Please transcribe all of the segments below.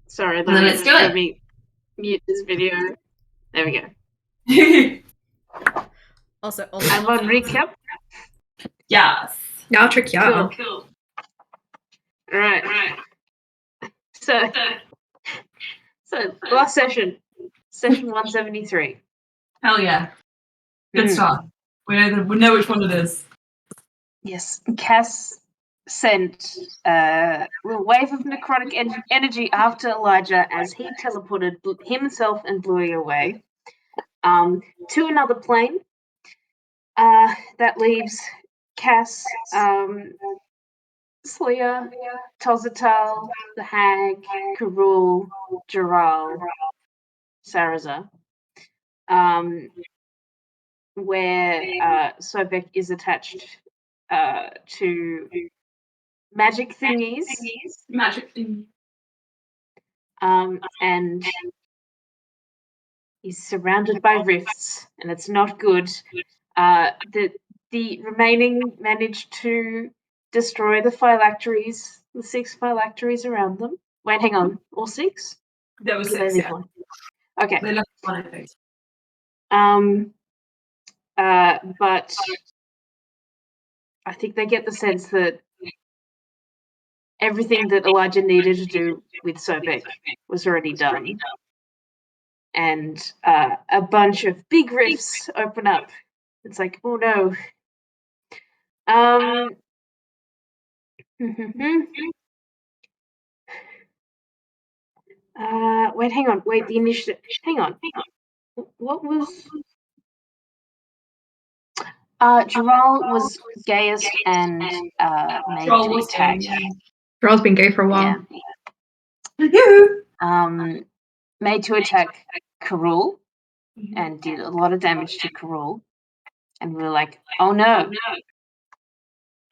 Sorry, then let's do it. let me mute this video. There we go. Also, I'm on recap. Yes. now I'll trick you out. Cool. Right. So last session 173. Hell yeah. Good start. We know which one it is. Yes, Cass sent a wave of necrotic energy after Elijah as he teleported himself and Bluey away to another plane. That leaves Cass, Sleer, Tozatal, the Hag, Karul, Jaral, Saraza, where Sobek is attached to magic thingies. And he's surrounded by rifts, and it's not good. The remaining managed to destroy the phylacteries, the 6 phylacteries around them. Wait, hang on, all 6? There was 6, they leave one? Okay. They left one, I think. But I think they get the sense that everything that Elijah needed to do with Sobek was already done. And a bunch of big rifts open up. It's like, oh no. Wait, hang on. Wait, the initiative. Hang on. What was? Jaral was gayest and made to attack. Jaral's been gay for a while. Yeah. Made to attack Karul and did a lot of damage to Karul. And we were like, oh no.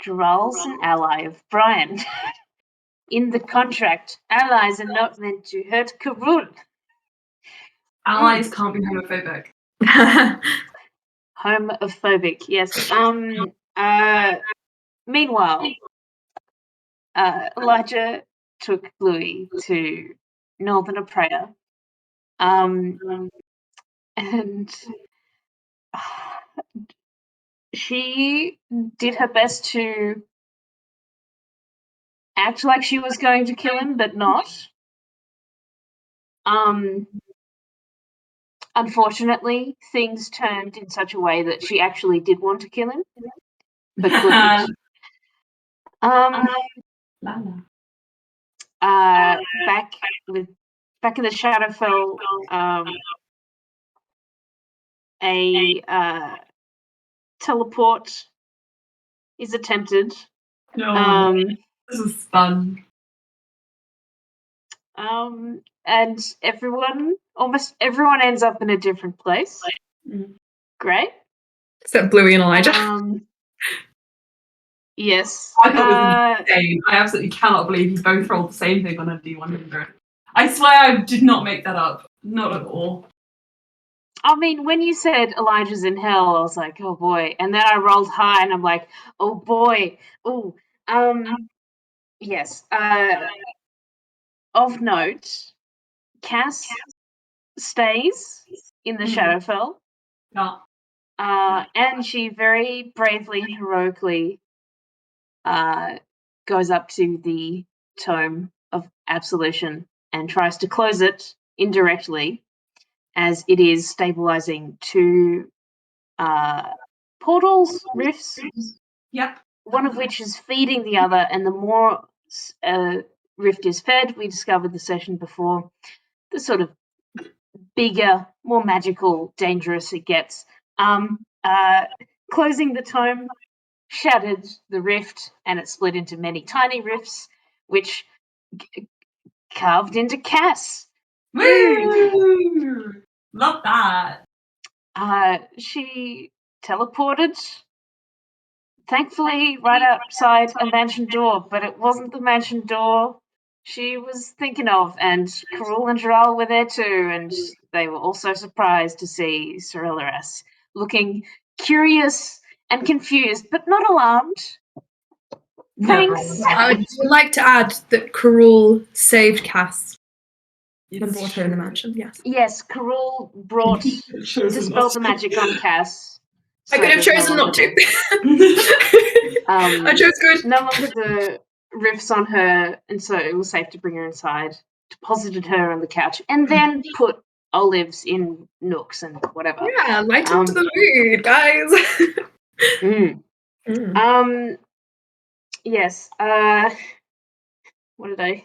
Jaral's an ally of Brian. In the contract, allies are not meant to hurt Karul. Allies can't be homophobic. Homophobic, yes. Meanwhile, Elijah took Bluey to Northern Aprea, and she did her best to act like she was going to kill him, but not. Unfortunately, things turned in such a way that she actually did want to kill him, but couldn't. Back in the Shadowfell, a teleport is attempted. This is fun. And almost everyone ends up in a different place. Great. Except Bluey and Elijah. Yes. I thought it was insane. I absolutely cannot believe you both rolled the same thing on a D100. I swear I did not make that up. Not at all. I mean, when you said Elijah's in hell, I was like, oh boy. And then I rolled high and I'm like, oh boy. Oh, yes. Of note, Cass stays in the Shadowfell. And she very bravely and heroically goes up to the Tome of Absolution and tries to close it indirectly, as it is stabilizing 2 portals, rifts. Yep. One of which is feeding the other, and the more rift is fed, we discovered the session before, the sort of bigger, more magical, dangerous it gets. Closing the tome shattered the rift, and it split into many tiny rifts, which carved into Cass. Woo! Love that. She teleported, thankfully, right outside a mansion door, but it wasn't the mansion door she was thinking of, and Karul and Jaral were there too, and they were also surprised to see Cerilleras looking curious and confused, but not alarmed. Thanks. I would like to add that Karul saved Cass. And brought her in the mansion, yes. Yes, Karul dispelled the magic on Cass. I could have chosen not to. I chose good. No longer the riffs on her, and so it was safe to bring her inside. Deposited her on the couch, and then put olives in nooks and whatever. Yeah, light up to the mood, guys. Yes. What did I?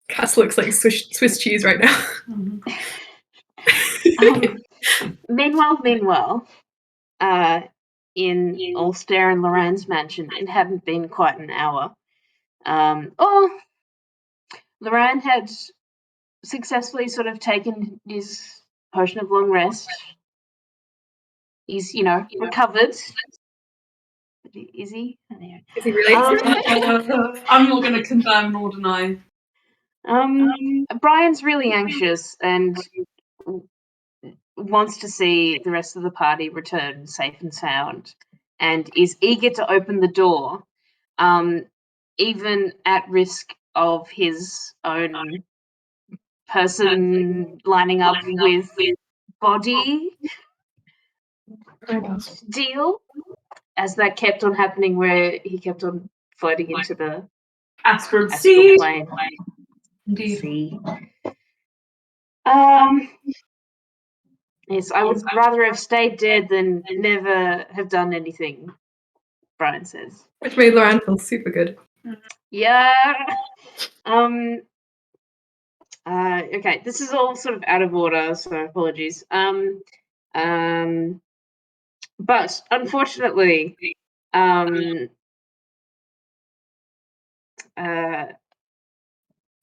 Cass looks like Swiss cheese right now. Meanwhile, in Alstaer and Luran's mansion, it hadn't been quite an hour. Luran had successfully sort of taken his potion of long rest. He's, recovered. Is he? Is he really? I'm not going to confirm nor deny. Brian's really anxious and wants to see the rest of the party return safe and sound, and is eager to open the door, even at risk of his own person lining up with body deal, as that kept on happening, where he kept on floating into the astral plane. Indeed. Sea. Yes, I would rather have stayed dead than never have done anything, Brian says. Which made Luran feel super good. Yeah. Okay, this is all sort of out of order, so apologies. But unfortunately,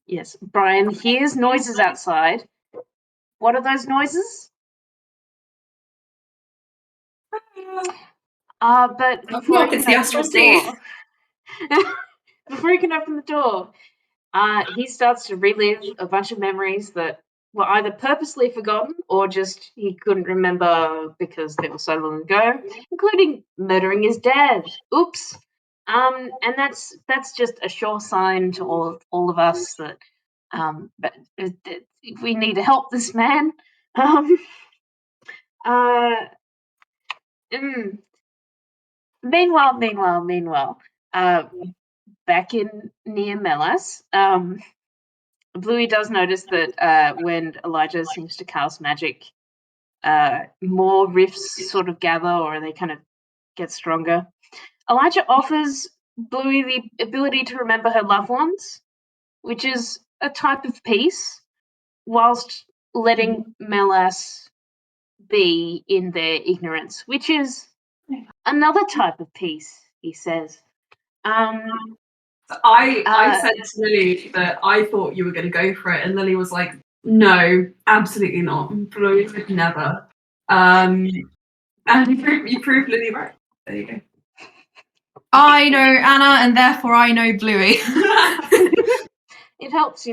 yes, Brian hears noises outside. What are those noises? But before it's the astral sea. Before he can open the door, he starts to relive a bunch of memories that were either purposely forgotten or just he couldn't remember because they were so long ago, including murdering his dad. Oops. And that's just a sure sign to all of us that but we need to help this man. Meanwhile, back in near Melas, Bluey does notice that when Elijah seems to cast magic, more rifts sort of gather, or they kind of get stronger. Elijah offers Bluey the ability to remember her loved ones, which is a type of peace, whilst letting Melas be in their ignorance, which is another type of peace, he says. I said to Lily that I thought you were going to go for it, and Lily was like, "No, absolutely not. Bluey would never." And you proved Lily right. There you go. I know Anna, and therefore I know Bluey. It helps,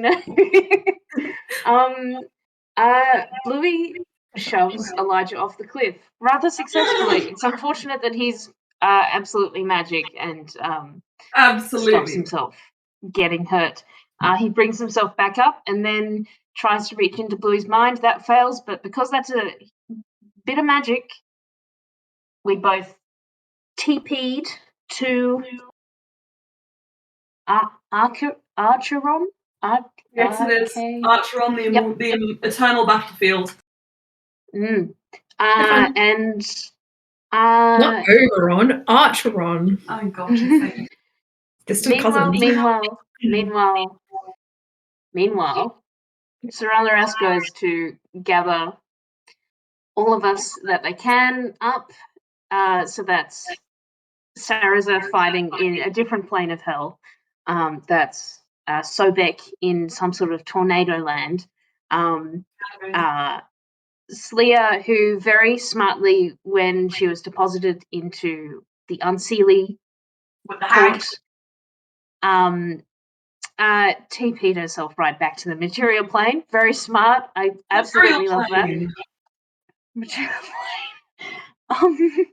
Bluey shoves Elijah off the cliff rather successfully. It's unfortunate that he's absolutely magic and stops himself getting hurt. He brings himself back up and then tries to reach into Bluey's mind. That fails, but because that's a bit of magic, we both TP'd to Archeron. Yes, it is. Archeron, the eternal battlefield. And not Oberon, Archeron. Oh gosh. Distant cousins. Meanwhile, Sir Alaras goes to gather all of us that they can up. So that's Saraza fighting in a different plane of hell. That's Sobek in some sort of tornado land. Sleia, who very smartly, when she was deposited into the Unseelie court, TP'd herself right back to the material plane. Very smart. I absolutely love that. Material plane.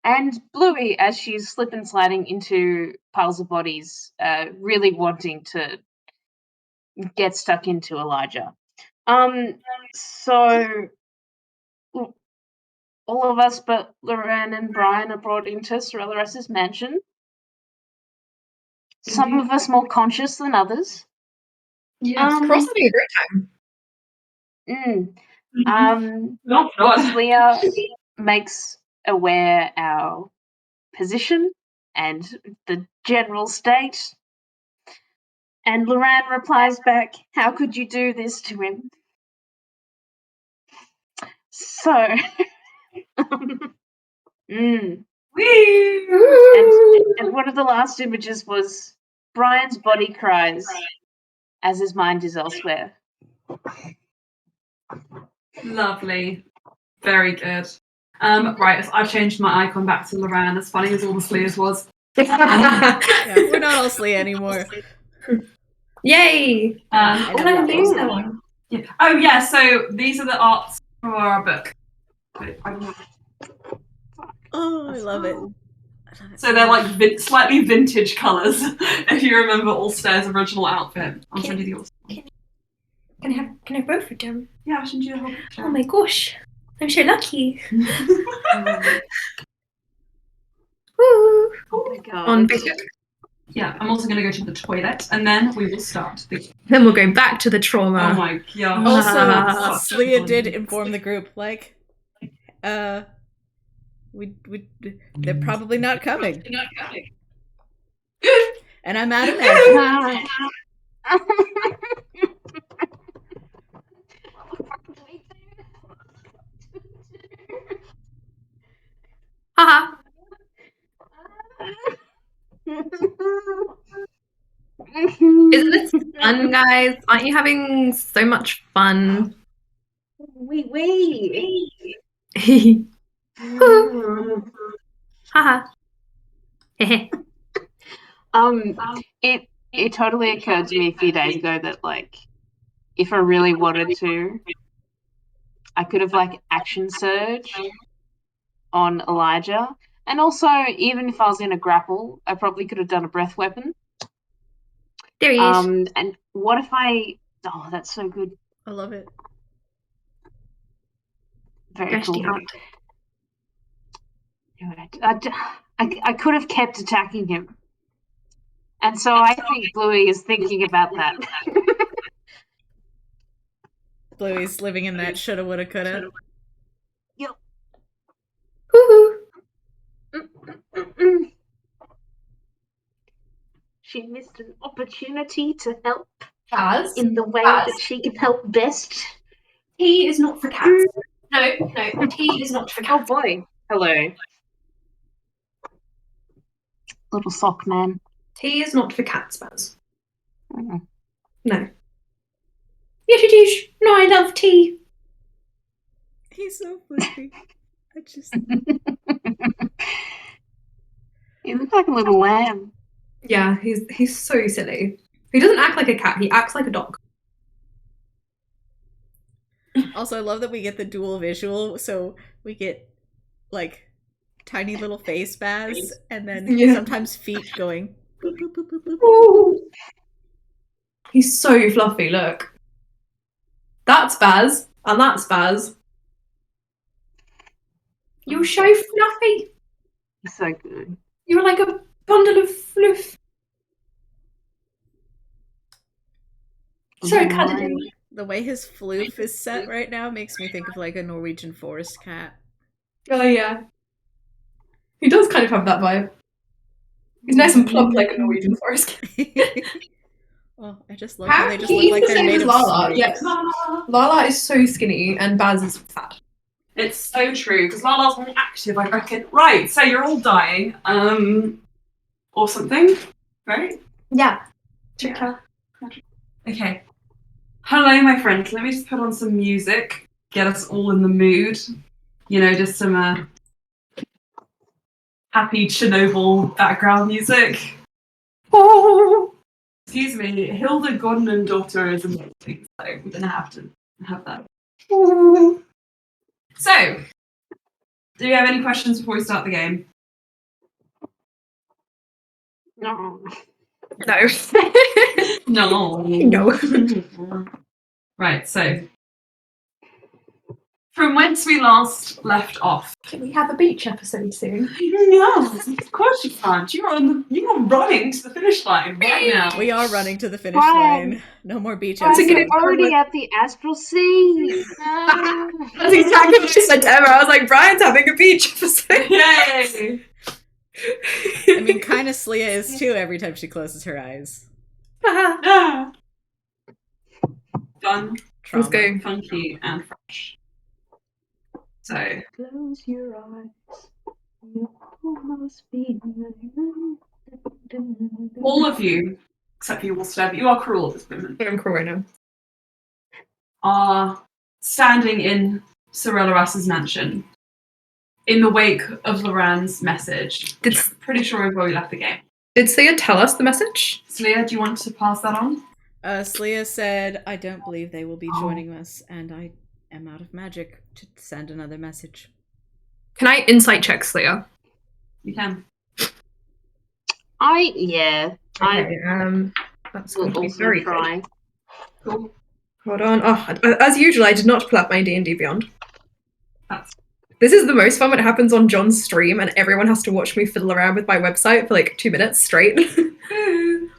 And Bluey, as she's slip and sliding into piles of bodies, really wanting to get stuck into Elijah. So all of us but Luran and Brian are brought into Cerulorus's mansion. Some of us more conscious than others. Yeah, it's crossing a great time. Oh, God. Leah makes aware our position and the general state. And Luran replies back, "How could you do this to him?" So, Whee! and one of the last images was Brian's body cries as his mind is elsewhere. Lovely. Very good. Right, I've changed my icon back to Luran, as funny as all the sleeves was. Yeah, we're not all Slee anymore. Yay! I know, Oh, we love yeah. it. Yeah. Oh, yeah, so these are the arts for our book. Oh, I love it. So they're like slightly vintage colours, if you remember Alstair's original outfit. I'll send you the yours. Can I both of them? Yeah, I'll send you the whole picture. Oh my gosh, I'm so lucky. Woo! Oh my god. On Facebook. Yeah, I'm also going to go to the toilet, and then we will start. Then we'll go back to the trauma. Oh my god. Also, Such Slia fun. did inform the group, like, they're probably not coming. And I'm out of magic. Haha. Isn't this fun, guys? Aren't you having so much fun? Wee. Haha. It totally occurred to me a few days ago that, like, if I really wanted to, I could have, like, action surged on Elijah. And also, even if I was in a grapple, I probably could have done a breath weapon. There he is. And what if I... Oh, that's so good. I love it. Very Thirsty cool. heart. I could have kept attacking him. And so I think Bluey is thinking about that. Bluey's living in that shoulda, woulda, coulda. Yep. Woohoo! She missed an opportunity to help Baz? in the way that she can help best. Tea is not for cats. No, tea is not for Oh cats. boy. Hello. Little sock man. Tea is not for cats, Baz. Mm. No. Yes, it is. No, I love tea. He's so flippy. I just... You look like a little lamb. Yeah, he's so silly. He doesn't act like a cat, he acts like a dog. Also, I love that we get the dual visual, so we get, like, tiny little face Baz, and then sometimes feet going... boop, boop, boop, boop, boop. Ooh. He's so fluffy, look. That's Baz, and that's Baz. You're so fluffy. He's so good. You're like a bundle of fluff. So cuddly. The way his floof is set right now makes me think of, like, a Norwegian forest cat. Oh yeah. He does kind of have that vibe. He's nice and plump like a Norwegian forest cat. Oh, I just love how they just look like the they're same made as of Lala. smoke. Yes. Lala is so skinny and Baz is fat. It's so true, because Lala's more active, I reckon. Right, so you're all dying, or something, right? Yeah. Okay. Hello, my friends. Let me just put on some music, get us all in the mood. You know, just some happy Chernobyl background music. Oh, excuse me, Hilda Godden-daughter is amazing, so we're gonna have to have that. Oh. So, do you have any questions before we start the game? No. No. No. No. Right, so from whence we last left off. Can we have a beach episode soon? Yes, of course you can't. You're running to the finish line right now. We are running to the finish Brian. line. No more beach Brian, It's a good episode. you're already at the astral sea. That's exactly what she said to Emma. I was like, Brian's having a beach episode. Yay! I mean, kind of Slia is too every time she closes her eyes. Ah. Fun, Trauma. Let's go. funky, and fresh. So, Close your eyes. You'll almost be. all of you, except for you, Alstaer, but you are cruel at this moment, I'm cool right now. are standing in Cerellaras's mansion in the wake of Luran's message. Did Pretty sure where we left the game. Slia tell us the message? Slia, do you want to pass that on? Slia said, I don't believe they will be joining us, and I am out of magic to send another message. Can I insight check Slia? You can. I That's will going to be also very try. good. Cool. Hold on. Oh, as usual, I did not pull up my D&D Beyond. This is the most fun when it happens on John's stream and everyone has to watch me fiddle around with my website for like 2 minutes straight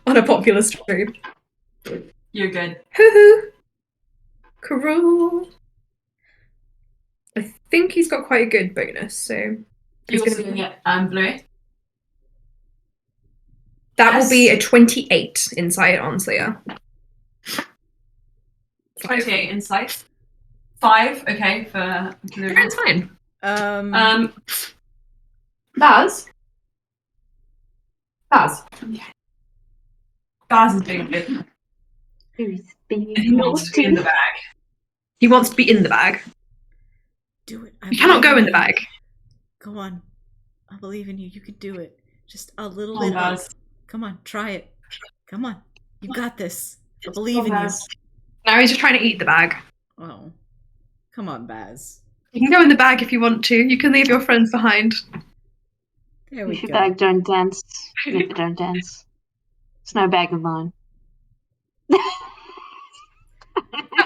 on a popular stream. You're good. Hoo-hoo. Cool. I think he's got quite a good bonus, so You're gonna also be- get Bluey. that Yes. will be a 28 insight on Slayer. 28 insight. 5, okay, for Bluey. It's fine. Baz? Baz. Baz is being good. Who's being He wants to be in the bag. He wants to be in the bag. Do it. I You cannot believe go in the you. bag. Go on. I believe in you. You can do it. Just a little Come on, bit up. Baz. Come on, try it. Come on. You got this. I believe in you. Baz. Now he's just trying to eat the bag. Oh. Come on, Baz. You can go in the bag if you want to. You can leave your friends behind. There we If your go. bag don't dance, make it don't dance. It's no bag of mine.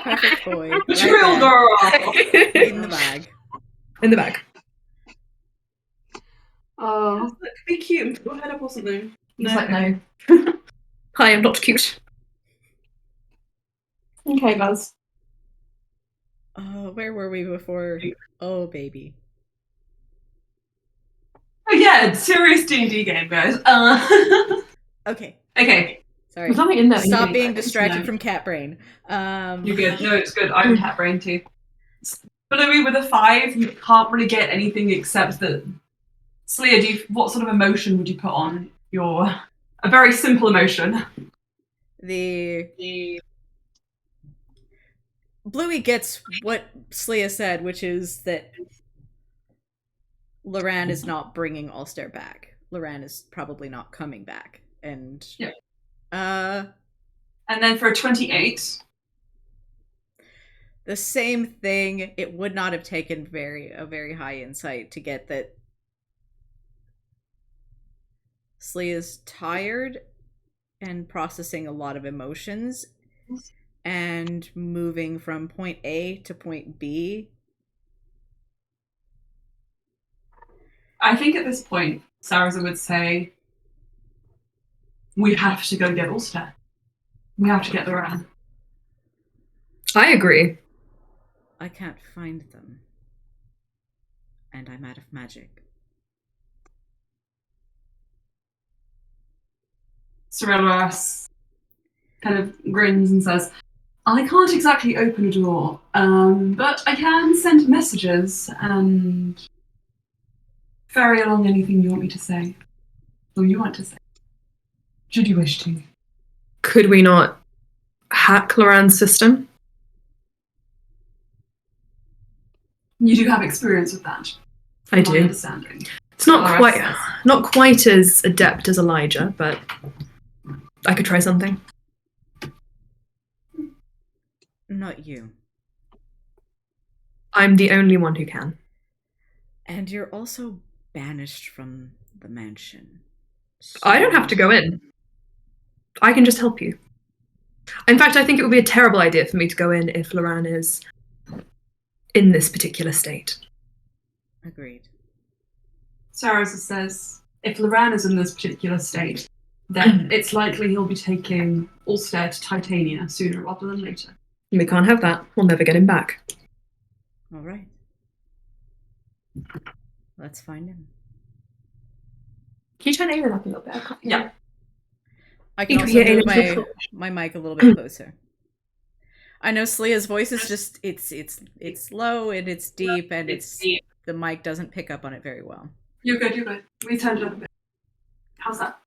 Perfect boy. Right Drill there. girl! In the bag. In the bag. Oh, That could be cute and put your head up or something. He's like, no. Hi, I'm not cute. Okay, Baz. Where were we before? Oh, baby. Oh yeah, serious D&D game, guys. Okay. Okay. Sorry. There's nothing in there. Stop being No. distracted from cat brain. You're good. No, it's good. I'm cat brain too. Bluey with a 5, you can't really get anything except that. Slia, what sort of emotion would you put on your? A very simple emotion. The Bluey gets what Slia said, which is that Luran is not bringing Alstair back. Luran is probably not coming back, and Yeah. And then for a 28, the same thing. It would not have taken a very high insight to get that Slee is tired and processing a lot of emotions and moving from point A to point B. I think at this point, Sarah would say, we have to go get Alstair. We have to get the ram. I agree. I can't find them. And I'm out of magic. Cerellas kind of grins and says, I can't exactly open a door, but I can send messages and ferry along anything you want me to say. Or you want to say. Should you wish to. Could we not hack Luran's system? You do have experience with that. I from my do. understanding. It's not Cerellas quite says. not quite as adept as Elijah, but I could try something. Not you. I'm the only one who can. And you're also banished from the mansion. I don't have to go in. I can just help you. In fact, I think it would be a terrible idea for me to go in if Luran is in this particular state. Agreed. Sarah says, if Luran is in this particular state, then it's likely he'll be taking Alstaer to Titania sooner rather than later. We can't have that. We'll never get him back. All right. Let's find him. Can you turn Aiden up a little bit? Yeah. I can also move my mic a little bit closer. I know Slea's voice is just it's low and it's deep and the mic doesn't pick up on it very well. You're good. We turned it up a bit. How's that?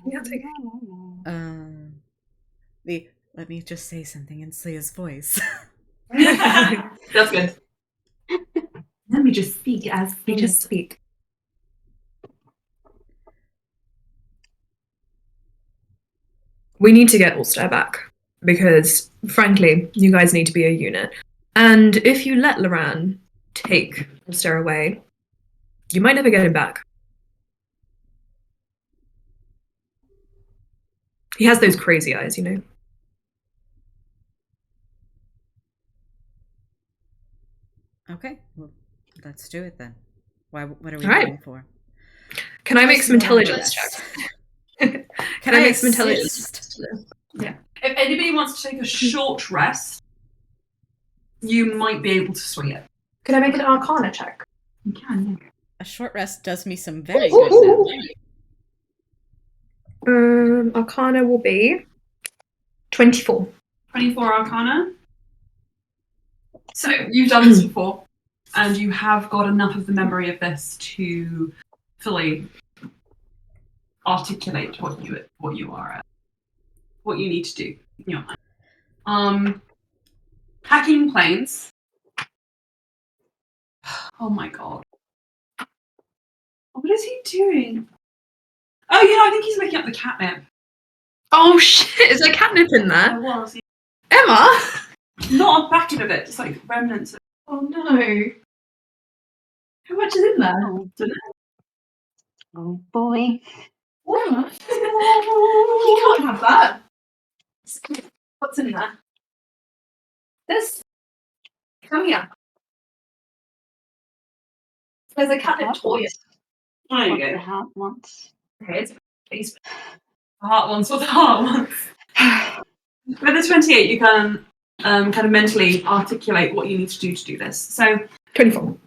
Yeah, take let me just say something in Slea's voice. That's good. Let me just speak as we just speak. We need to get Alstaer back because, frankly, you guys need to be a unit. And if you let Luran take Alstaer away, you might never get him back. He has those crazy eyes, you know. Okay, well, let's do it then. What are we All right. waiting for? Can I make some intelligence checks? Can I make some assist? intelligence checks? Yeah. If anybody wants to take a short rest, you might be able to swing it. Can I make an Arcana check? You can. A short rest does me some very good now. Arcana will be 24. 24 Arcana. So you've done this before, and you have got enough of the memory of this to fully articulate what you need to do in your mind. Hacking planes. Oh my god. What is he doing? Oh, I think he's making up the catnip. Oh shit, is there catnip in there? There was. Emma! Not a packet of it, just like remnants of. Oh no. How much is in there? Oh boy. Emma? You can't have that. What's in there? This. Come here. There's a catnip toy. There you What go. the heart wants. Okay, it's The heart ones for the heart ones. With the 28, you can kind of mentally articulate what you need to do this. So 24.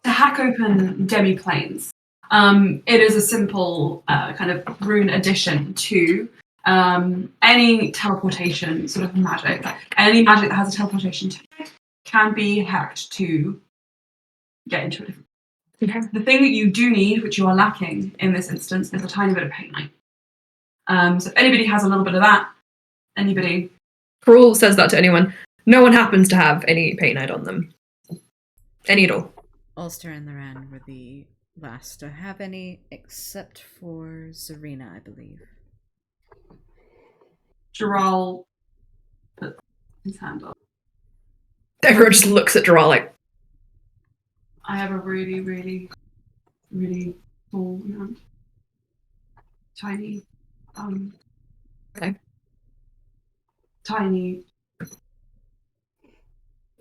to hack open demi-planes, it is a simple kind of rune addition to any teleportation sort of magic. Any magic that has a teleportation tech can be hacked to get into a different. Okay. The thing that you do need, which you are lacking in this instance, is a tiny bit of paint. So if anybody has a little bit of that, anybody. Cruel says that to anyone. No one happens to have any paint night on them. Any at all. Alstaer and Luran were the last to have any, except for Zarina, I believe. Gerald put his hand up. Everyone just looks at Gerald like, I have a really, really, really small hand. Tiny. Okay. Tiny.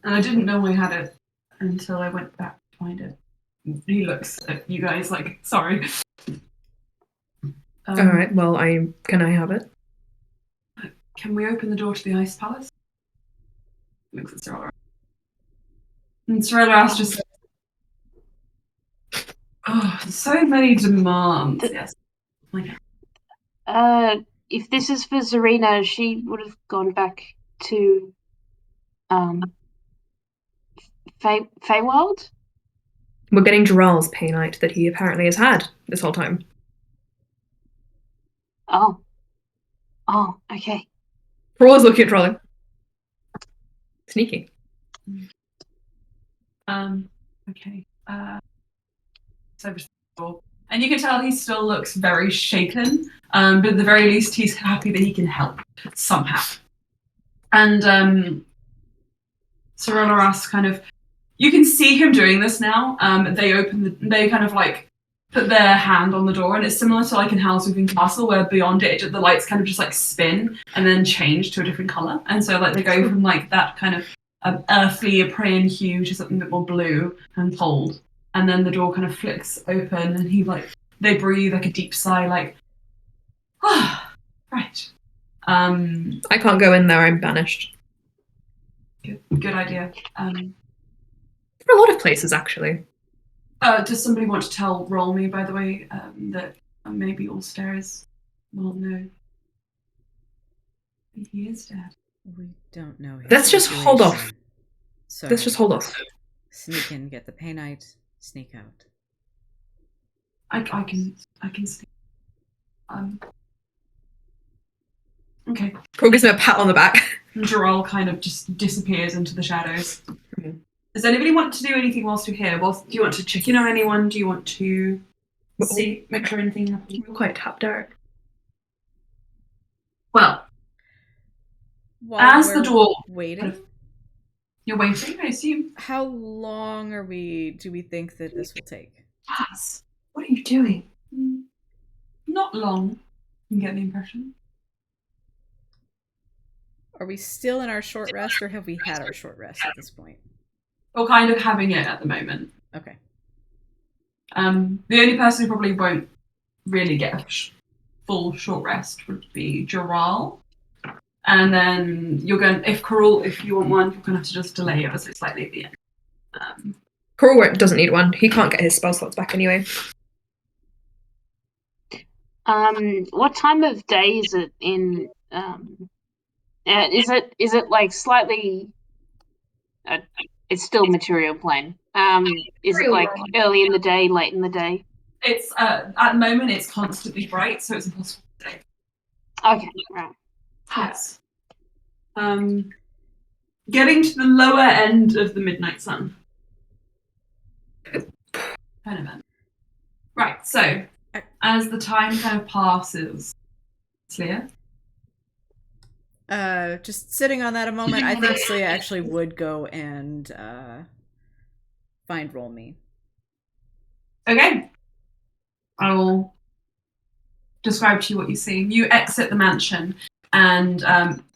And I didn't know I had it until I went back to find it. He looks at you guys like, sorry. alright, well, can I have it? Can we open the door to the Ice Palace? Looks at Sorella. And Sorella just oh, so many demands. Yes. If this is for Zarina, she would have gone back to Feywild? We're getting Gerald's paint night that he apparently has had this whole time. Oh, okay. Raw's looking at Gerald like, sneaky. Okay. So and you can tell he still looks very shaken, but at the very least he's happy that he can help somehow. And Sorella asks kind of, you can see him doing this now. They kind of like put their hand on the door, and it's similar to like in Howl's Moving Castle, where beyond it, the lights kind of just like spin and then change to a different color. And so like they go from like that kind of earthly Apraean hue to something a bit more blue and cold. And then the door kind of flicks open, and they breathe like a deep sigh, like, ah, right. I can't go in there. I'm banished. Good idea. For a lot of places, actually. Does somebody want to roll me, by the way, that maybe Alstaer is... Well, no. He is dead. We don't know. Let's just hold off. So Let's just hold off. Sneak in, get the painite, sneak out. I can sneak. Okay. Krog gives him a pat on the back. Gerald kind of just disappears into the shadows. Does anybody want to do anything whilst you're here? Do you want to check in on anyone? Do you want to make sure anything happens? We're quite tapped out. Well, While as the door... waiting? You're waiting, I assume? How long do we think that this will take? Yes. What are you doing? Not long, you get the impression. Are we still in our short rest, or have we had our short rest at this point? We're kind of having it at the moment. Okay. The only person who probably won't really get a full short rest would be Joral. And then if Karul, if you want one, you're going to have to just delay it so slightly at the end. Karul doesn't need one. He can't get his spell slots back anyway. What time of day is it in? Is it like slightly? It's still material plane. Is it like early in the day, late in the day? It's at the moment it's constantly bright, so it's impossible to say. Okay, right. Yes. Getting to the lower end of the midnight sun. Kind of end. Right, so as the time kind of passes, Sleia? Just sitting on that a moment, I think Sleia actually would go and find Roll Me. Okay. I will describe to you what you see. You exit the mansion, and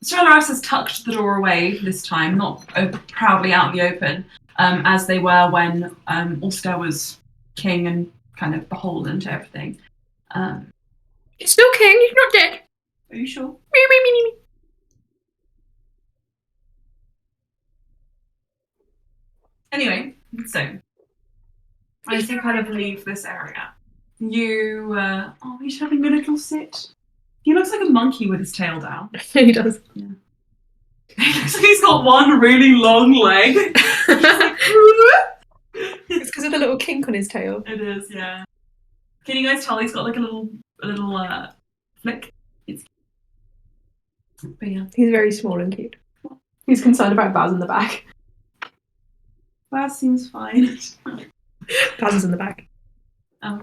Solaris has tucked the door away this time, not proudly out in the open, as they were when Alstaer was king and kind of beholden to everything. He's still king, he's not dead. Are you sure? Me. Anyway, so as you kind of leave this area, he's having a little sit. He looks like a monkey with his tail down. He does. Yeah. He looks like he's got one really long leg. It's because of the little kink on his tail. It is, yeah. Can you guys tell he's got like a little flick? But yeah. He's very small and cute. He's concerned about Baz in the back. That seems fine. Baz is in the back. Oh.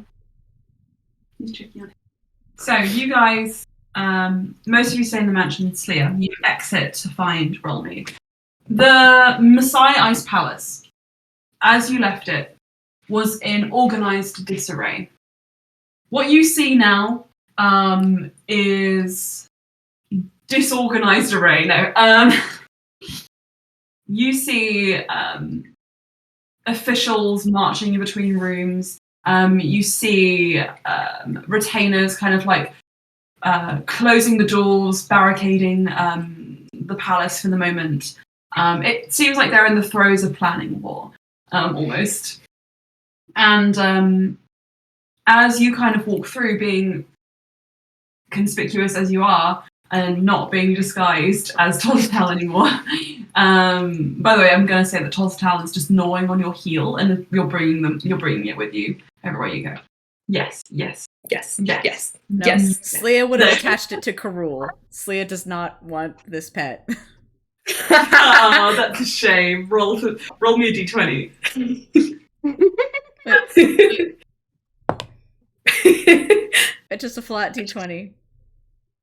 He's checking on it. So you guys, most of you stay in the mansion with Sleia. You exit to find Rolme. The Messiah Ice Palace, as you left it, was in organised disarray. What you see now is disorganised array. No. You see officials marching in between rooms. You see retainers kind of like closing the doors, barricading the palace for the moment. It seems like they're in the throes of planning war, almost. And as you kind of walk through, being conspicuous as you are, and not being disguised as Tolzatal anymore. By the way, I'm going to say that Tolzatal is just gnawing on your heel, and you're bringing it with you everywhere you go. Yes. No, Yes. Sleia would have attached it to Karul. Sleia does not want this pet. Oh, that's a shame. Roll me a d20. It's just a flat d20.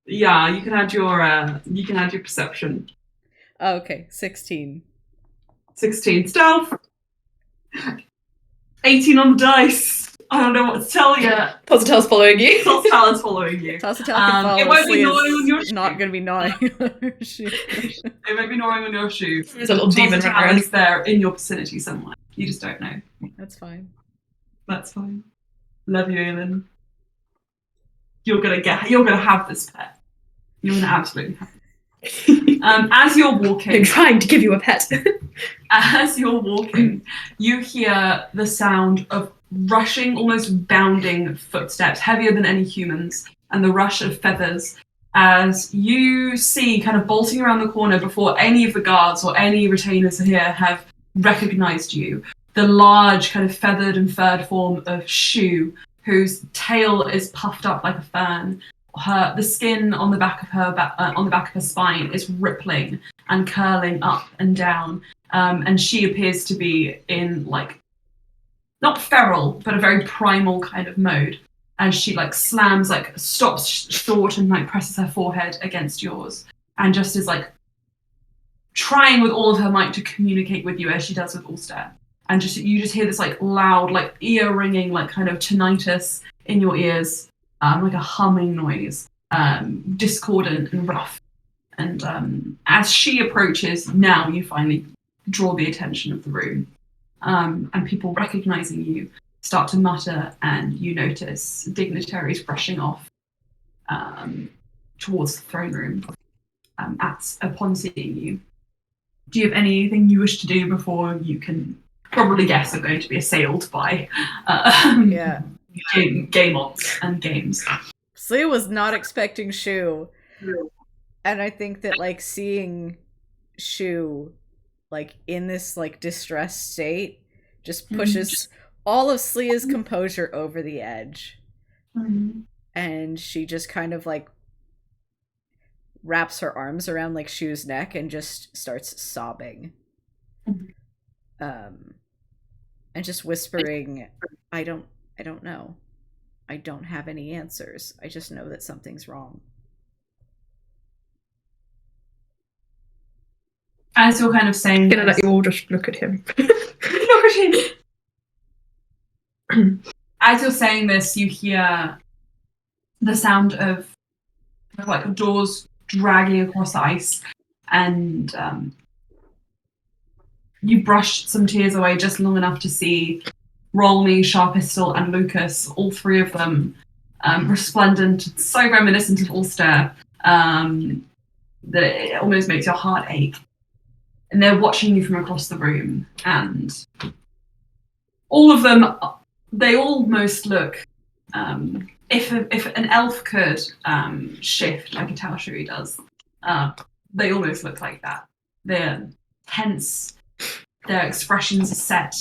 Yeah, you can add your perception. Oh, okay, 16. 16 stealth. 18 on the dice. I don't know what to tell you. Tossatel's following you. Tossatel's following you. Tossatail can follow. It won't be Slee gnawing on your is shoe. not going to be gnawing on her shoe. It may be gnawing on your shoe. There's a little demon running Tossatail around. is there in your vicinity somewhere. You just don't know. That's fine. That's fine. Love you, Aelin. You're gonna have this pet. You're gonna absolutely have it. As you're walking, I'm trying to give you a pet. as you're walking, you hear the sound of rushing, almost bounding footsteps, heavier than any humans, and the rush of feathers as you see kind of bolting around the corner before any of the guards or any retainers here have recognized you. The large kind of feathered and furred form of Shu, whose tail is puffed up like a fern. The skin on the back of her spine is rippling and curling up and down, and she appears to be in like not feral but a very primal kind of mode. As she like slams, like stops short and like presses her forehead against yours, and just is like trying with all of her might to communicate with you as she does with Alstaer. And you just hear this like loud, like ear ringing, like kind of tinnitus in your ears, like a humming noise, discordant and rough. And as she approaches, now you finally draw the attention of the room, and people recognizing you start to mutter, and you notice dignitaries rushing off towards the throne room upon seeing you. Do you have anything you wish to do before you can probably guess are going to be assailed by game-ons and games? Slee was not expecting Shu. And I think that like seeing Shu like in this like distressed state just pushes all of Slea's composure over the edge. And she just kind of like wraps her arms around like Shu's neck and just starts sobbing. And just whispering, I don't know. I don't have any answers. I just know that something's wrong. As you're kind of saying Gonna let you all just look at him. Look at him. As you're saying this, you hear the sound of like doors dragging across ice, and you brush some tears away just long enough to see Rolmy, Sharp Pistol, and Lucas, all three of them, resplendent, so reminiscent of Alstaer, that it almost makes your heart ache. And they're watching you from across the room, and all of them, they almost look, if an elf could shift like a Taoshiri does, they almost look like that. They're tense, their expressions are set,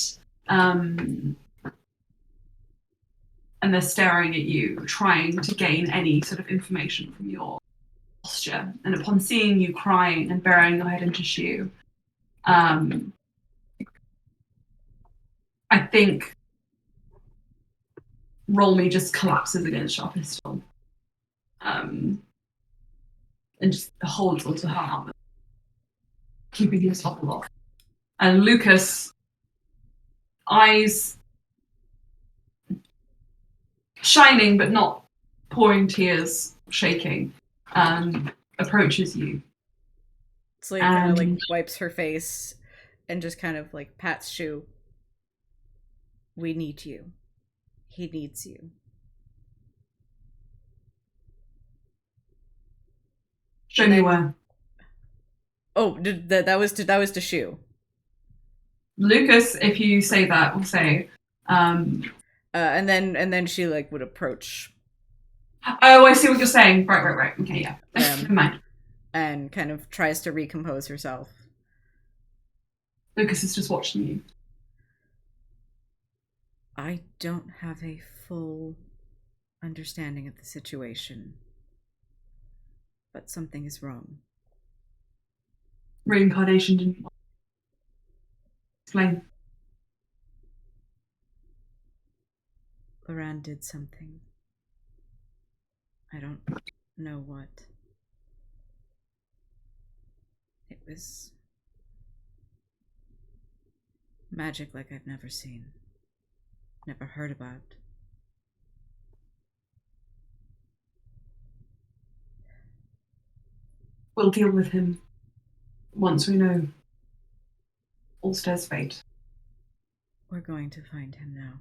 and they're staring at you, trying to gain any sort of information from your posture. And upon seeing you crying and burying your head into Shu, I think Rolmy just collapses against Sharp Pistol, and just holds onto her arm, keeping his topple off. And Lucas, eyes shining but not pouring tears, shaking, approaches you. Slee kind of like wipes her face and just kind of like pats Shu. We need you. He needs you. Show me where. Oh, that was to Shu. Lucas, if you say that, will say. And then she like would approach. Oh, I see what you're saying. Right. Okay, yeah. Never mind. And kind of tries to recompose herself. Lucas is just watching you. I don't have a full understanding of the situation, but something is wrong. Reincarnation didn't explain. Luran did something. I don't know what. It was magic like I've never seen, never heard about. We'll deal with him once we know Alstair's fate. We're going to find him now.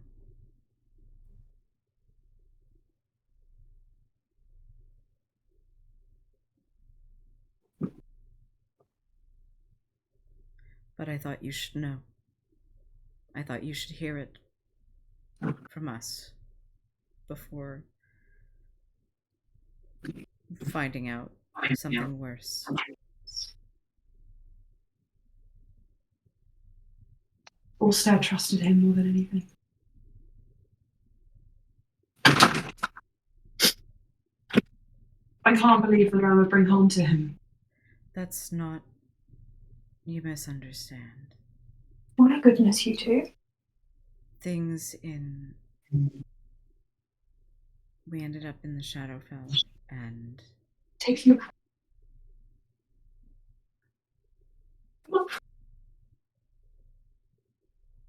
But I thought you should know. I thought you should hear it from us before finding out something worse. Alstair trusted him more than anything. I can't believe Luran would bring harm to him. That's not... You misunderstand. Oh my goodness, you two. Things in... We ended up in the Shadowfell, and... Take you.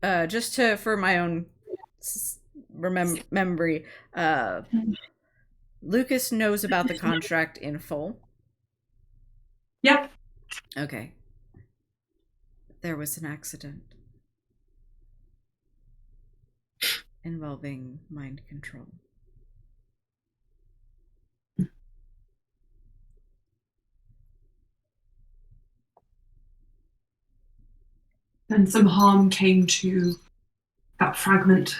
Just to, for my own memory, Lucas knows about the contract in full. Yep. Okay. There was an accident involving mind control. And some harm came to that fragment.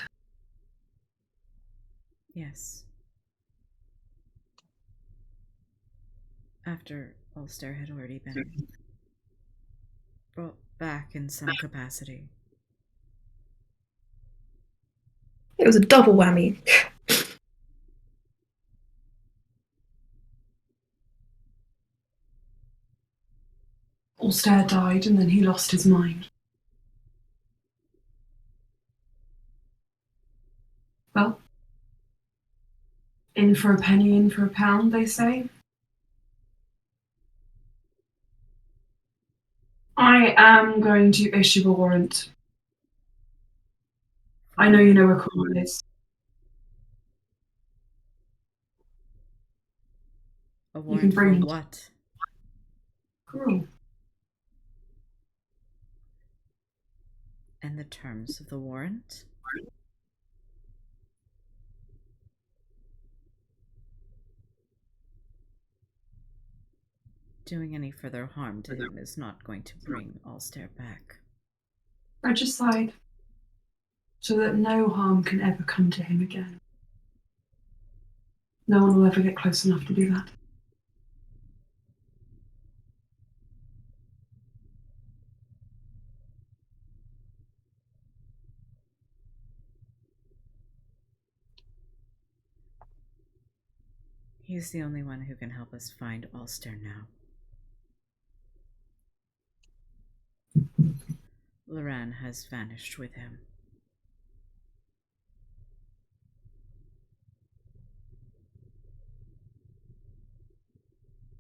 Yes. After Alstair had already been brought back in some capacity. It was a double whammy. Alstair died and then he lost his mind. Well, in for a penny, in for a pound, they say. I am going to issue a warrant. I know you know where Cornwall is. A warrant for bring- what? Cool. And the terms of the warrant? Doing any further harm to him is not going to bring Alstair back. Regicide, so that no harm can ever come to him again. No one will ever get close enough to do that. He's the only one who can help us find Alstair now. Luran has vanished with him.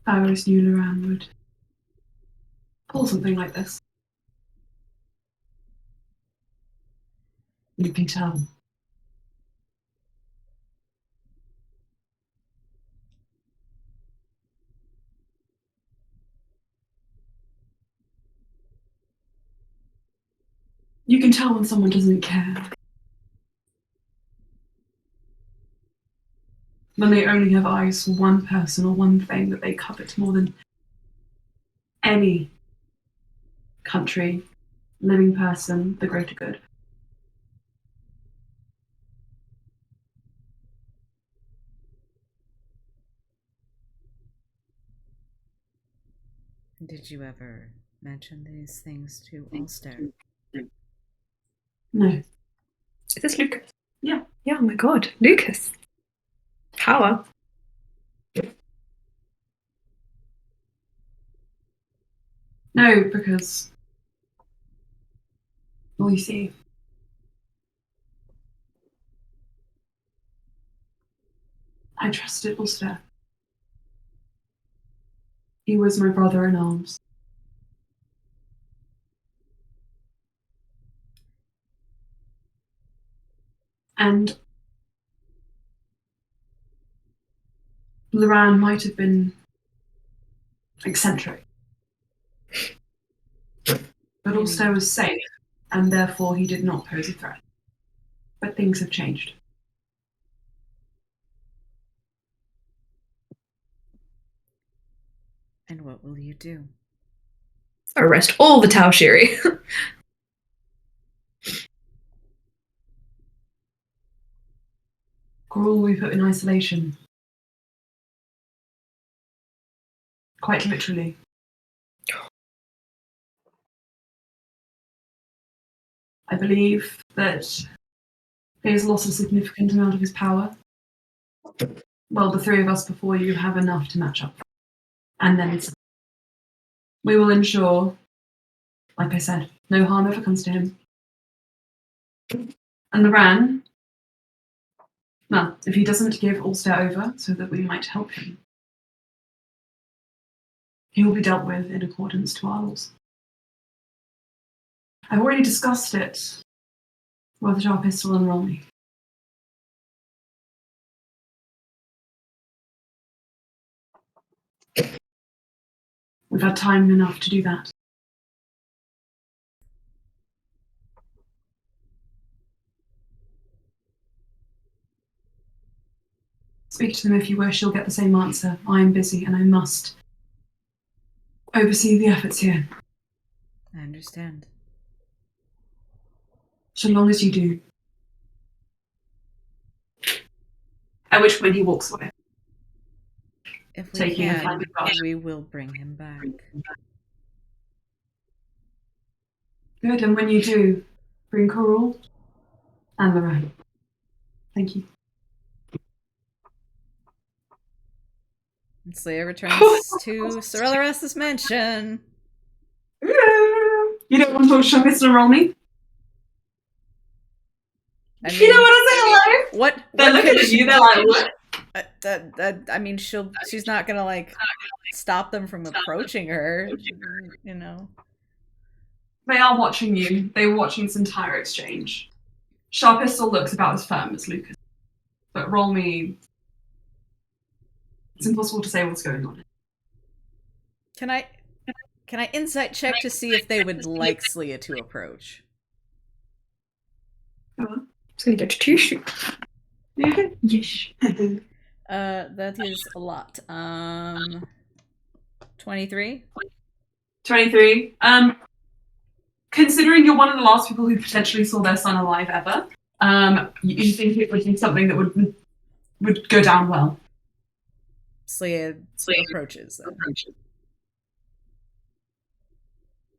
I always knew Luran would pull something like this. You can tell. You can tell when someone doesn't care. When they only have eyes for one person or one thing that they covet more than any country, living person, the greater good. Did you ever mention these things to Alstair? No. Is this Lucas? Yeah. Yeah, oh my god. Lucas. Power. No, because, well, you see, I trusted Alstair. He was my brother in arms. And Luran might have been eccentric. But Alstaer was safe, and therefore he did not pose a threat. But things have changed. And what will you do? Arrest all the Taoshiri. Gruul we put in isolation. Quite literally. I believe that he has lost a significant amount of his power. Well, the three of us before you have enough to match up. And then we will ensure, like I said, no harm ever comes to him. And Luran, well, if he doesn't give Alstaer over so that we might help him, he will be dealt with in accordance to our laws. I've already discussed it with Sharp Pistol and Rolmy. We've had time enough to do that. Speak to them if you wish, you'll get the same answer. I am busy and I must oversee the efforts here. I understand. So long as you do. At which point he walks away. If we Taking a can, flight with we will bring him back. Good, and when you do, bring Corul and Luran. Thank you. And Slayer returns to Cerulorus' mansion. You don't want to talk to Mr. Rolmy? I mean, You don't want to say hello? What? They're looking at you, they're like, what? I mean, she's not gonna like stop them from approaching her, you know. They are watching you. They were watching this entire exchange. Sharp Pistol looks about as firm as Lucas. But Rolmy, it's impossible to say what's going on. Can I insight check to see if they would like Slia to approach? Come on. It's gonna get to tissue. Yes. That is a lot. 23. 23. Considering you're one of the last people who potentially saw their son alive ever, you think it would be something that would go down well. Slia approaches.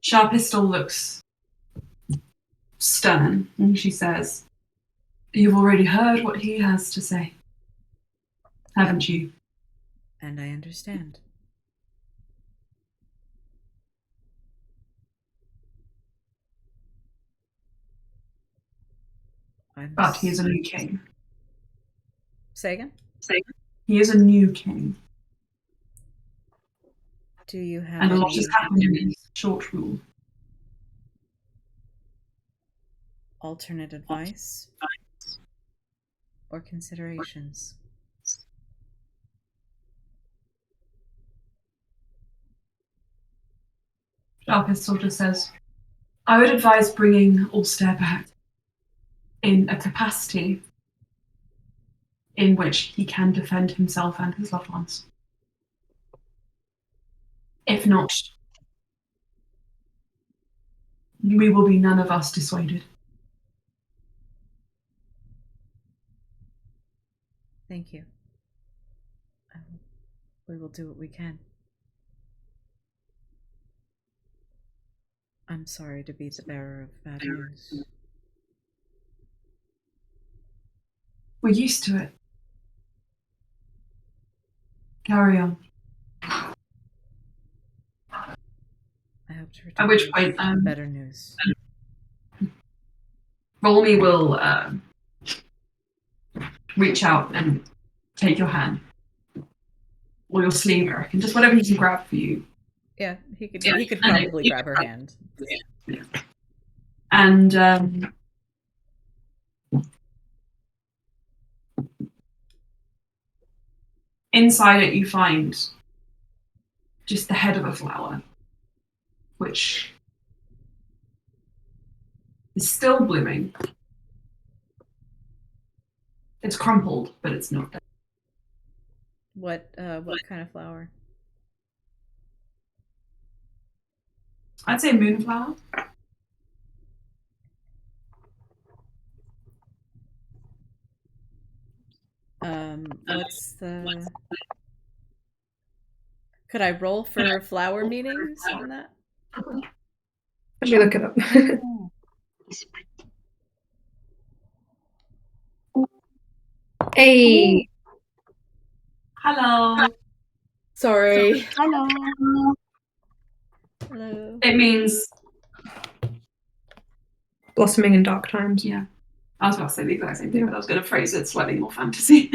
Sharp Pistol looks stern, and she says, "You've already heard what he has to say, haven't you?" And I understand. But he is a new king. Say again? He is a new king. Do you have And a any lot has happened in his short rule. alternate advice or considerations? Sharpest sort of says, I would advise bringing Alstair back in a capacity in which he can defend himself and his loved ones. If not, we will be none of us dissuaded. Thank you. We will do what we can. I'm sorry to be the bearer of bad news. We're used to it. Carry on. I hope to return At which with point, better news. Volmy will reach out and take your hand. Or your sleeve, I reckon. Just whatever he can grab for you. Yeah, he could probably grab her hand. Yeah. And inside it you find just the head of a flower, which is still blooming. It's crumpled, but it's not dead. What kind of flower? I'd say moonflower. What's the... Could I roll for flower meanings on that? Let me look it up. Hey. Hello. Sorry. Hello. Hello. It means Blossoming in dark times. yeah. I was about to say the exact same thing, but I was going to phrase it slightly more fantasy.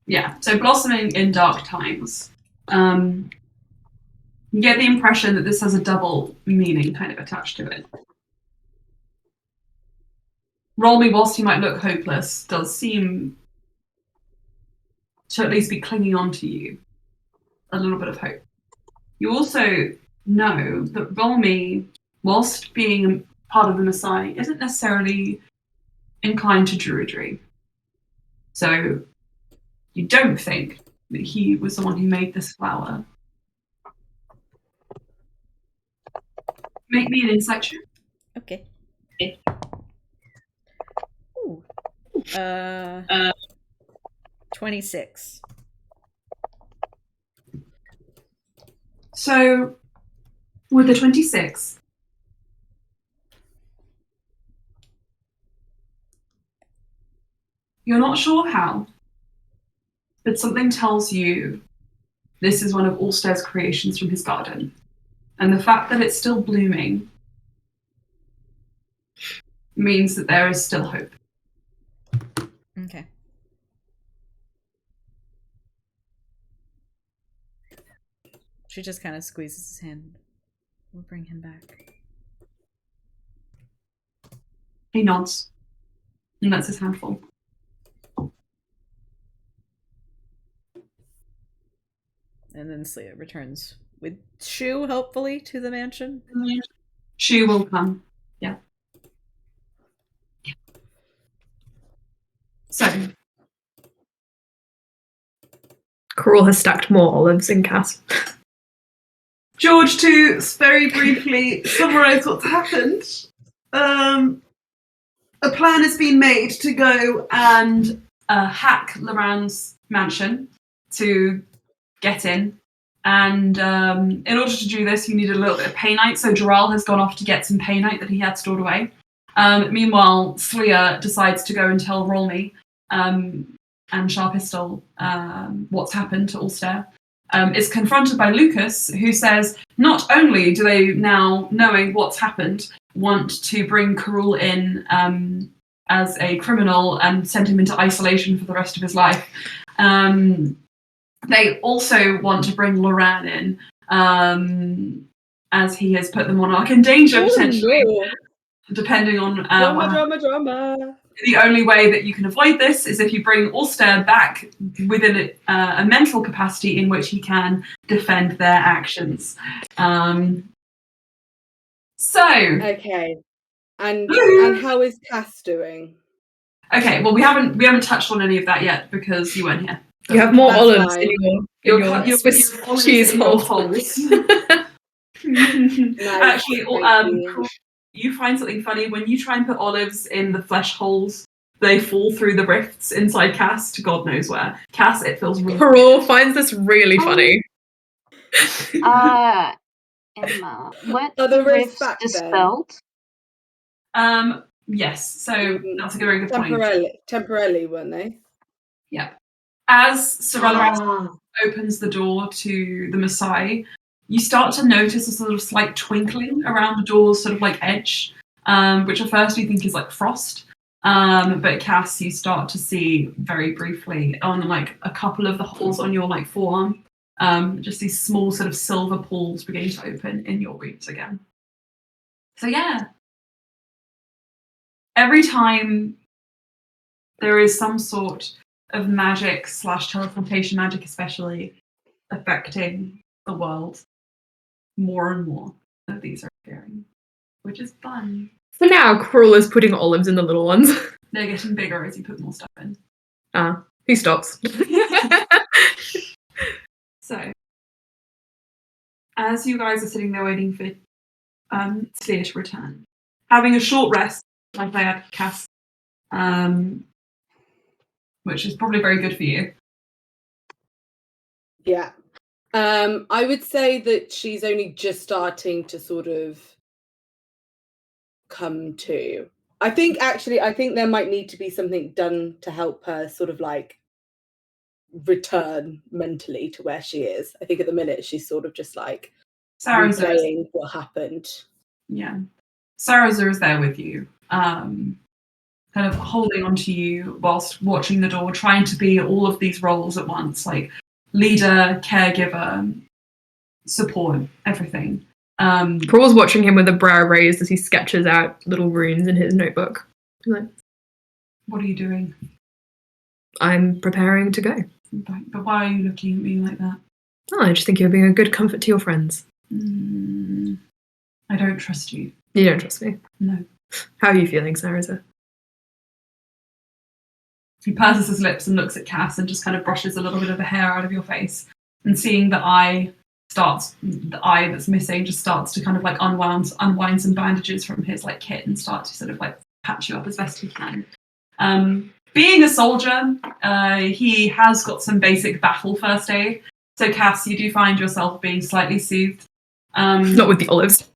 Yeah. So blossoming in dark times. You get the impression that this has a double meaning kind of attached to it. Rolmy, whilst he might look hopeless, does seem to at least be clinging on to you a little bit of hope. You also know that Rolmy, whilst being part of the Messiah, isn't necessarily inclined to druidry. So you don't think that he was the one who made this flower. Make me an insight check. Okay. 26. So, with the 26, you're not sure how, but something tells you this is one of Alstaer's creations from his garden. And the fact that it's still blooming means that there is still hope. Okay. She just kind of squeezes his hand. We'll bring him back. He nods and lets his hand fall. And then Sleia returns with Shu, hopefully, to the mansion. Shu will come. Yeah. So, Coral has stacked more olives in Cass. George, to very briefly summarise what's happened, a plan has been made to go and hack Luran's mansion to get in. And in order to do this, you need a little bit of painite. So Doral has gone off to get some painite that he had stored away. Meanwhile, Sleia decides to go and tell Rolmy and Sharpistol what's happened to Alstair. Is confronted by Lucas, who says not only do they now, knowing what's happened, want to bring Carul in as a criminal and send him into isolation for the rest of his life, they also want to bring Luran in, as he has put the monarch in danger, potentially, depending on Drama. The only way that you can avoid this is if you bring Alstair back within a mental capacity in which he can defend their actions. Okay. And how is Cass doing? Okay, well we haven't touched on any of that yet because you weren't here. You have more That's olives fine. in your Swiss olives cheese in your holes. Nice, Actually, thank you. you find something funny when you try and put olives in the flesh holes. They fall through the rifts inside Cass to God knows where. Cass, it feels really. Coral finds this really funny. Emma, weren't Are the the rifts rifts back then? dispelled? Yes, so that's a very good point. Temporarily, weren't they? Yeah. As Sorella opens the door to the Maasai, you start to notice a sort of slight twinkling around the door's sort of like edge, which at first you think is like frost. But Cass, you start to see very briefly on like a couple of the holes on your like forearm, just these small sort of silver pools beginning to open in your roots again. So yeah, every time there is some sort of magic / teleportation magic, especially affecting the world more and more that these are appearing, which is fun. For now, Cruel is putting olives in the little ones. They're getting bigger as you put more stuff in. He stops. So, as you guys are sitting there waiting for Sleer to return, having a short rest, like I had Cass, which is probably very good for you. Yeah. I would say that she's only just starting to sort of come to. I think there might need to be something done to help her sort of like return mentally to where she is. I think at the minute she's sort of just like replaying what happened. Yeah. Saraza is there with you, kind of holding on to you whilst watching the door, trying to be all of these roles at once, like leader, caregiver, support, everything. Cruel's watching him with a brow raised as he sketches out little runes in his notebook. He's like, what are you doing? I'm preparing to go. But why are you looking at me like that? Oh, I just think you're being a good comfort to your friends. I don't trust you. You don't trust me? No. How are you feeling, Saraza? He purses his lips and looks at Cass and just kind of brushes a little bit of the hair out of your face. And seeing the eye that's missing just starts to kind of like unwind some bandages from his like kit and start to sort of like patch you up as best he can. Being a soldier, he has got some basic battle first aid. So Cass, you do find yourself being slightly soothed. Not with the olives.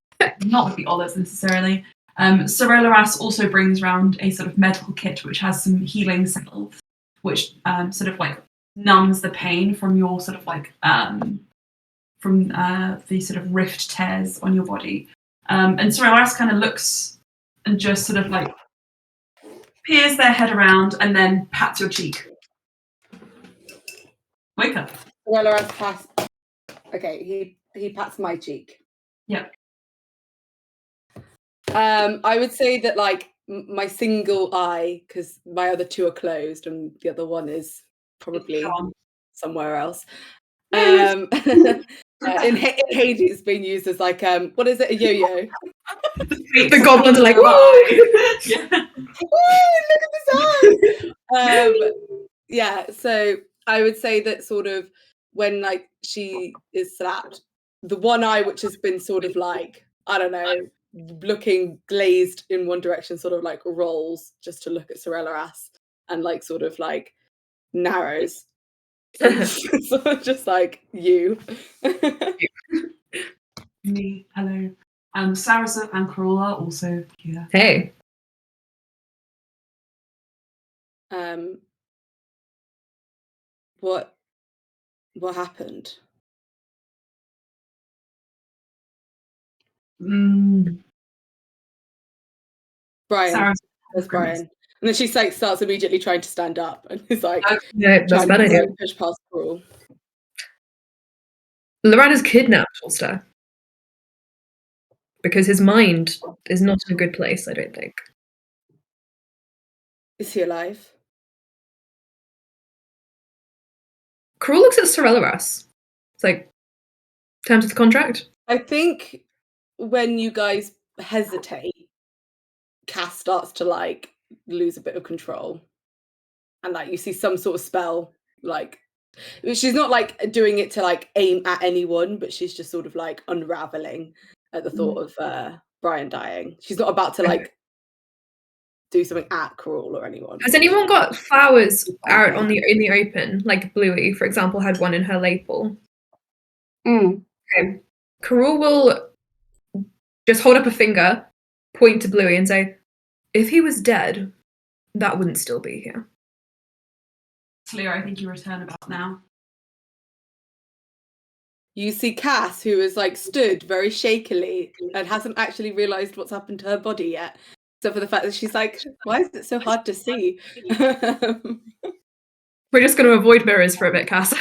Not with the olives necessarily. Sorelaras also brings around a sort of medical kit which has some healing salve, which sort of like numbs the pain from your sort of like from the sort of rift tears on your body. And Sorelaras kind of looks and just sort of like peers their head around and then pats your cheek. Wake up. Sorelaras pats. Okay, he pats my cheek. Yep. I would say that like my single eye, because my other two are closed and the other one is probably somewhere else. In Hades, it's being used as like what is it, a yo-yo? The goblins are like, yeah. Look at this eye. Yeah, so I would say that sort of when like she is slapped, the one eye which has been sort of like, I don't know, looking glazed in one direction, sort of like rolls just to look at Sorelaras and like sort of like narrows. So just like you. Me, hello. Saraza and Corolla also here. Hey. What happened? Brian. There's Brian. And then she like starts immediately trying to stand up and is like that's better. To push past Cruel. Luran has kidnapped Alstaer. Because his mind is not in a good place, I don't think. Is he alive? Cruel looks at Sorelaras. It's like, terms of the contract? I think when you guys hesitate, Cass starts to like lose a bit of control. And like you see some sort of spell, like she's not like doing it to like aim at anyone, but she's just sort of like unraveling at the thought of Brian dying. She's not about to like do something at Cruel or anyone. Has anyone got flowers out in the open? Like Bluey, for example, had one in her lapel. Okay. Cruel will just hold up a finger, point to Bluey and say, if he was dead, that wouldn't still be here. Sleer, I think you return about now. You see Cass, who is like stood very shakily and hasn't actually realised what's happened to her body yet. Except for the fact that she's like, why is it so hard to see? We're just going to avoid mirrors for a bit, Cass.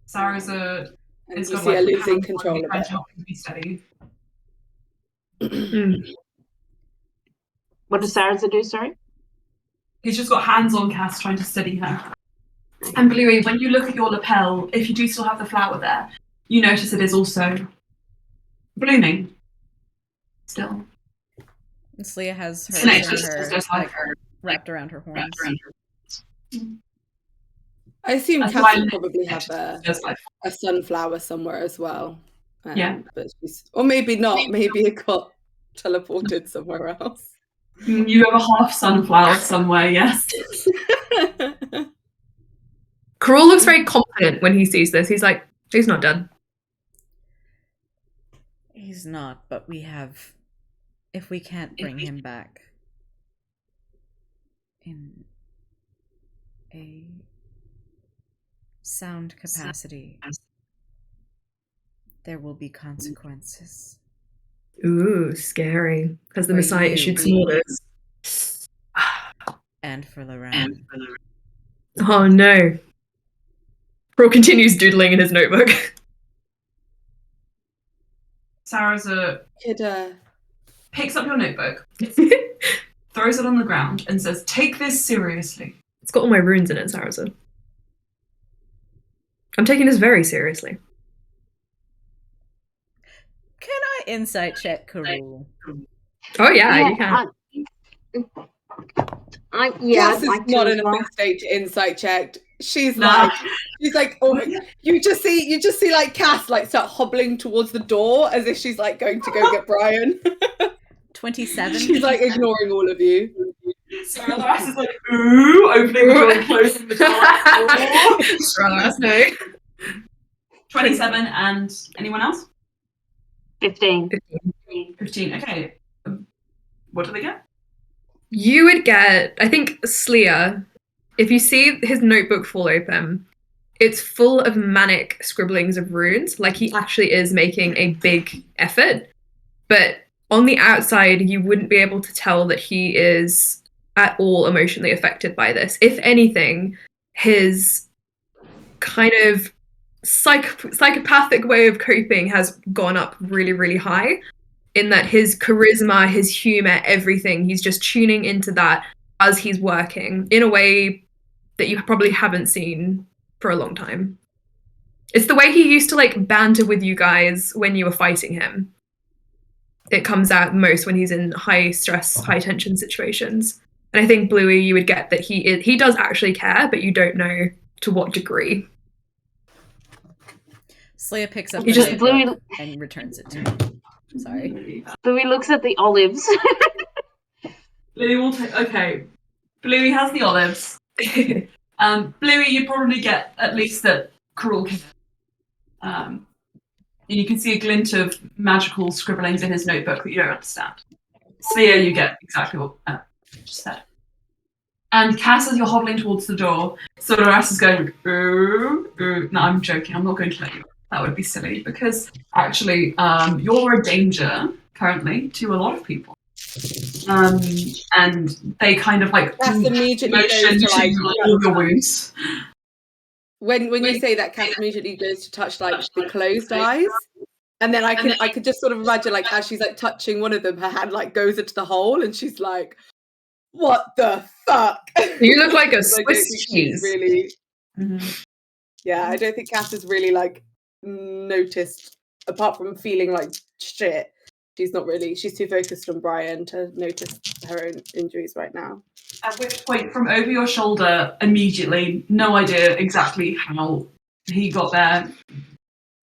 Saraza is got like losing control of it. To be steady. What does Saraza do, sorry? He's just got hands on Cass trying to steady her. And Bluey, when you look at your lapel, if you do still have the flower there, you notice it is also blooming. Still. And Slia has hers Snake in just her, goes like, her wrapped around her horns. I assume That's Cass why will probably have just like a sunflower somewhere as well. Yeah. But or maybe not. Maybe it got teleported somewhere else. you have a half sunflower somewhere, yes. Cruel looks very confident when he sees this. He's like, he's not dead. He's not, but we have... If we can't bring him back in a sound capacity, there will be consequences. Ooh, scary. Has the For Messiah you. issued some orders? And for Luran. Oh no. Cruel continues doodling in his notebook. Sarahza Could picks up your notebook, throws it on the ground, and says, "Take this seriously." It's got all my runes in it, Sarahza. I'm taking this very seriously. Can I insight check Karul? Oh yeah, you can. Cass is like not to in as a well. big state to insight checked. She's Nah. like, oh my, you just see like Cass like start hobbling towards the door as if she's like going to go get Brian. 27? She's like ignoring all of you. So the rest is like, ooh, opening the door and closing the door. Strong, no. 27 and anyone else? 15. 15. Okay. What do they get? You would get, I think, Slia, if you see his notebook fall open, it's full of manic scribblings of runes, like he actually is making a big effort. But on the outside, you wouldn't be able to tell that he is at all emotionally affected by this. If anything, his kind of psychopathic way of coping has gone up really, really high, in that his charisma, his humor, everything, he's just tuning into that as he's working in a way that you probably haven't seen for a long time. It's the way he used to like banter with you guys when you were fighting him. It comes out most when he's in high stress, high tension situations. And I think Bluey, you would get that he does actually care, but you don't know to what degree. Slia picks up He the just- notebook and returns it to me. Sorry. Bluey looks at the olives. Bluey will take. Okay. Bluey has the olives. Bluey, you probably get at least that Cruel can. And you can see a glint of magical scribblings in his notebook that you don't understand. Slia, you get exactly what I just said. And Cass, as you're hobbling towards the door, Solaris is going, ooh, ooh. No, I'm joking. I'm not going to let you. That would be silly because actually, you're a danger currently to a lot of people. And they kind of like Cass immediately motion goes to like all your wounds. when you say that, Cass immediately goes to touch like the closed eyes. And then I could just sort of imagine like as she's like touching one of them, her hand like goes into the hole and she's like, what the fuck? You look like a I don't Swiss think she's cheese. really Mm-hmm. Yeah, I don't think Cass has really like noticed, apart from feeling like shit. She's not really. She's too focused on Brian to notice her own injuries right now. At which point, from over your shoulder, immediately, no idea exactly how he got there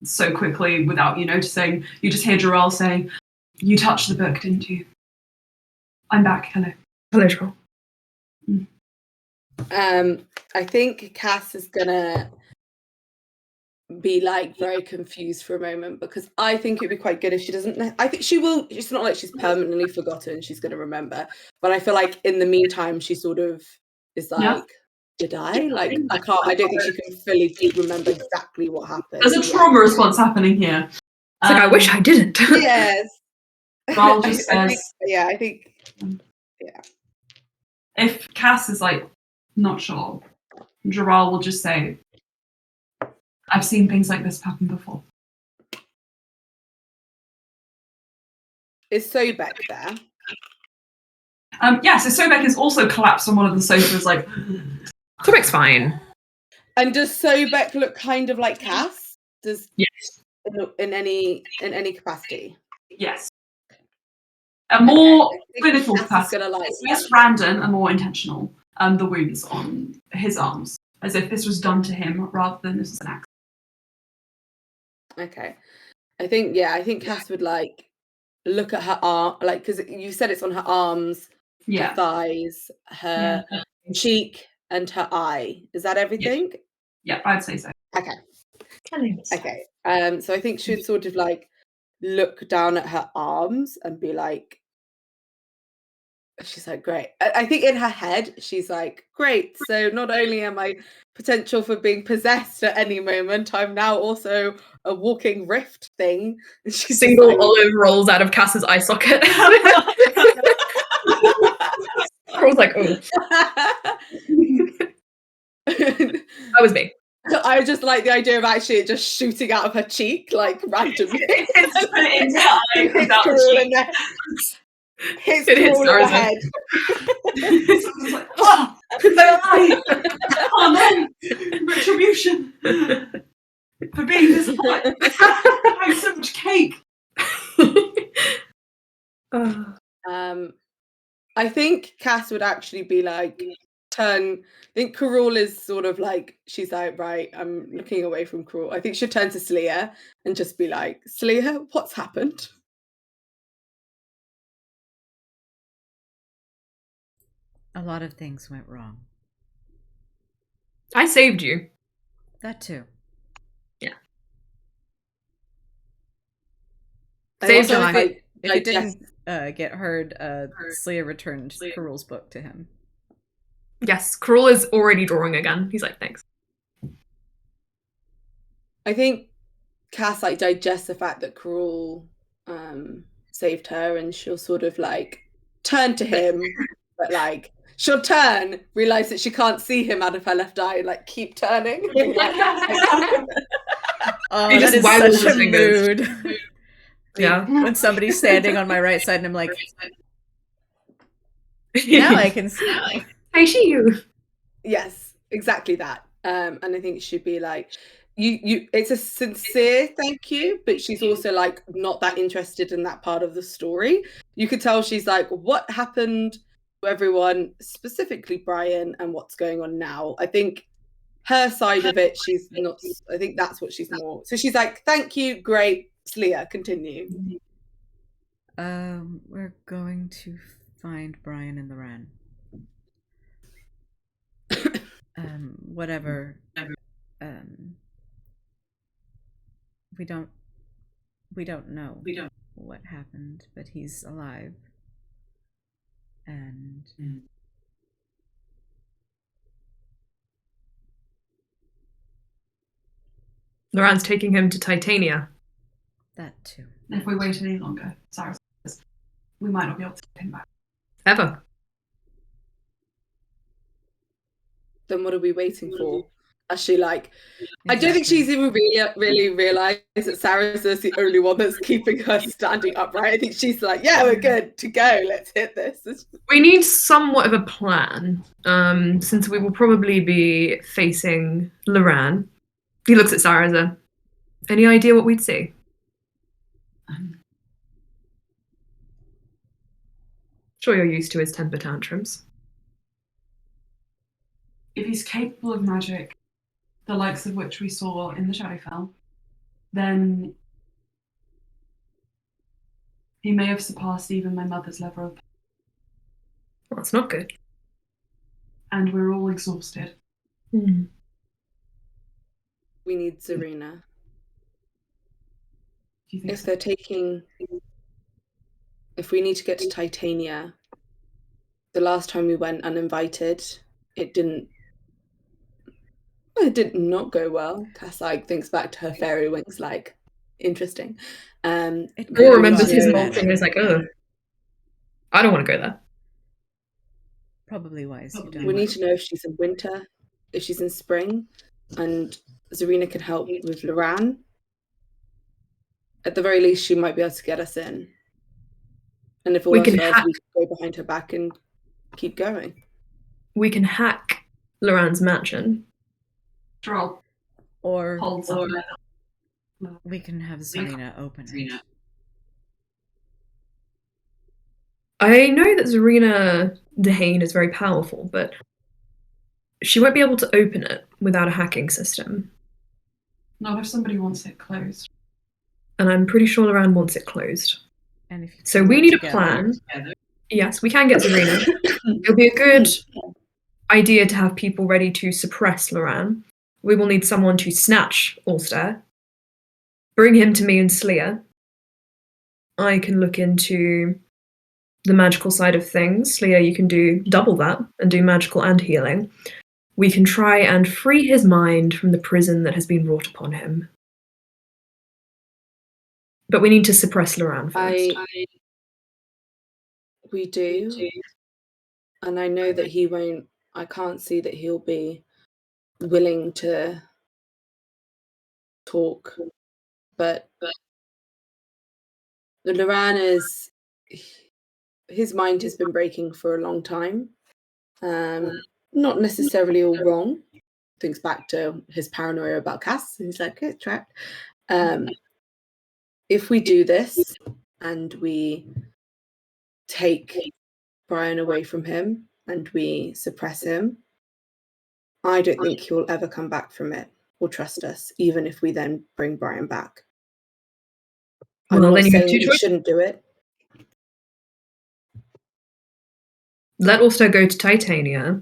so quickly without you noticing. You just hear Jarrell saying, "You touched the book, didn't you? I'm back. Hello." Hello, Joel. I think Cass is gonna be like very confused for a moment because I think it'd be quite good if she doesn't. I think she will. It's not like she's permanently forgotten. She's gonna remember, but I feel like in the meantime she sort of is like, Yeah. did I? Like I can't. I don't think she can fully remember exactly what happened. There's a trauma response happening here. It's like, I wish I didn't. Yes. Jarrell just I says, think. Yeah. if Cass is like not sure, Jarrell will just say, "I've seen things like this happen before." Is Sobek there? Yeah, so Sobek is also collapsed on one of the sofas, like, Sobek's fine. And does Sobek look kind of like Cass? Does Yes. in any capacity? Yes. A more I think clinical Cass is capacity. gonna like It's less random and more intentional. The wounds on his arms, as if this was done to him rather than this was an accident. Okay. I think Cass would like look at her arm, like, because you said it's on her arms, her thighs, her cheek, and her eye. Is that everything? Yeah, I'd say so. Okay. Okay. So I think she'd sort of like look down at her arms and be like, she's like, great. I think in her head, she's like, great. So not only am I potential for being possessed at any moment, I'm now also a walking rift thing. And she's Single like, olive rolls out of Cass's eye socket. I was like, oh. That was me. I just like the idea of actually it just shooting out of her cheek, like randomly. It's put it into her eye, comes out the Cruel cheek. hits It hits Cruel in the Sarza. head. It's like, oh, my eye! Oh no! Retribution! For being this hot. I have so much cake! I think Cass would actually be like, I think Cruel is sort of like, she's like, right, I'm looking away from Cruel. I think she'd turn to Sleer and just be like, Sleer, what's happened? A lot of things went wrong. I saved you. That too. Yeah. Saved your life. life. If it didn't get heard, Sleer returned Carul's book to him. Yes, Cruel is already drawing again. He's like, thanks. I think Cass like digests the fact that Cruel saved her, and she'll sort of like turn to him, but like she'll turn, realize that she can't see him out of her left eye, and like keep turning. And be like, Oh, He that just is waggles such his a fingers. mood. Yeah. When somebody's standing on my right side and I'm like, now I can see. I see you. Yes, exactly that. And I think it should be like, you it's a sincere thank you, but she's also like not that interested in that part of the story. You could tell she's like, what happened to everyone, specifically Brian, and what's going on now. I think her side of it, she's not, I think that's what she's more. So she's like, thank you, great, Sleer, continue. We're going to find Brian and Luran. Whatever. We don't know what happened, but he's alive. And Luran's taking him to Titania. that too. If we wait any longer, Sarah says, we might not be able to get him back. Ever. Then what are we waiting for? Actually, like, I don't think she's even really realised that Sarah's the only one that's keeping her standing upright. I think she's like, yeah, we're good to go. Let's hit this. We need somewhat of a plan, since we will probably be facing Luran. He looks at Sarah. Any idea what we'd see? Sure, you're used to his temper tantrums. If he's capable of magic, the likes of which we saw in the Shadowfell, then he may have surpassed even my mother's level of. Well, that's not good. And we're all exhausted. Hmm. We need Zarina. Do you think If so? they're taking, if we need to get to Titania, the last time we went uninvited, it did not go well. Cass like thinks back to her fairy wings, like, interesting. Or remembers his molting and is like, oh, I don't want to go there. Probably wise. You don't. We need to know if she's in winter, if she's in spring, and Zarina can help with Luran. At the very least, she might be able to get us in. And if all We else can fails, hack. we can go behind her back and keep going. We can hack Luran's mansion Drop. Or Holds up. we can have Zarina open it. I know that Zarina Dehane is very powerful, but she won't be able to open it without a hacking system. Not if somebody wants it closed. And I'm pretty sure Luran wants it closed. And if you So put we them need together- a plan. Yes, we can get Zarina. It'll be a good idea to have people ready to suppress Luran. We will need someone to snatch Alstaer. Bring him to me and Sleer. I can look into the magical side of things. Sleer, you can do double that and do magical and healing. We can try and free his mind from the prison that has been brought upon him. But we need to suppress Luran first. We do. And I know that he won't, I can't see that he'll be willing to talk. But Luran is, his mind has been breaking for a long time. Not necessarily all wrong. Thinks back to his paranoia about Cass, and he's like, it's trapped. If we do this and we take Brian away from him and we suppress him, I don't think he'll ever come back from it or trust us, even if we then bring Brian back. I'm not saying you shouldn't do it. Let Alstair go to Titania,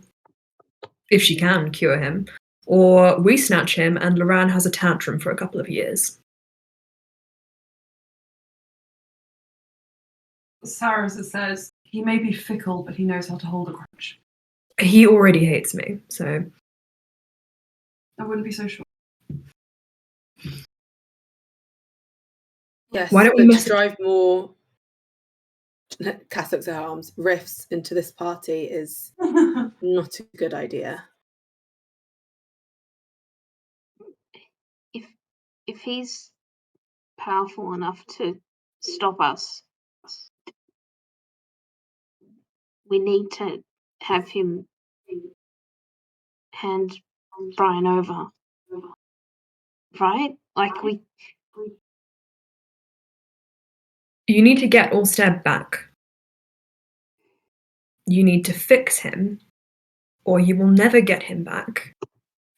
if she can cure him, or we snatch him and Luran has a tantrum for a couple of years. Sarah says, he may be fickle, but he knows how to hold a grudge. He already hates me, so... I wouldn't be so sure. Yes, why don't we but to drive more Cass looks at her arms, rifts into this party is not a good idea. If he's powerful enough to stop us, we need to have him hand Brian over, right? Like You need to get Alstair back. You need to fix him, or you will never get him back.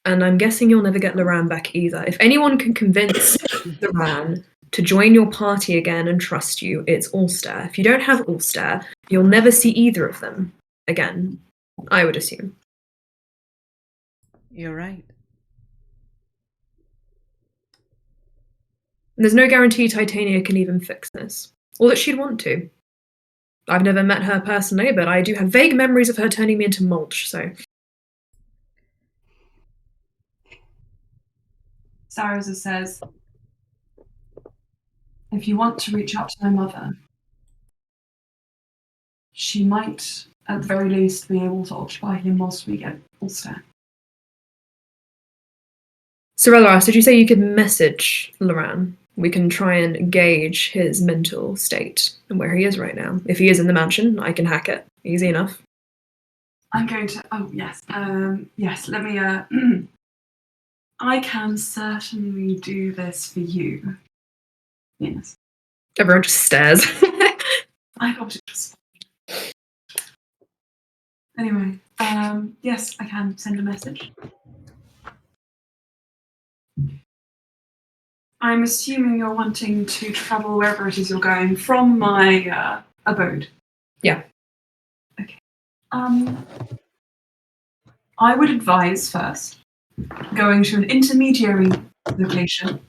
And I'm guessing you'll never get Luran back either. If anyone can convince Luran to join your party again and trust you, it's Alstair. If you don't have Alstair, you'll never see either of them again, I would assume. You're right. And there's no guarantee Titania can even fix this, or that she'd want to. I've never met her personally, but I do have vague memories of her turning me into mulch, so... Sarah says, if you want to reach out to my mother, she might, at the very least, be able to occupy him whilst we get Alstair. Sorella, did you say you could message Luran? We can try and gauge his mental state and where he is right now. If he is in the mansion, I can hack it. Easy enough. I'm going to, oh yes, yes, let me, I can certainly do this for you. Yes. Everyone just stares. I got it just. Anyway, yes, I can send a message. I'm assuming you're wanting to travel wherever it is you're going from my abode. Yeah. Okay. I would advise first going to an intermediary location.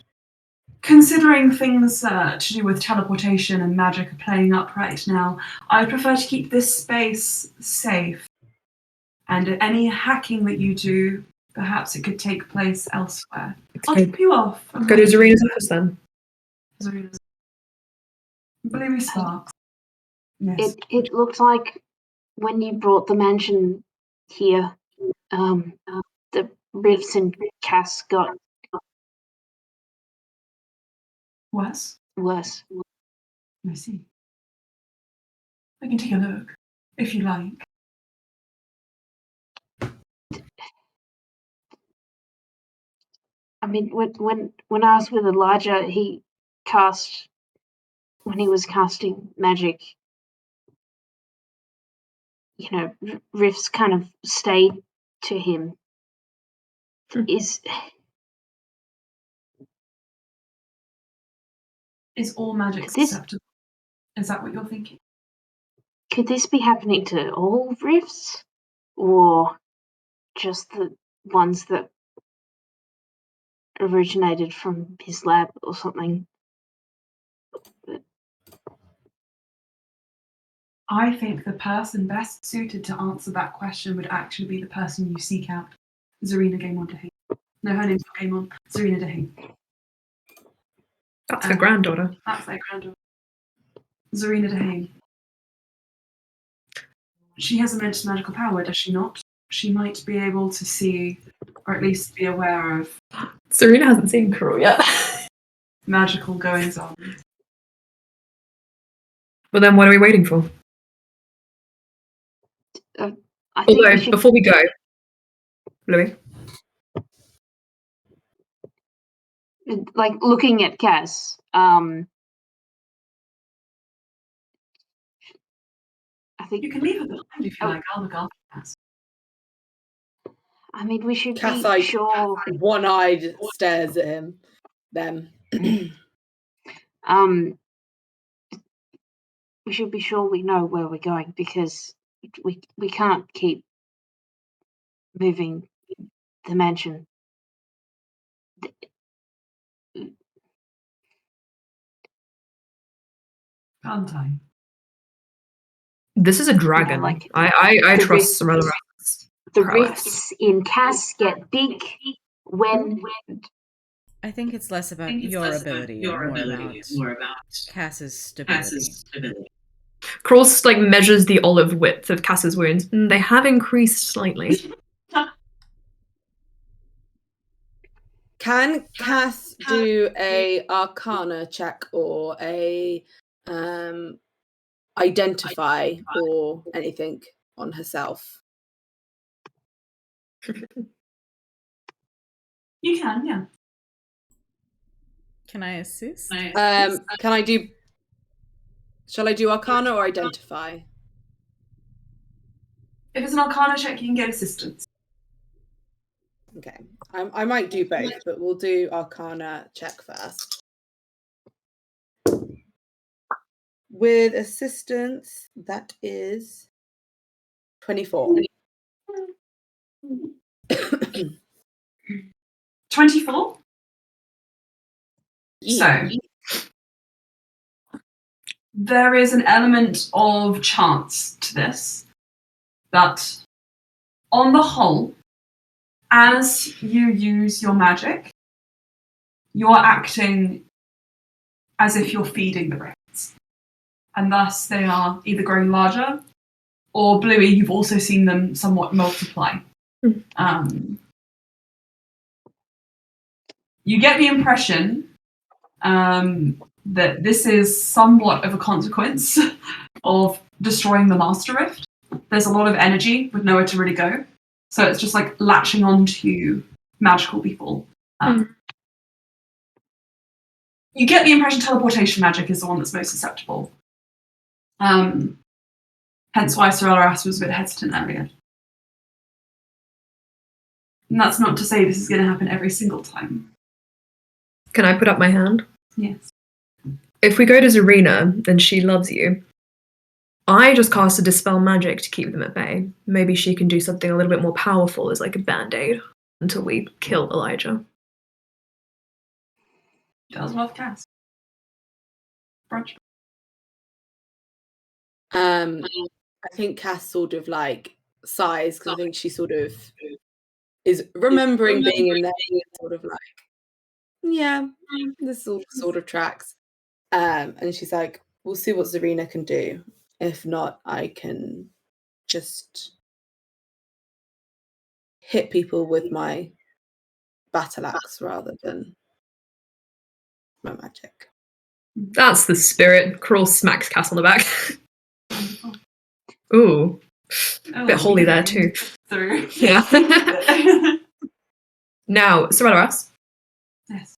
Considering things to do with teleportation and magic are playing up right now, I prefer to keep this space safe. And any hacking that you do, perhaps it could take place elsewhere. I'll drop you off. Go to Zarina's office then. Zarina's. Blue sparks. Yes. it looked like when you brought the mansion here, the rifts in Cass got Worse? worse. I see. I can take a look, if you like. mean, when I was with Elijah, when he was casting magic, rifts kind of stayed to him. Is all magic susceptible? Is that what you're thinking? Could this be happening to all rifts, or just the ones that originated from his lab or something? I think the person best suited to answer that question would actually be the person you seek out, Zarina Gamon Dehaene. No, her name's not Gamon. Zarina Dehaene. That's her granddaughter. That's their granddaughter. Zarina Dehaene. She has immense magical power, does she not? She might be able to see, or at least be aware of... Serena hasn't seen Cruel yet. magical goings-on. Well then, what are we waiting for? Before we go, Louis? Like, looking at Cass, I think you can leave her behind if you like. I'll look after Cass. I mean, we should Cass, be sure. One-eyed stares at him. Them. We should be sure we know where we're going, because we can't keep moving the mansion. Can't I? This is a dragon. I trust Sorella. The rifts in Cass get big when. I think it's less about your ability and more about Cass's stability. Cross measures the olive width of Cass's wounds. They have increased slightly. Can Cass do a Arcana check or a identify or anything on herself? You can, yeah. Can I assist? Can I do... Shall I do Arcana or Identify? If it's an Arcana check, you can get assistance. Okay. I might do both, but we'll do Arcana check first. With assistance, that is 24. 24? Yeah. So, there is an element of chance to this, but on the whole, as you use your magic, you're acting as if you're feeding the rats. And thus they are either growing larger, or Bluey, you've also seen them somewhat multiply. You get the impression that this is somewhat of a consequence of destroying the Master Rift. There's a lot of energy with nowhere to really go. So it's just latching onto magical people. You get the impression teleportation magic is the one that's most susceptible. Hence why Sorella was a bit hesitant earlier. And that's not to say this is going to happen every single time. Can I put up my hand? Yes. If we go to Zarina and she loves you, I just cast a Dispel Magic to keep them at bay. Maybe she can do something a little bit more powerful as a band-aid until we kill Elijah. Does love Cass. Brunch. I think Cass sort of sighs, because I think she sort of is remembering being in there, sort of yeah, this all sort of tracks. And she's like, we'll see what Zarina can do. If not, I can just hit people with my battle axe rather than my magic. That's the spirit. Crawl smacks Cass on the back. Ooh. A bit holy there too. Through. Yeah. Now, Sorella, Yes.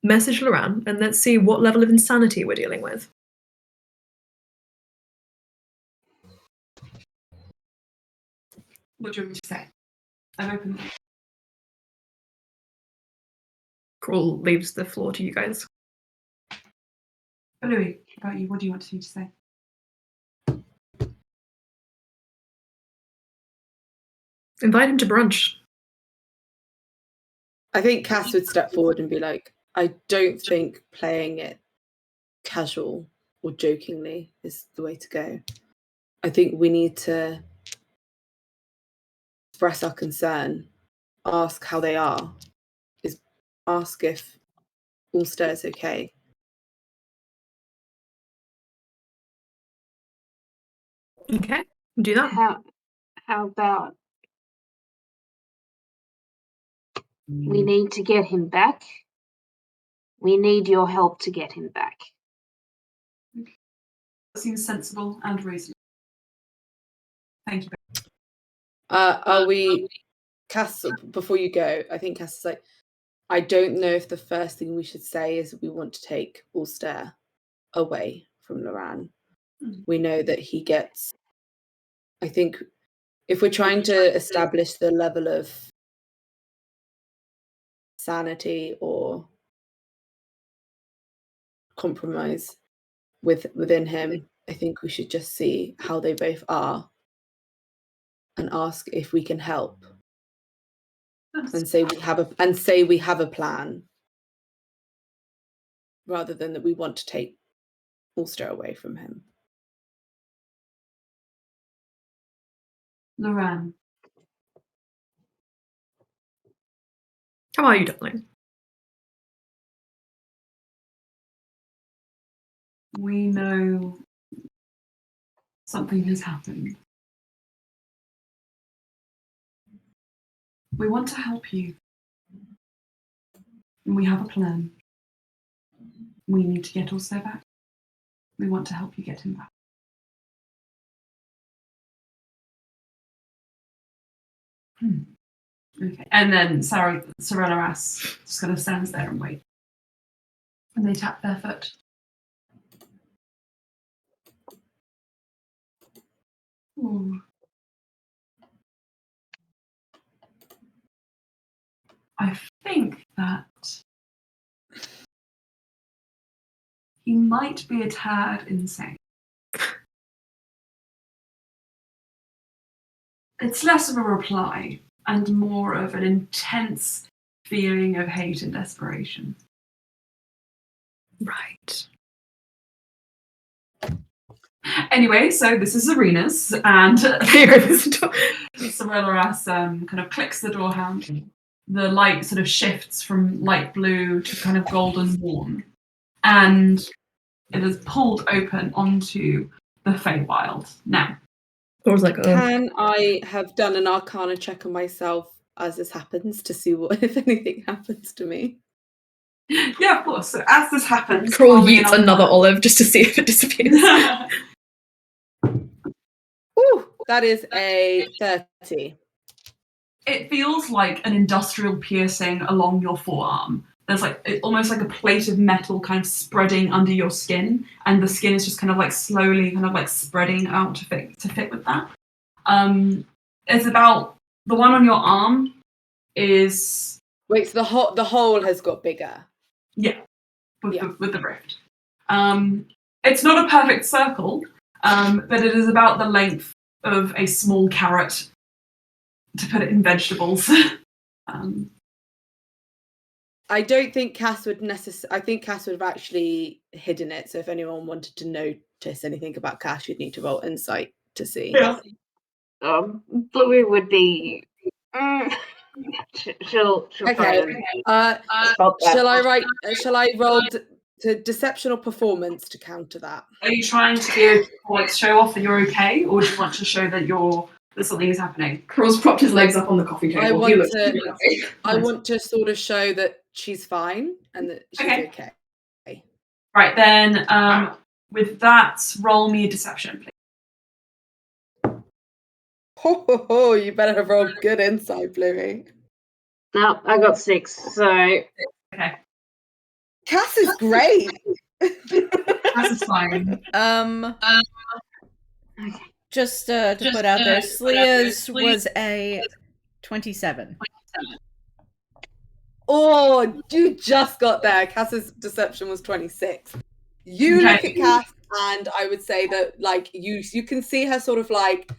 Message Luran, and let's see what level of insanity we're dealing with. What do you want me to say? I've opened. Crawl leaves the floor to you guys. Louis, about you, what do you want me to say? Invite him to brunch. I think Cass would step forward and be like, I don't think playing it casual or jokingly is the way to go. I think we need to express our concern, ask how they are, ask if Alstaer is okay. Okay, do that. How about we need to get him back? We need your help to get him back. That seems sensible and reasonable. Thank you. Are we, Cass, before you go, I think Cass is like, I don't know if the first thing we should say is we want to take Alstaer away from Luran. We know that he gets, I think, if we're trying to establish the level of sanity or compromise within him, I think we should just see how they both are and ask if we can help. And say we have a plan, rather than that we want to take Alstaer away from him. Luran, How are you, darling? we know something has happened. We want to help you. And we have a plan. We need to get Alstair back. We want to help you get him back. Okay. And then Sorella just kind of stands there and wait. And they tap their foot. Ooh. I think that he might be a tad insane. It's less of a reply and more of an intense feeling of hate and desperation. Right. Anyway, so this is Arenas, and Sorella kind of clicks the door handle. The light sort of shifts from light blue to kind of golden warm, and it is pulled open onto the Feywild. Now, I was like, Can I have done an Arcana check on myself as this happens to see what if anything happens to me? yeah, of course. So as this happens, Crawl roll me yeets an another Arcana. olive just to see if it disappears. Ooh, that is a 30. It feels like an industrial piercing along your forearm. There's almost like a plate of metal kind of spreading under your skin, and the skin is just kind of like slowly kind of like spreading out to fit with that. It's about the one on your arm is Wait, so the hole has got bigger. yeah, with the rift. It's not a perfect circle, but it is about the length of a small carrot, to put it in vegetables. I don't think Cass would I think Cass would have actually hidden it. So if anyone wanted to notice anything about Cass, you'd need to roll insight to see. Yeah. Bluey would be. She'll Okay. spot that. Shall I roll to deception or performance to counter that? Are you trying to show off that you're okay, or do you want to show that something is happening? Crawl's propped his legs up on the coffee table. I want to sort of show that she's fine and that she's okay. Right, then with that, roll me a deception, please. Oh, you better have rolled good insight, Bluey. No, I got 6. So Okay. Cass is great. Cass is fine. Just to put out there, Slea's was a 27. Oh, you just got there. Cass's deception was 26. You look at Cass, and I would say that like you can see her sort of like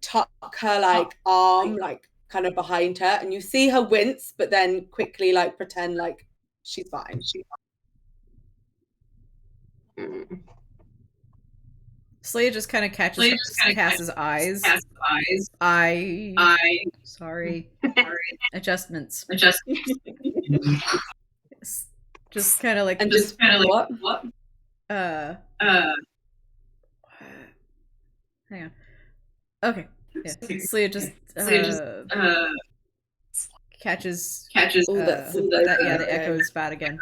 tuck her like arm like kind of behind her, and you see her wince, but then quickly like pretend like she's fine. Slea just kind of catches Cass's eyes. Sorry. Adjustments. Just kind of like. And just what? Hang on. Okay. Yeah. Slea just catches. Oh, the echo is bad again.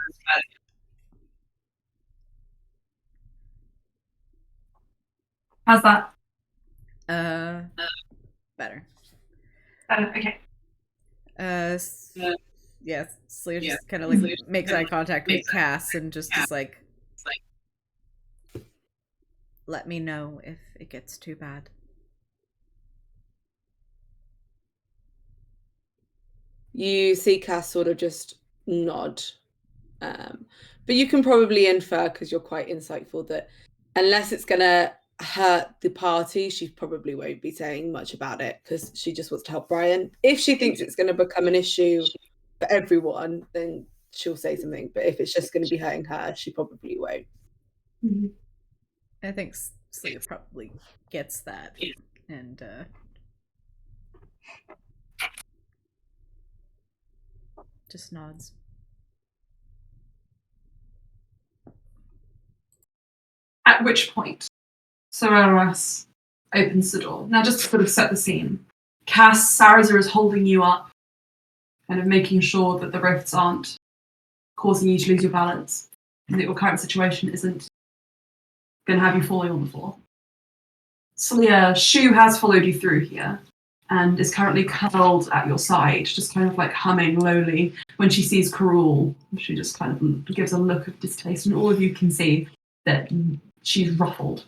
How's that? Better. Okay. Yeah, Slea just kind of like makes eye contact with Cass and just is like, let me know if it gets too bad. You see Cass sort of just nod. But you can probably infer, because you're quite insightful, that unless it's going to hurt the party, she probably won't be saying much about it because she just wants to help Brian. If she thinks it's going to become an issue for everyone, then she'll say something. But if it's just going to be hurting her, she probably won't. Mm-hmm. I think Slea probably gets that. And just nods. At which point, Sorellas opens the door. Now, just to sort of set the scene, Cass, Saraza is holding you up, kind of making sure that the rifts aren't causing you to lose your balance, and that your current situation isn't going to have you falling on the floor. Slea, Shu has followed you through here, and is currently curled at your side, just kind of like humming lowly. When she sees Karul, she just kind of gives a look of distaste, and all of you can see that she's ruffled.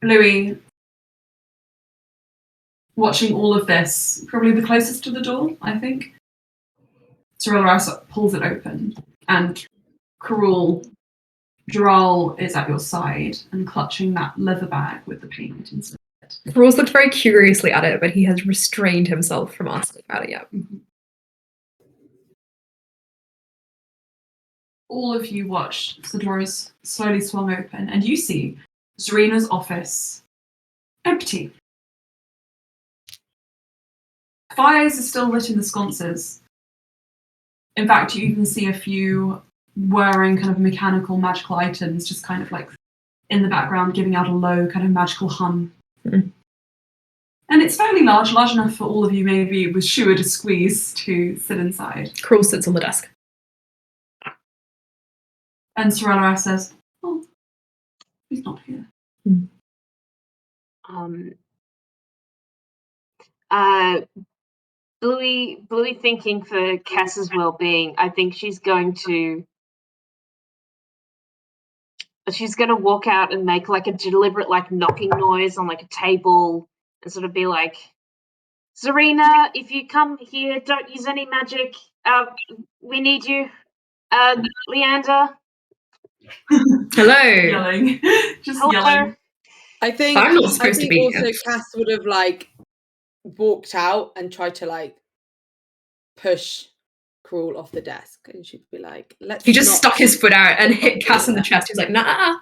Louis, watching all of this, probably the closest to the door, I think. Sorellas pulls it open, and Karul, Dural is at your side and clutching that leather bag with the paint inside. Rawls looked very curiously at it, but he has restrained himself from asking about it yet. Mm-hmm. All of you watch the doors slowly swung open, and you see Zarina's office empty. Fires are still lit in the sconces. In fact, you even see a few whirring kind of mechanical magical items just kind of like in the background, giving out a low kind of magical hum. Mm. And it's fairly large enough for all of you maybe with Shua to squeeze to sit inside. Krull sits on the desk. And Sorellas says, "Oh, he's not here." Mm. Bluey thinking for Cass's well-being, I think she's going to walk out and make like a deliberate like knocking noise on like a table and sort of be like, Zarina, if you come here, don't use any magic. We need you. Leander. Hello. Yelling. Just Hello. yelling. I think I'm not supposed to be also here. Cass would have like walked out and tried to like push Krull off the desk, and she'd be like, "Let's." He just not stuck his foot out and hit Cass in the chest. He's like, nah.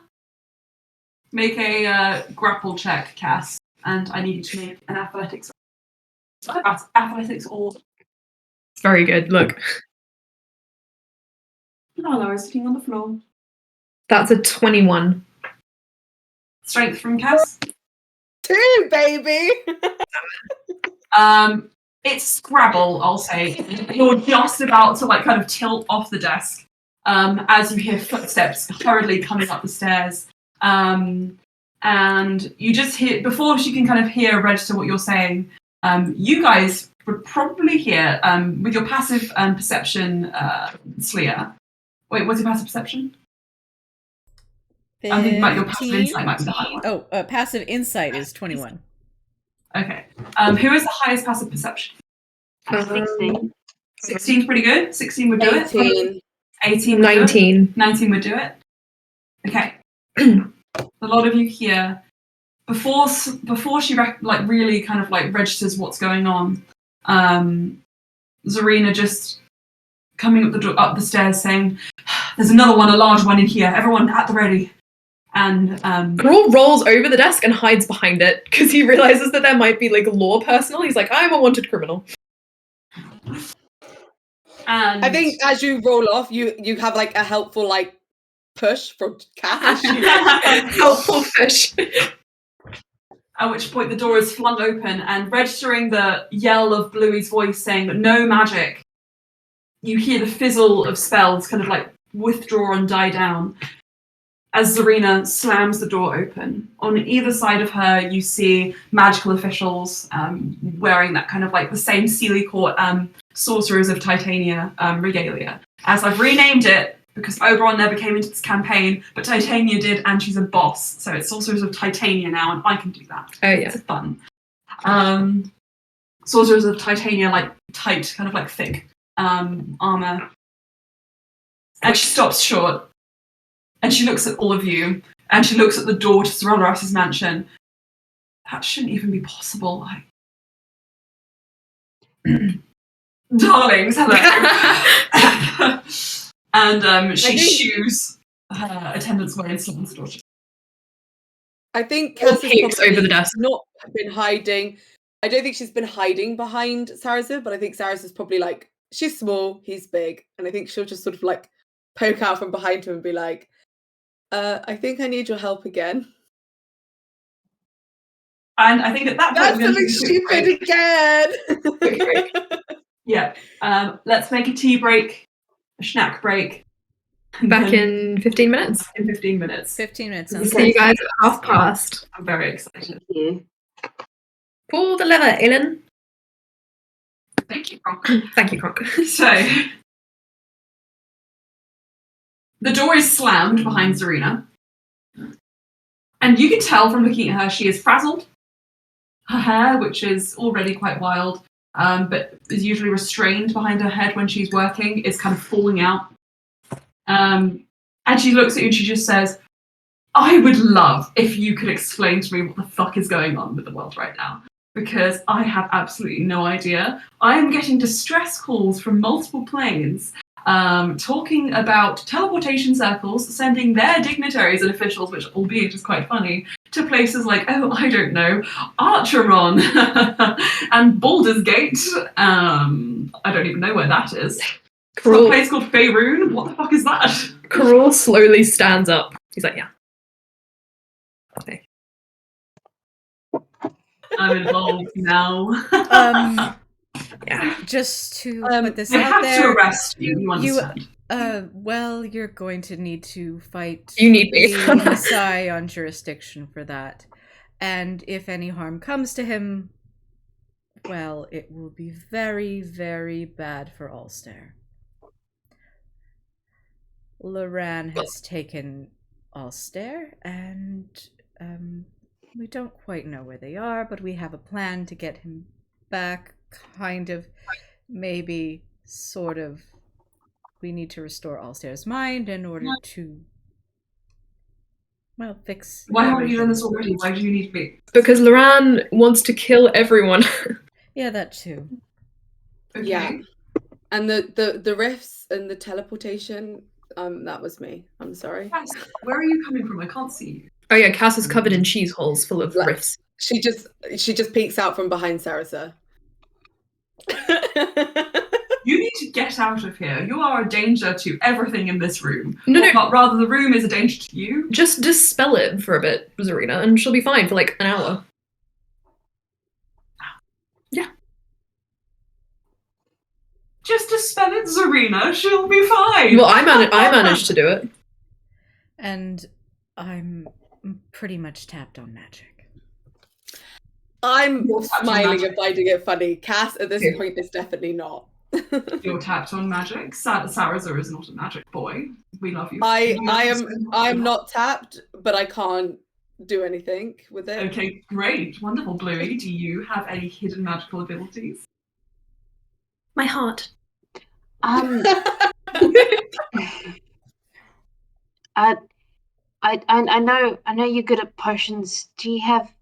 Make a grapple check, Cass, and I need you to make an athletics. Athletics or. Very good. Look. No, I was sitting on the floor. That's a 21. Strength from Cass. 2, baby. It's Scrabble, I'll say. You're just about to like kind of tilt off the desk as you hear footsteps hurriedly coming up the stairs. And you just hear, before she can kind of hear register what you're saying, you guys would probably hear, with your passive perception, Sleer. Wait, what's your passive perception? I'm thinking about your passive insight might be the high one. Oh, passive insight is 21. Okay. Who is the highest passive perception? 16. 16 pretty good. 16 would do 18. it. 18 would 19. do it. 19 would do it. Okay. A lot of you here, before she really kind of like registers what's going on, Zarina just coming up the stairs saying, "There's another one, a large one in here. Everyone at the ready." And Grawl rolls over the desk and hides behind it because he realizes that there might be like law personnel. He's like, "I'm a wanted criminal." And I think as you roll off, you have like a helpful like push from Cass. Helpful fish. At which point the door is flung open, and registering the yell of Bluey's voice saying that no magic, you hear the fizzle of spells kind of like withdraw and die down as Zarina slams the door open. On either side of her, you see magical officials wearing that kind of like the same Sealy Court Sorcerers of Titania regalia. As I've renamed it, because Oberon never came into this campaign, but Titania did, and she's a boss. So it's Sorcerers of Titania now, and I can do that. Oh, yeah. It's fun. Sorcerers of Titania, like tight, kind of like thick armor. And she stops short, and she looks at all of you, and she looks at the door to Sorelleras's mansion. That shouldn't even be possible. Darlings, hello. And she shoos her attendant's way and slams the door. I think Or Cass has peeks probably over the desk. not been hiding. I don't think she's been hiding behind Sarasa, but I think Sarasa's probably like, she's small, he's big, and I think she'll just sort of like poke out from behind him and be like, I think I need your help again. And I think at that point, That's something stupid again. Yeah. Let's make a tea break, a snack break. Back in 15 minutes. In 15 minutes. 15 minutes. We'll Sounds see you good. guys at past. I'm very excited. Yeah. Pull the lever, Aelin. Thank you, Kronk. Thank you, Kronk. So, the door is slammed behind Zarina. And you can tell from looking at her, she is frazzled. Her hair, which is already quite wild, but is usually restrained behind her head when she's working, is kind of falling out. And she looks at you and she just says, "I would love if you could explain to me what the fuck is going on with the world right now. Because I have absolutely no idea. I am getting distress calls from multiple planes talking about teleportation circles, sending their dignitaries and officials, which albeit is quite funny, to places like, oh, I don't know, Archeron and Baldur's Gate. I don't even know where that is. Some place called Faerun. What the fuck is that? Grawl slowly stands up. He's like, yeah. Okay. I'm involved now. Yeah. Just to put this They out have there, to arrest you. You understand? well, you're going to need to fight You need me. the Messiah on jurisdiction for that. And if any harm comes to him, well, it will be very, very bad for Alstaer. Luran has taken Alstaer, and we don't quite know where they are, but we have a plan to get him back, kind of, maybe, sort of. We need to restore Alstair's mind in order to, well, fix... Why haven't you done this already? Why do you need me? Because Luran wants to kill everyone. Yeah, that too. Okay. Yeah. And the rifts and the teleportation, that was me. I'm sorry. Cass, where are you coming from? I can't see you. Oh yeah, Cass is covered in cheese holes full of Like- rifts. She just peeks out from behind Sarasa. You need to get out of here. You are a danger to everything in this room. No. But rather, the room is a danger to you. Just dispel it for a bit, Zarina, and she'll be fine for like an hour. Yeah. Just dispel it, Zarina. She'll be fine. Well, I managed to do it. And I'm pretty much tapped on magic. I'm You're tapped on smiling magic. and finding it funny. Cass, at this Yeah. point, is definitely not. You're tapped on magic. Saraza is not a magic boy. We love you. I'm not tapped, but I can't do anything with it. Okay, great. Wonderful, Bluey. Do you have any hidden magical abilities? My heart. I know you're good at potions. Do you have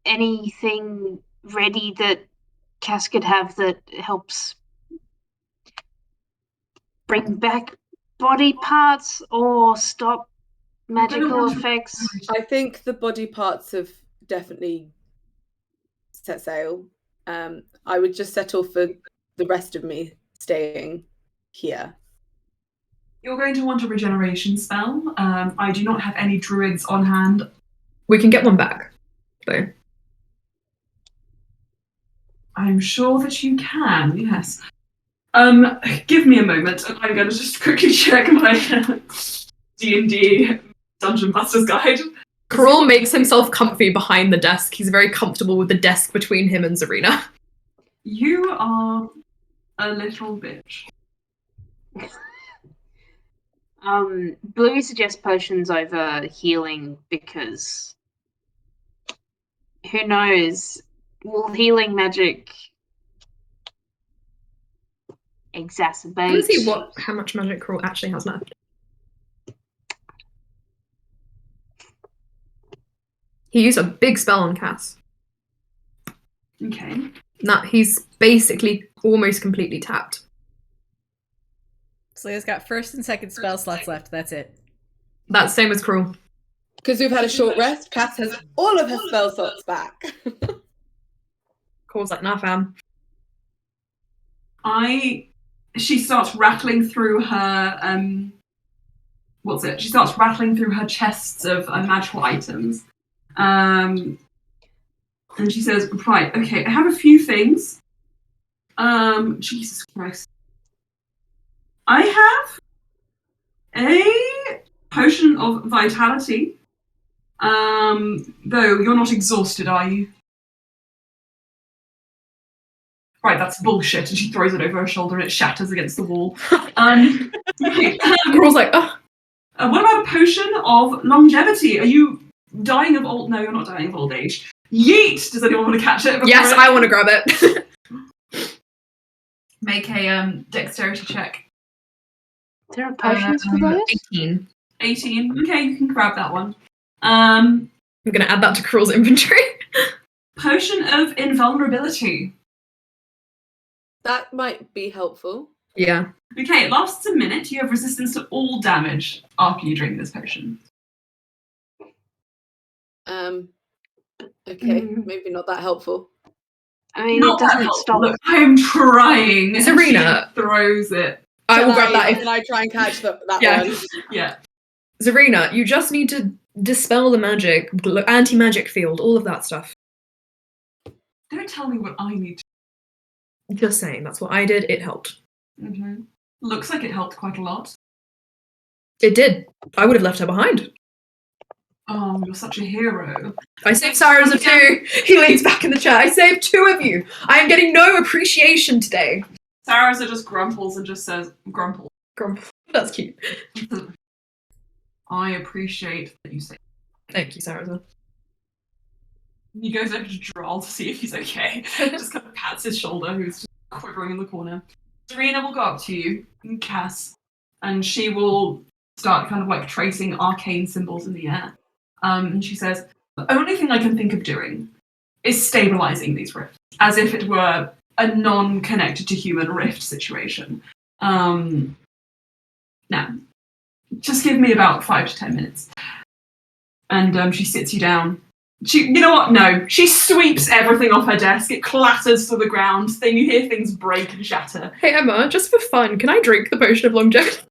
anything ready that Cass could have that helps bring back body parts or stop magical effects? I think the body parts have definitely set sail. I would just settle for the rest of me staying here. You're going to want a regeneration spell. I do not have any druids on hand. We can get one back, though. I'm sure that you can, yes. Give me a moment, and I'm going to just quickly check my D&D Dungeon Master's Guide. Cruel makes himself comfy behind the desk. He's very comfortable with the desk between him and Zarina. You are a little bitch. Bluey suggests potions over healing because who knows? Will healing magic exacerbate? Let's see how much magic Cruel actually has left. He used a big spell on Cass. Okay. He's basically almost completely tapped. Selea's got first and second spell slots left. That's it. That's same as Cruel. Because we've had a short rest, Cass has all of her spell slots back. Cruel's like, nah, fam. She starts rattling through her She starts rattling through her chests of magical items. And she says, right, okay, I have a few things. Jesus Christ. I have a potion of vitality. Though you're not exhausted, are you? Right, that's bullshit. And she throws it over her shoulder and it shatters against the wall. Okay, Cruel's like, oh. What about a potion of longevity? Are you dying of old? No, you're not dying of old age. Yeet! Does anyone want to catch it? Yes, I want to grab it. Make a dexterity check. There are potions for those? 18. 18. Okay, you can grab that one. I'm going to add that to Cruel's inventory. Potion of invulnerability. That might be helpful. Yeah. Okay, it lasts a minute. You have resistance to all damage after you drink this potion. Okay, maybe not that helpful. I mean, Not it doesn't that stop. Look, I'm trying. Zarina. She throws it. I will grab that. Can I try and catch that Yeah. one? Yeah. Zarina, you just need to dispel the magic, anti-magic field, all of that stuff. Don't tell me what I need to. Just saying, that's what I did. It helped. Mm-hmm. Looks like it helped quite a lot. It did. I would have left her behind. Oh, you're such a hero. I saved Saraza too. He leans back in the chair. I saved two of you. I am getting no appreciation today. Saraza just grumples and just says, grumple. Grump. That's cute. I appreciate that you say. Thank you, Saraza. He goes over to Droll to see if he's okay. Just kind of pats his shoulder, who's just quivering in the corner. Serena will go up to you, and Cass, and she will start kind of like tracing arcane symbols in the air. And she says, the only thing I can think of doing is stabilizing these rifts, as if it were a non-connected to human rift situation. Now, just give me about 5 to 10 minutes. And she sits you down. You know what? No. She sweeps everything off her desk. It clatters to the ground. Then you hear things break and shatter. Hey, Emma, just for fun, can I drink the potion of longevity?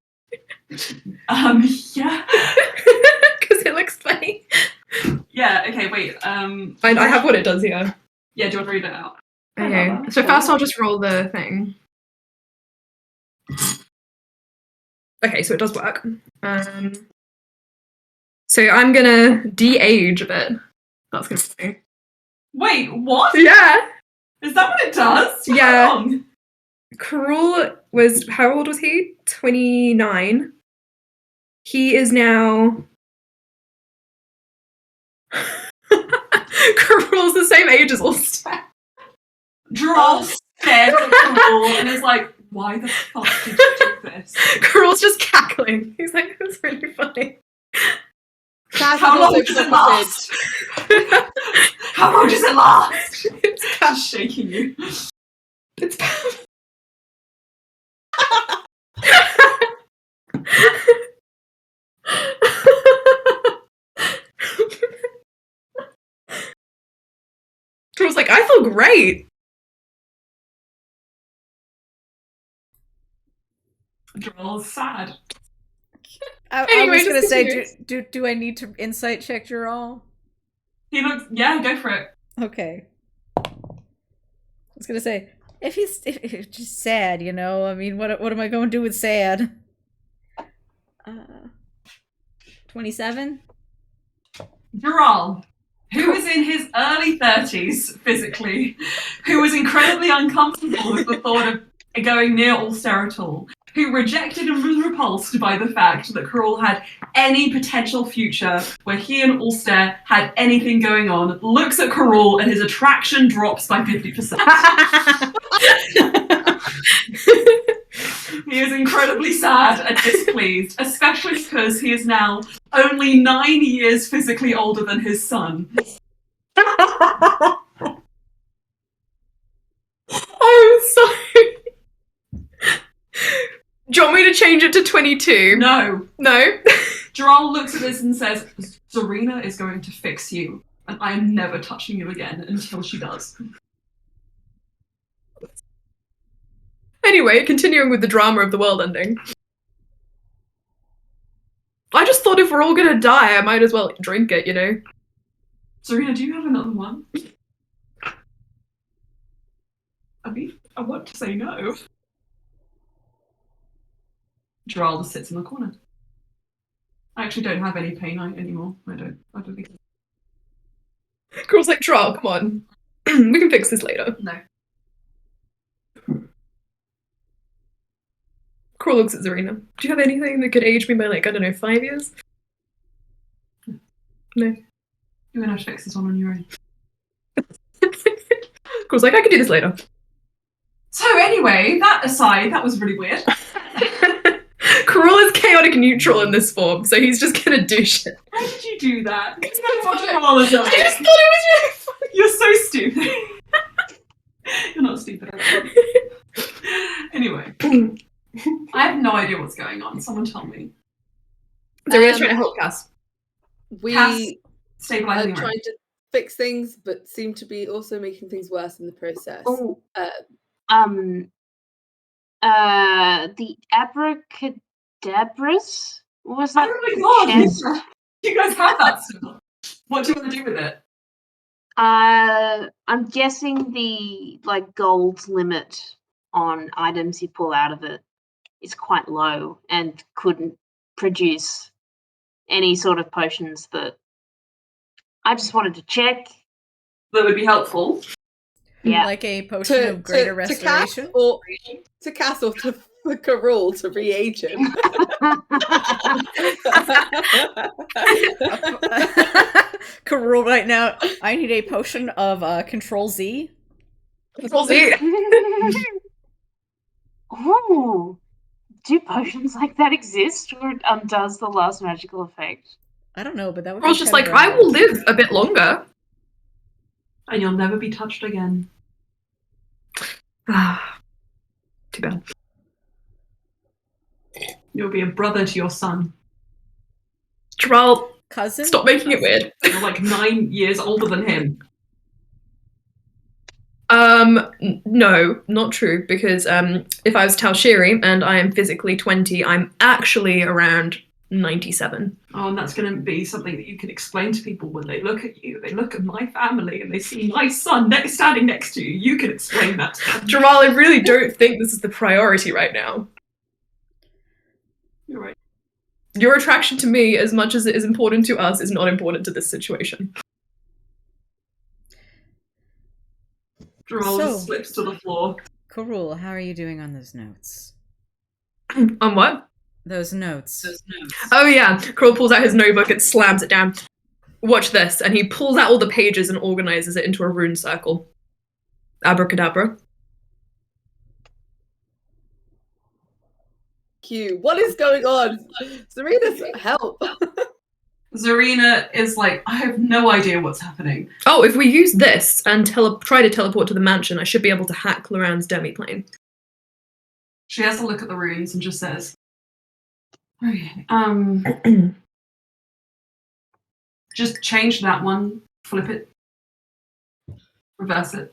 Yeah. Because it looks funny. Yeah, okay, wait. I have what it does here. Yeah, do you want to read it out? Okay, so first I'll just roll the thing. Okay, so it does work. So I'm gonna de-age a bit. That's gonna be. Wait, what? Yeah. Is that what it does? Yeah. How long? Krul was, how old was he? 29. He is now... Krul's the same age as Alstaer. Droll stares at Krul and is like, why the fuck did you do this? Krul's just cackling. He's like, that's really funny. Cass How is long also does it pocketed. last? How long does it last? It's Just shaking you. It's Krul's like, I feel great. Droll's sad. I Anyway, was gonna just say, continue. do I need to insight check Jural? He looks, yeah, go for it. Okay. I was gonna say, if he's just sad, you know. I mean, what am I going to do with sad? 27. Droll, who is in his early 30s physically, who was incredibly uncomfortable with the thought of going near Alstaer at all, who rejected and was repulsed by the fact that Krul had any potential future where he and Alstaer had anything going on, looks at Krul and his attraction drops by 50%. He is incredibly sad and displeased, especially because he is now only 9 years physically older than his son. I'm sorry. Do you want me to change it to 22? No. No? Droll looks at this and says, Zarina is going to fix you, and I am never touching you again until she does. Anyway, continuing with the drama of the world ending. I just thought if we're all gonna die, I might as well drink it, you know? Zarina, do you have another one? I mean, I want to say no. Droll just sits in the corner. I actually don't have any painite anymore. I don't think so. Girl's like, Droll, come on. We can fix this later. No. Krul looks at Zarina. Do you have anything that could age me by, like, I don't know, 5 years? No. You're gonna have to fix this one on your own. Krul's like, I can do this later. So anyway, that aside, that was really weird. Krul is chaotic neutral in this form, so he's just gonna do shit. Why did you do that? Because I want to apologize. I just thought it was really funny. You're so stupid. You're not stupid. Anyway, I have no idea what's going on. Someone tell me. Zarina's trying to help Cass. We Cass, are stabilizing trying to fix things, but seem to be also making things worse in the process. Oh, the abracadabras? Was that Oh my god! chest? You guys have that still. What do you want to do with it? I'm guessing the gold limit on items you pull out of it is quite low and couldn't produce any sort of potions that I just wanted to check. That would be helpful. Yeah. Like a potion of greater restoration? To Cass or to Carol to re-age him. Carol, right now, I need a potion of Control Z. Control Z. Ooh. Do potions like that exist, or it undoes the last magical effect? I don't know, but that would Carol's be just 10 like, I grand. will live a bit longer. And you'll never be touched again. Too bad. You'll be a brother to your son. Droll, Cousin? stop making it weird. You're like 9 years older than him. No, not true, because if I was Talshiri and I am physically 20, I'm actually around 97. Oh, and that's going to be something that you can explain to people when they look at you. They look at my family and they see my son standing next to you. You can explain that to them. Jamal, I really don't think this is the priority right now. You're right. Your attraction to me, as much as it is important to us, is not important to this situation. Droll So- just slips to the floor. Karul, how are you doing on those notes? On what? Those notes. Oh yeah, Kroll pulls out his notebook and slams it down. Watch this, and he pulls out all the pages and organizes it into a rune circle. Abracadabra. Q, what is going on? Serena's help. Zarina is like, I have no idea what's happening. Oh, if we use this and try to teleport to the mansion, I should be able to hack Luran's demiplane. She has a look at the runes and just says, okay, just change that one, flip it, reverse it.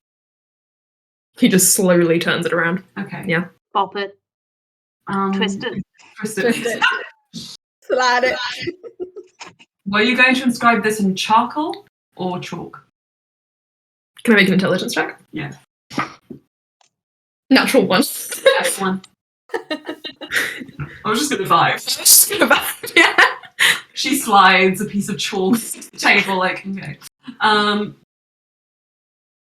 He just slowly turns it around. Okay. Yeah. Pop it, twist it. Twist it. Twist it. Slide it. Were you going to inscribe this in charcoal or chalk? Can I make an intelligence check? Yeah. Natural one. Excellent. I was just gonna vibe. Yeah. She slides a piece of chalk to the table, like, okay.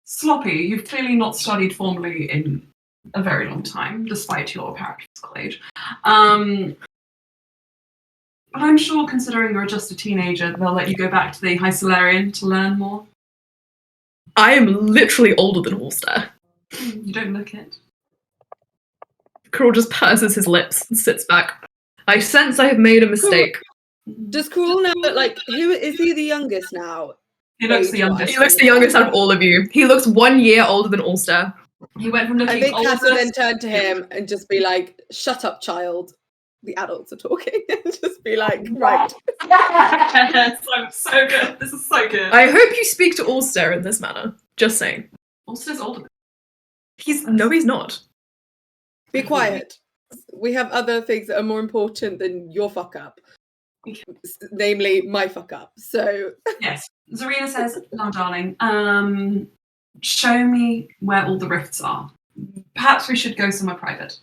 Sloppy, you've clearly not studied formally in a very long time, despite your paradoxical age. But I'm sure, considering you're just a teenager, they'll let you go back to the High Solarian to learn more. I am literally older than Alstaer. You don't look it. Kroll just purses his lips and sits back. I sense I have made a mistake. Does Cruel know that, like, who is he the youngest now? He looks the youngest. He looks the youngest out of all of you. He looks 1 year older than Ulster. He went from I looking think older. Cass will then turn to him and just be like, shut up, child. The adults are talking. And just be like, right. Yes, I'm so good. This is so good. I hope you speak to Ulster in this manner. Just saying. Ulster's older. He's not. Be quiet. We have other things that are more important than your fuck up. Namely, my fuck up. So, Yes. Zarina says, "No, darling. Show me where all the rifts are. Perhaps we should go somewhere private."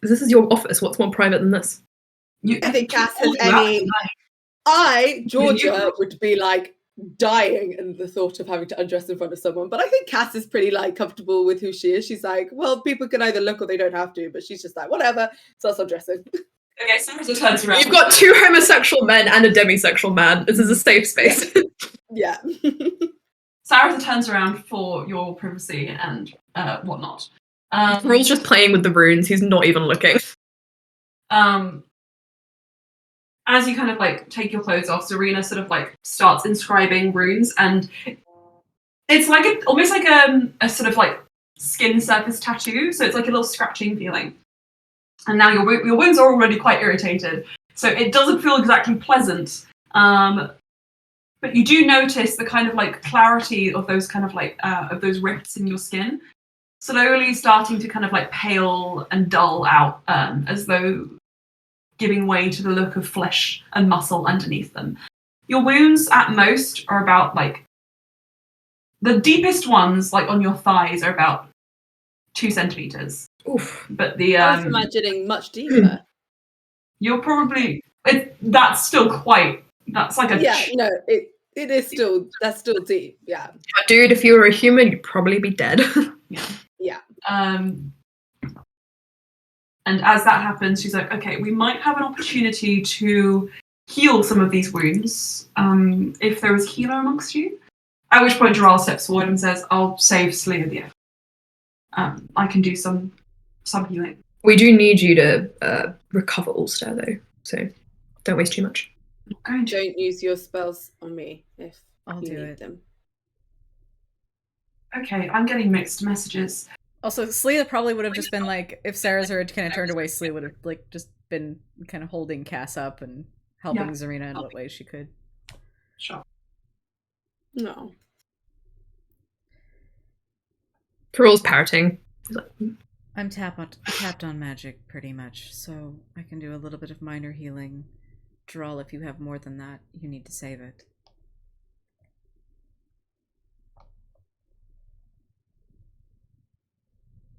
This is your office. What's more private than this? I think Cass has any. Georgia, would be like dying in the thought of having to undress in front of someone. But I think Cass is pretty like comfortable with who she is. She's like, well, people can either look or they don't have to. But she's just like, whatever. So that's undressing. Okay, Sarah turns around. You've got 2 homosexual men and a demisexual man. This is a safe space. Yeah. Sarah turns around for your privacy and whatnot. Kroll's just playing with the runes. He's not even looking. As you kind of like take your clothes off, Zarina sort of like starts inscribing runes, and it's like almost like a sort of like skin surface tattoo. So it's like a little scratching feeling. And now your wounds are already quite irritated, so it doesn't feel exactly pleasant. But you do notice the kind of like clarity of those kind of like of those rifts in your skin slowly starting to kind of like pale and dull out, as though giving way to the look of flesh and muscle underneath them. Your wounds at most are about like the deepest ones, like on your thighs, are about 2 centimeters. Oof. But the I was imagining much deeper. you're probably that's still quite. That's like a No, it is still still deep. Yeah. Dude, if you were a human, you'd probably be dead. Yeah. And as that happens, she's like, okay, we might have an opportunity to heal some of these wounds, if there is a healer amongst you. At which point Gerald steps forward and says, I'll save Sleer the effort. I can do some healing. We do need you to recover Ulster, though, so don't waste too much. Don't use your spells on me if I'll you do need it. them. Okay, I'm getting mixed messages. Also, Sleia probably would have just been like, if Sarazar had kind of turned away, Sleia would have like just been kind of holding Cass up and helping Zarina in what ways she could. Sure. No. Kroll's parroting. He's like, I'm tapped on magic pretty much, so I can do a little bit of minor healing. Droll, if you have more than that, you need to save it.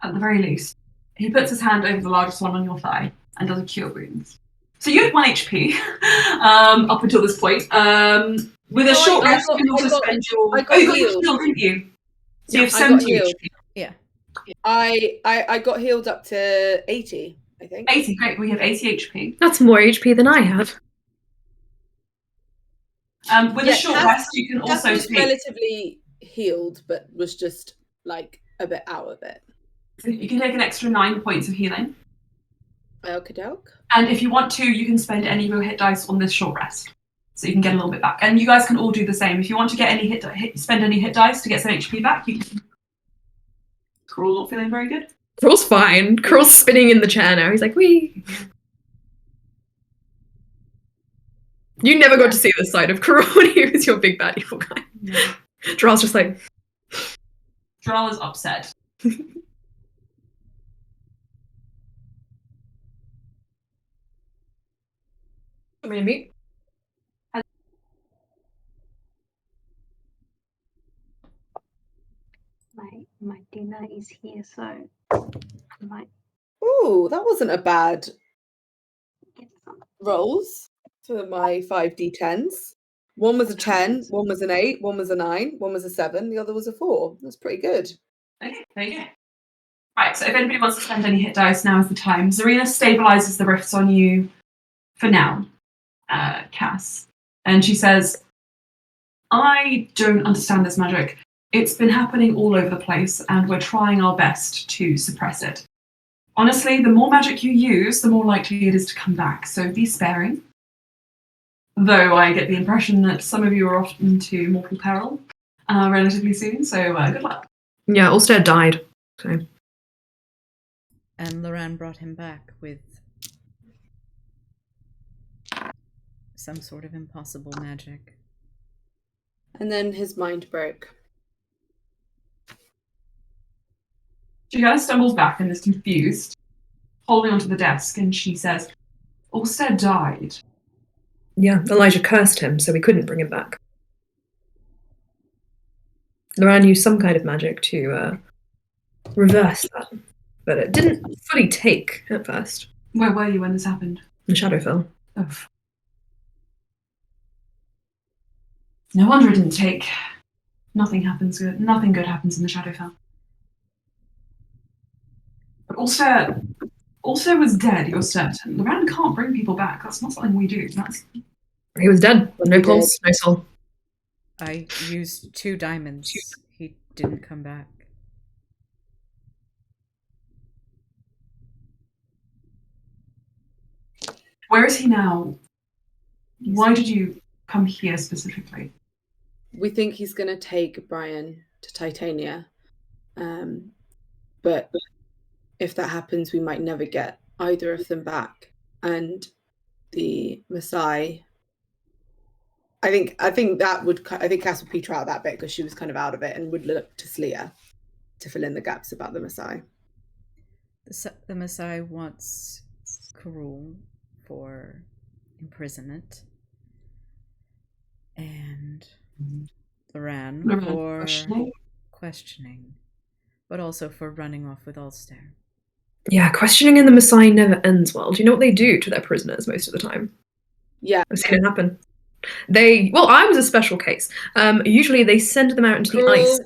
At the very least, he puts his hand over the largest one on your thigh and does a cure wounds. So you had 1 HP up until this point. With a short rest, you can also spend your. I got you got healed. healed, didn't you? So you have I got 70 healed. HP. Yeah. I got healed up to 80, I think. 80, great. We have 80 HP. That's more HP than I have. With a short rest, you can Cass also was take. relatively healed, but was just like a bit out of it. You can take an extra 9 points of healing. Okie doke. And if you want to, you can spend any of your hit dice on this short rest. So you can get a little bit back. And you guys can all do the same. If you want to get any spend any hit dice to get some HP back, you can. Cruel not feeling very good? Cruel's fine. Cruel's spinning in the chair now. He's like, wee. You never got to see this side of Cruel when he was your big bad evil guy. No. Dral's just like... Dral is upset. Want me to mute? My dinner is here, so I might Ooh, that wasn't a bad get some. rolls for my 5d10s. One was a 10, one was an 8, one was a 9, one was a 7, the other was a 4. That's pretty good. Okay, there you go. Right, so if anybody wants to spend any hit dice, now is the time. Zarina stabilizes the rifts on you for now, Cass. And she says, I don't understand this magic. It's been happening all over the place, and we're trying our best to suppress it. Honestly, the more magic you use, the more likely it is to come back, so be sparing. Though I get the impression that some of you are off into mortal peril relatively soon, so good luck. Yeah, Alstaer died. So. And Luran brought him back with some sort of impossible magic. And then his mind broke. She kind of stumbles back and is confused, holding onto the desk, and she says, Alstair died. Yeah, Elijah cursed him, so we couldn't bring him back. Luran used some kind of magic to reverse that, but it didn't fully take at first. Where were you when this happened? In Shadowfell. Oh. No wonder it didn't take. Nothing good happens in the Shadowfell. But Alstair was dead, you're certain. Luran can't bring people back. That's not something we do. He was dead. No pulse, no soul. I used 2 diamonds. He didn't come back. Where is he now? Why did you come here specifically? We think he's going to take Brian to Titania. But if that happens, we might never get either of them back. And the Maasai, I think Cass would peter out that bit because she was kind of out of it and would look to Sleia to fill in the gaps about the Maasai. The Maasai wants Karul for imprisonment, and Luran for questioning, but also for running off with Alstaer. Yeah, questioning in the Maasai never ends well. Do you know what they do to their prisoners most of the time? Yeah. I've seen it happen. I was a special case. Usually they send them out into the ice.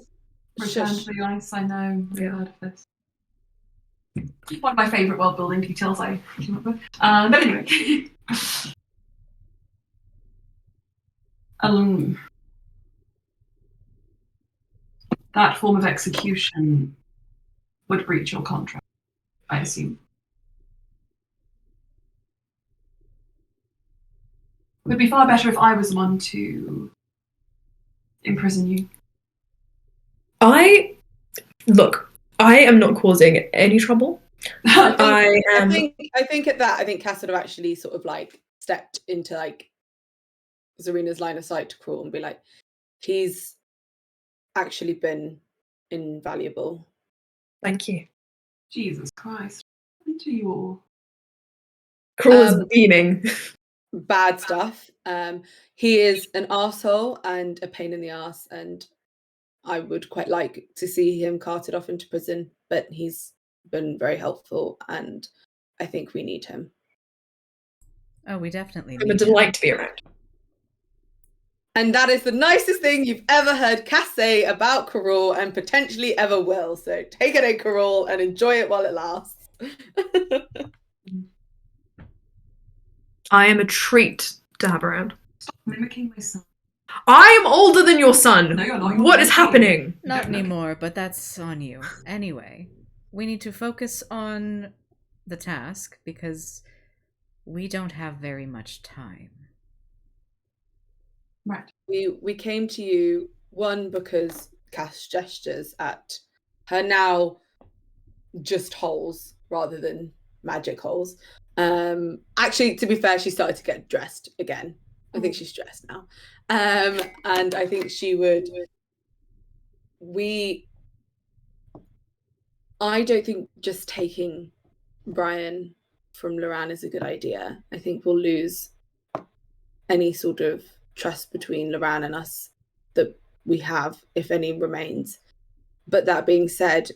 Return to the ice, I know. I've heard of this. One of my favourite world building details I came up with. But anyway. That form of execution would breach your contract, I assume. It would be far better if I was the one to imprison you. I am not causing any trouble. I think at that, I think Cass would have actually sort of like stepped into like Zarina's line of sight to Cruel and be like, he's actually been invaluable. Thank you. Jesus Christ. What do you all? Cruel is beaming. Bad stuff. He is an arsehole and a pain in the arse, and I would quite like to see him carted off into prison, but he's been very helpful and I think we need him. Oh, we definitely need I'm a delight to be around. And that is the nicest thing you've ever heard Cass say about Carol and potentially ever will. So take it in, Carol, and enjoy it while it lasts. I am a treat to have around. Stop mimicking my son. I am older than your son. No, you're not. What is happening? Not anymore, but that's on you. Anyway, we need to focus on the task because we don't have very much time. Right. We came to you, one, because Cass gestures at her now just holes rather than magic holes. Actually, to be fair, she started to get dressed again. I think she's dressed now. And I think she would... I don't think just taking Brian from Luran is a good idea. I think we'll lose any sort of trust between Luran and us that we have, if any remains. But that being said,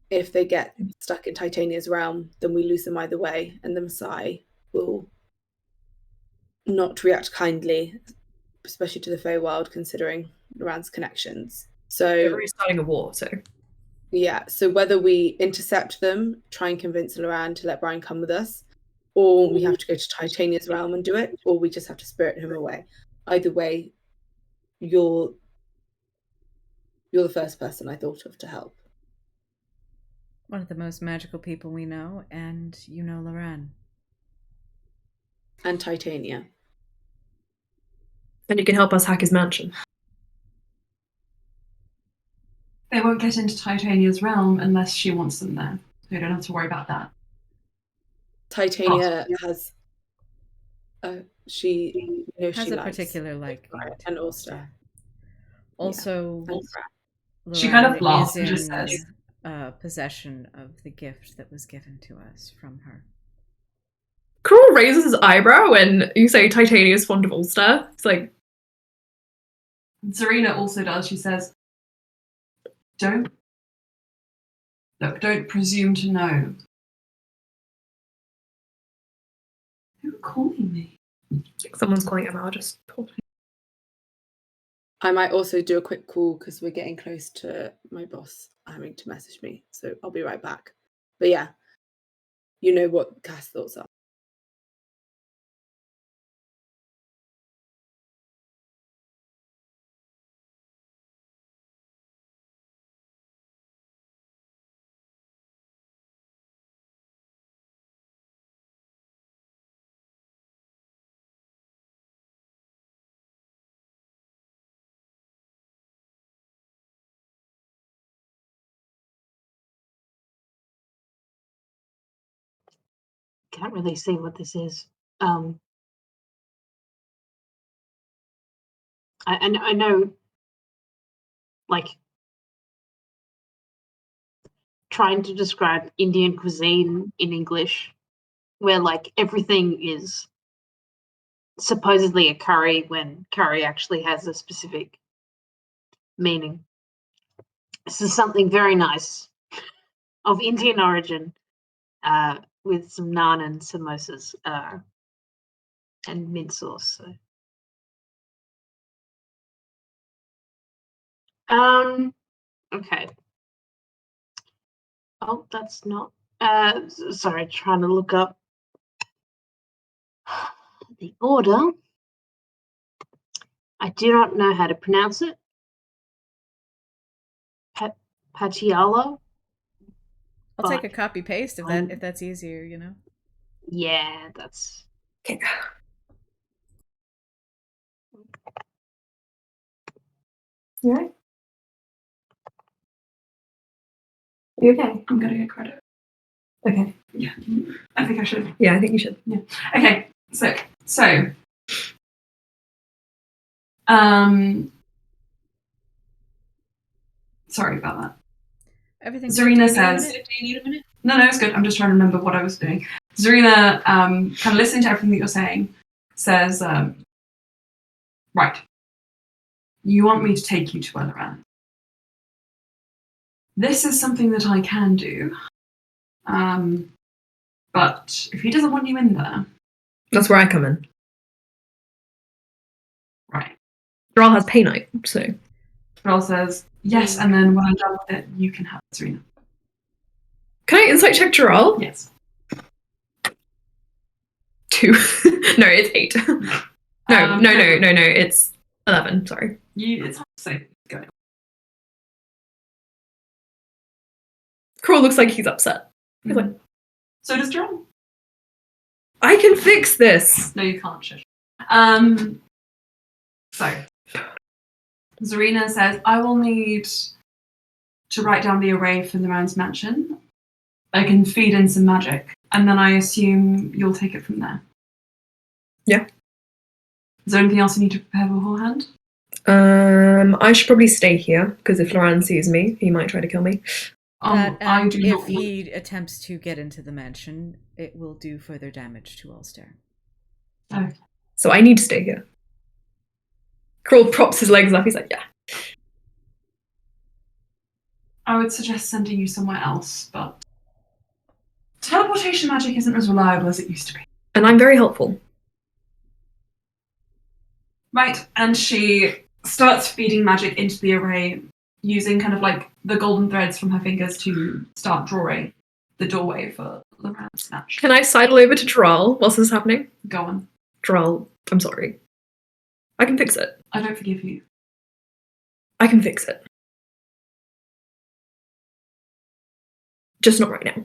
if they get stuck in Titania's realm, then we lose them either way, and the Messiah will not react kindly, especially to the Feywild, considering Luran's connections. So They're already starting a war, so... Yeah, so whether we intercept them, try and convince Luran to let Brian come with us, or we have to go to Titania's realm and do it, or we just have to spirit him away. Either way, you're the first person I thought of to help. One of the most magical people we know, and you know Luran. And Titania. And you can help us hack his mansion. They won't get into Titania's realm unless she wants them there. So you don't have to worry about that. Titania has... she knows Has she a likes particular like. and Alstaer. Also, She kind of Luran laughs is and just in, says- possession of the gift that was given to us from her. Carl raises his eyebrow when you say Titania is fond of Ulster. It's like... Zarina also does. She says, don't presume to know. Who are calling me? Someone's calling Emma, I'll just call. I might also do a quick call because we're getting close to my boss having to message me. So I'll be right back. But yeah, you know what Cass' thoughts are. Can't really see what this is. I know, like, trying to describe Indian cuisine in English, where like everything is supposedly a curry when curry actually has a specific meaning. This is something very nice of Indian origin, with some naan and samosas and mint sauce. So. Okay. Oh, that's not. Sorry, trying to look up the order. I do not know how to pronounce it. Patiala. I'll take a copy paste if that's easier, you know. Yeah, that's. Okay. You alright? Are you okay? I'm gonna get credit. Okay. Yeah, I think I should. Yeah, I think you should. Yeah. Okay. So, sorry about that. Everything. Zarina says, Do you need a minute? no, it's good. I'm just trying to remember what I was doing. Zarina, kind of listening to everything that you're saying, says, right, you want me to take you to Luran. This is something that I can do. But if he doesn't want you in there... That's where I come in. Right. Doral has Painite, so. Doral says, yes, and then when I'm done with it, you can have it, Serena. Can I insight check Doral? Yes. 2. No, it's 8. No, it's 11, sorry. It's hard to say. Go. Crawl looks like he's upset. He's like, so does Doral. I can fix this. No, you can't, shush. So, Zarina says, I will need to write down the array for Luran's mansion. I can feed in some magic, and then I assume you'll take it from there. Yeah. Is there anything else you need to prepare beforehand? I should probably stay here, because if Luran sees me, he might try to kill me. And if he attempts to get into the mansion, it will do further damage to Alstaer. Oh. So I need to stay here. Crawl props his legs up, he's like, yeah. I would suggest sending you somewhere else, but teleportation magic isn't as reliable as it used to be. And I'm very helpful. Right, and she starts feeding magic into the array, using kind of like the golden threads from her fingers to start drawing the doorway for Luran's snatch. Can I sidle over to Doral whilst this is happening? Go on. Doral, I'm sorry. I can fix it. I don't forgive you. I can fix it. Just not right now.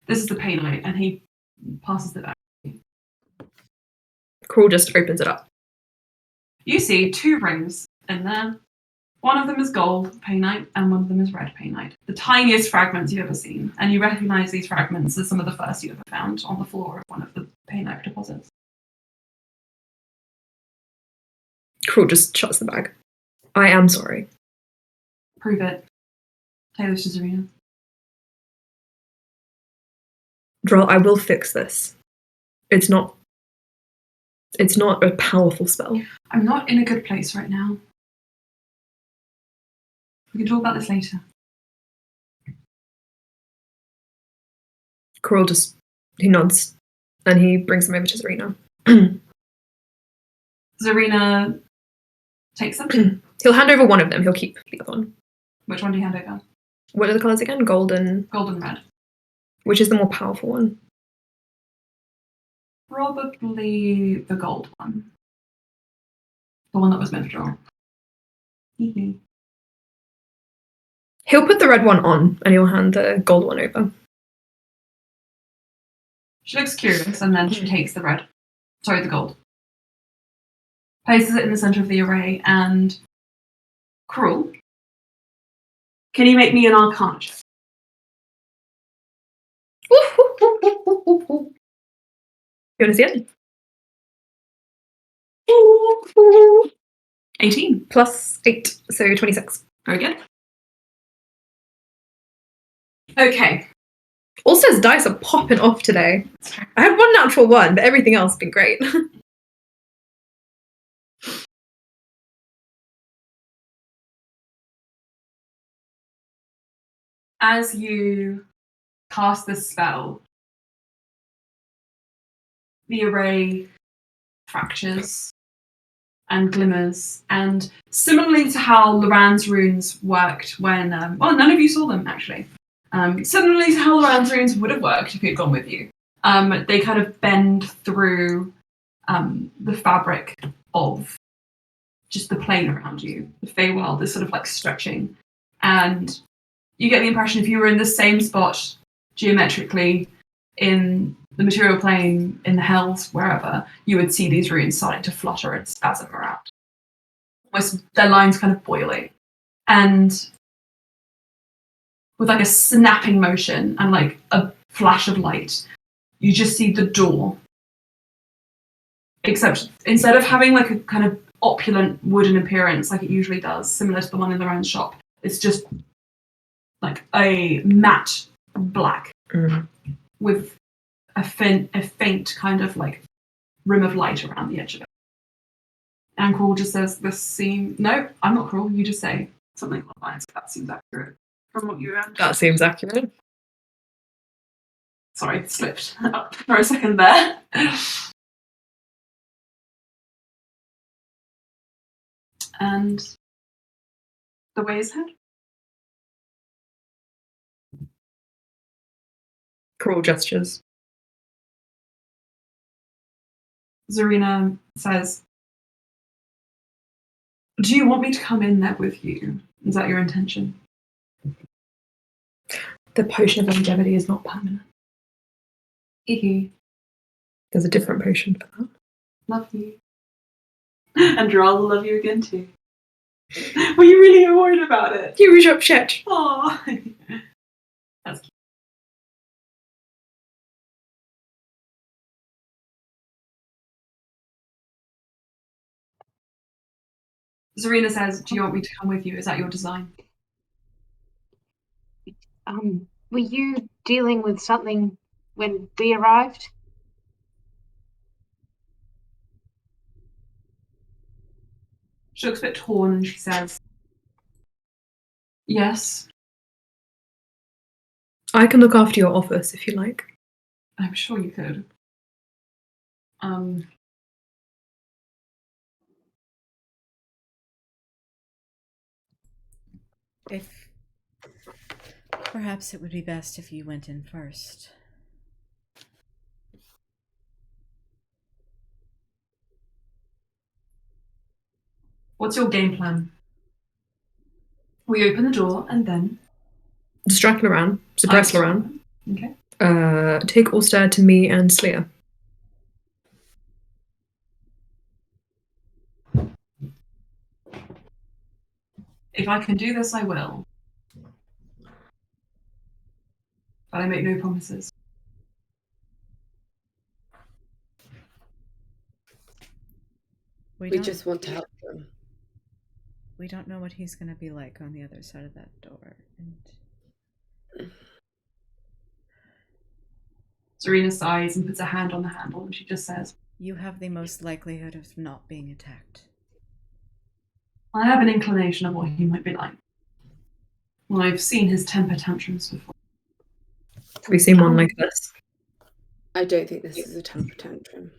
This is the Painite, and he passes it back. Crawl just opens it up. You see 2 rings in there. One of them is gold Painite, and one of them is red Painite. The tiniest fragments you've ever seen, and you recognise these fragments as some of the first you ever found on the floor of one of the Painite deposits. Crawl just shuts the bag. I am sorry. Prove it. Take this to Zarina. Doral, I will fix this. It's not a powerful spell. I'm not in a good place right now. We can talk about this later. Crawl he nods and he brings them over to Zarina. Zarina takes them. He'll hand over one of them, he'll keep the other one. Which one do you hand over? What are the colours again? Gold and red. Which is the more powerful one? Probably the gold one. The one that was meant to draw. He'll put the red one on and he'll hand the gold one over. She looks curious and then she takes the gold. Places it in the centre of the array and Cruel. Can you make me an Arcana check? You want to see it? 18. Plus 8, so 26. Very good. Okay. Alstair's dice are popping off today. I had one natural 1, but everything else has been great. As you cast this spell, the array fractures and glimmers, and similarly to how Luran's runes worked when, none of you saw them actually. Similarly to how Luran's runes would have worked if he'd gone with you. They kind of bend through the fabric of just the plane around you. The Feywild is sort of like stretching, and you get the impression if you were in the same spot geometrically in the material plane, in the hells, wherever, you would see these runes starting to flutter and spasm around. Almost their lines kind of boiling. And with like a snapping motion and like a flash of light, you just see the door. Except instead of having like a kind of opulent wooden appearance like it usually does, similar to the one in Luran's shop, it's just like a matte black with a faint kind of like rim of light around the edge of it. And Cruel just says, no, I'm not Cruel, you just say something along the lines. That seems accurate from what you read. That seems accurate. Sorry, slipped up for a second there. And the way is head. Cruel gestures. Zarina says, do you want me to come in there with you? Is that your intention? The potion of longevity is not permanent. There's a different potion for that. Love you. And Droll will love you again too. Were you really worried about it? You was upset. Aww. That's cute. Zarina says, do you want me to come with you? Is that your design? Were you dealing with something when we arrived? She looks a bit torn and she says, yes. I can look after your office if you like. I'm sure you could. If perhaps it would be best if you went in first. What's your game plan? We open the door and then Distract Luran. Suppress Luran. Okay. Take Alstaer to me and Slayer. If I can do this, I will. But I make no promises. We just want to help them. We don't know what he's going to be like on the other side of that door. And Zarina sighs and puts a hand on the handle and she just says, you have the most likelihood of not being attacked. I have an inclination of what he might be like. Well, I've seen his temper tantrums before. Have we seen one like this? I don't think this is a temper tantrum.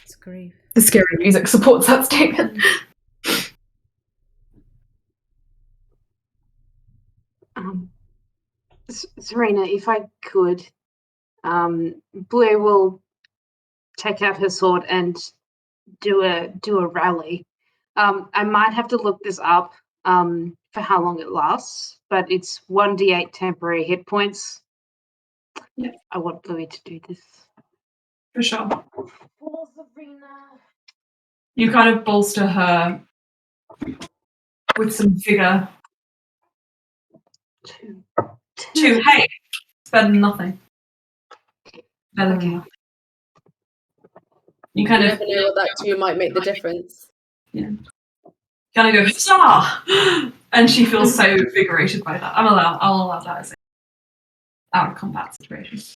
It's grief. The scary music supports that statement. Serena, if I could, Blue will take out her sword and do a rally. I might have to look this up for how long it lasts, but it's 1d8 temporary hit points. Yeah. I want Bluey to do this. For sure. For Serena. You kind of bolster her with some vigor. Two. Hey, it's better than nothing. Better than nothing. You kind You of never know what that 2 might make the difference. Yeah. Kind of go, huzzah! And she feels so invigorated by that. I'll allow that as an out of combat situation.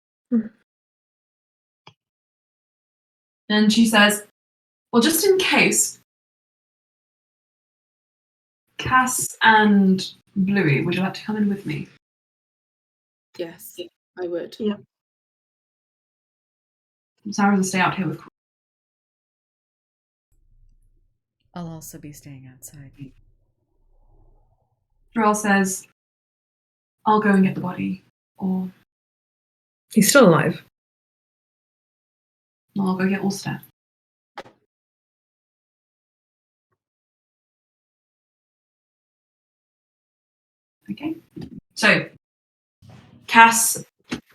And she says, well, just in case, Cass and Bluey, would you like to come in with me? Yes, I would. Yeah. Sarah will stay out here with Cora. I'll also be staying outside. Droll says, I'll go and get the body, or He's still alive. I'll go get Alstaer. Okay. So, Cass,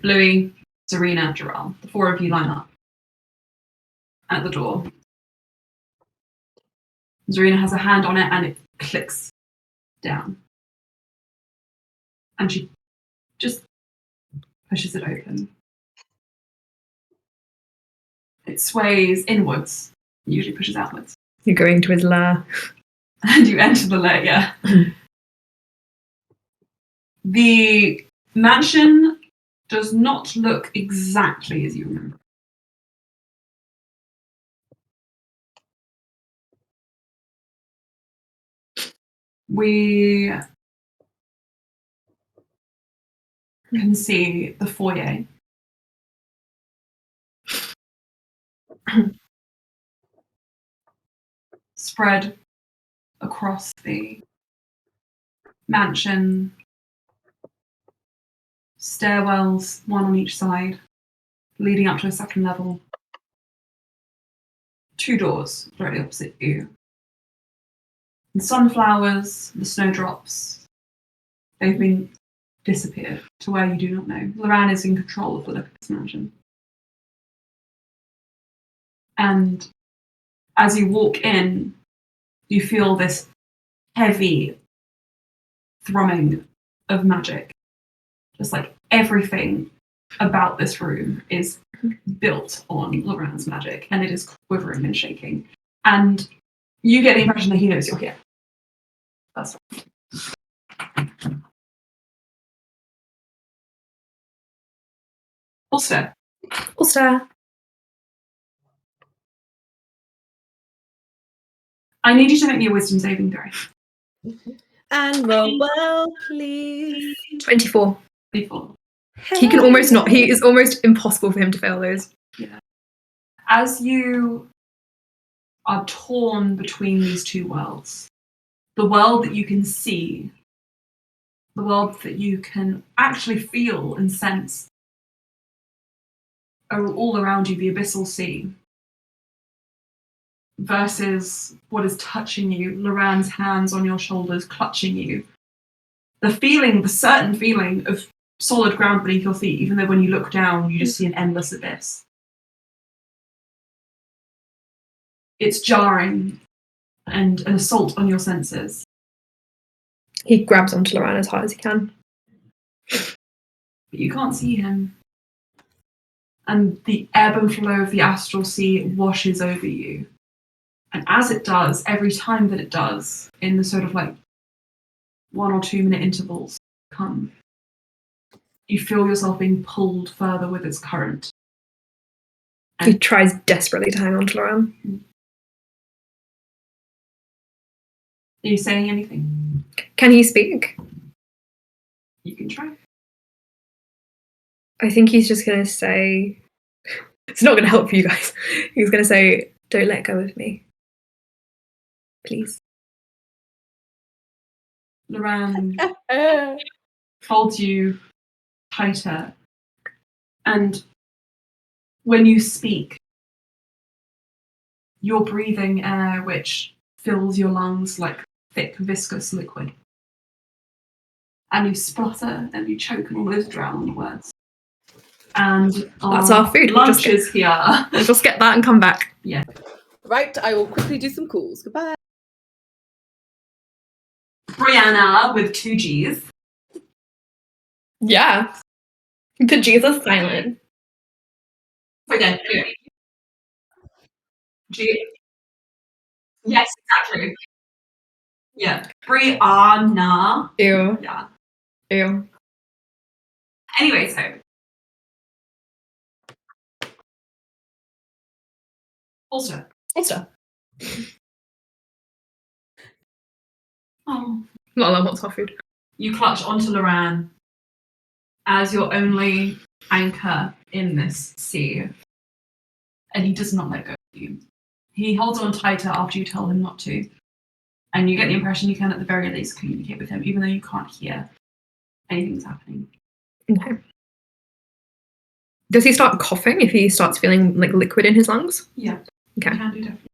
Bluey, Zarina, Jarrell. The 4 of you line up at the door. Zarina has a hand on it and it clicks down. And she just pushes it open. It sways inwards, usually pushes outwards. You're going to his lair. And you enter the lair, yeah. The mansion does not look exactly as you remember. We can see the foyer spread across the mansion, stairwells, one on each side, leading up to a second level. 2 doors directly opposite you. The sunflowers, the snowdrops, they've been disappeared to where you do not know. Luran is in control of the look of this mansion. And as you walk in, you feel this heavy thrumming of magic. Just like everything about this room is built on Luran's magic, and it is quivering and shaking. And you get the impression that he knows you're here. That's right. Alstaer. Alstaer. I need you to make me a wisdom saving throw. And roll well, please. 24. 24. He can almost not. He is almost impossible for him to fail those. Yeah. As you are torn between these 2 worlds, the world that you can see, the world that you can actually feel and sense, are all around you, the abyssal sea, versus what is touching you, Luran's hands on your shoulders, clutching you. The feeling, the certain feeling of solid ground beneath your feet, even though when you look down, you just see an endless abyss. It's jarring and an assault on your senses. He grabs onto Luran as hard as he can. But you can't see him. And the ebb and flow of the astral sea washes over you. And as it does, every time that it does, in the sort of like 1 or 2 minute intervals come, you feel yourself being pulled further with its current. He tries desperately to hang on to Luran. Are you saying anything? Can he speak? You can try. I think he's just going to say... It's not going to help you guys. He's going to say, don't let go of me. Please. Luran folds you tighter. And when you speak, you're breathing air which fills your lungs like thick, viscous liquid. And you splutter and you choke and almost drown on the words. And That's our food. Lunch is here. We'll just get that and come back. Yeah. Right, I will quickly do some calls. Goodbye. Brianna with 2 G's. Yeah. The G's are silent. Okay. G. Yes, exactly. Yeah. Brianna. Ew. Yeah. Ew. Anyway, so. Alstaer. Oh. Not allowed what's our food. You clutch onto Luran as your only anchor in this sea. And he does not let go of you. He holds on tighter after you tell him not to. And you get the impression you can at the very least communicate with him, even though you can't hear anything that's happening. Okay. Does he start coughing if he starts feeling like liquid in his lungs? Yeah. Okay. You can do definitely.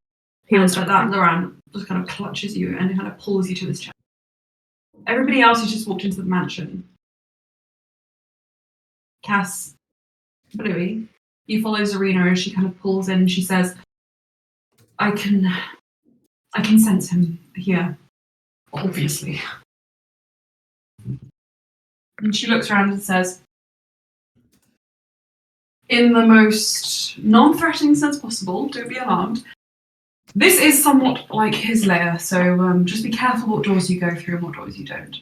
He will And start at that, coughing. Luran just kind of clutches you and kind of pulls you to this chair. Everybody else who's just walked into the mansion. Cass, Bluey, you follow Zarina as she kind of pulls in and she says, I can sense him here, obviously. And she looks around and says, in the most non-threatening sense possible, don't be alarmed, this is somewhat like his lair, so just be careful what doors you go through and what doors you don't.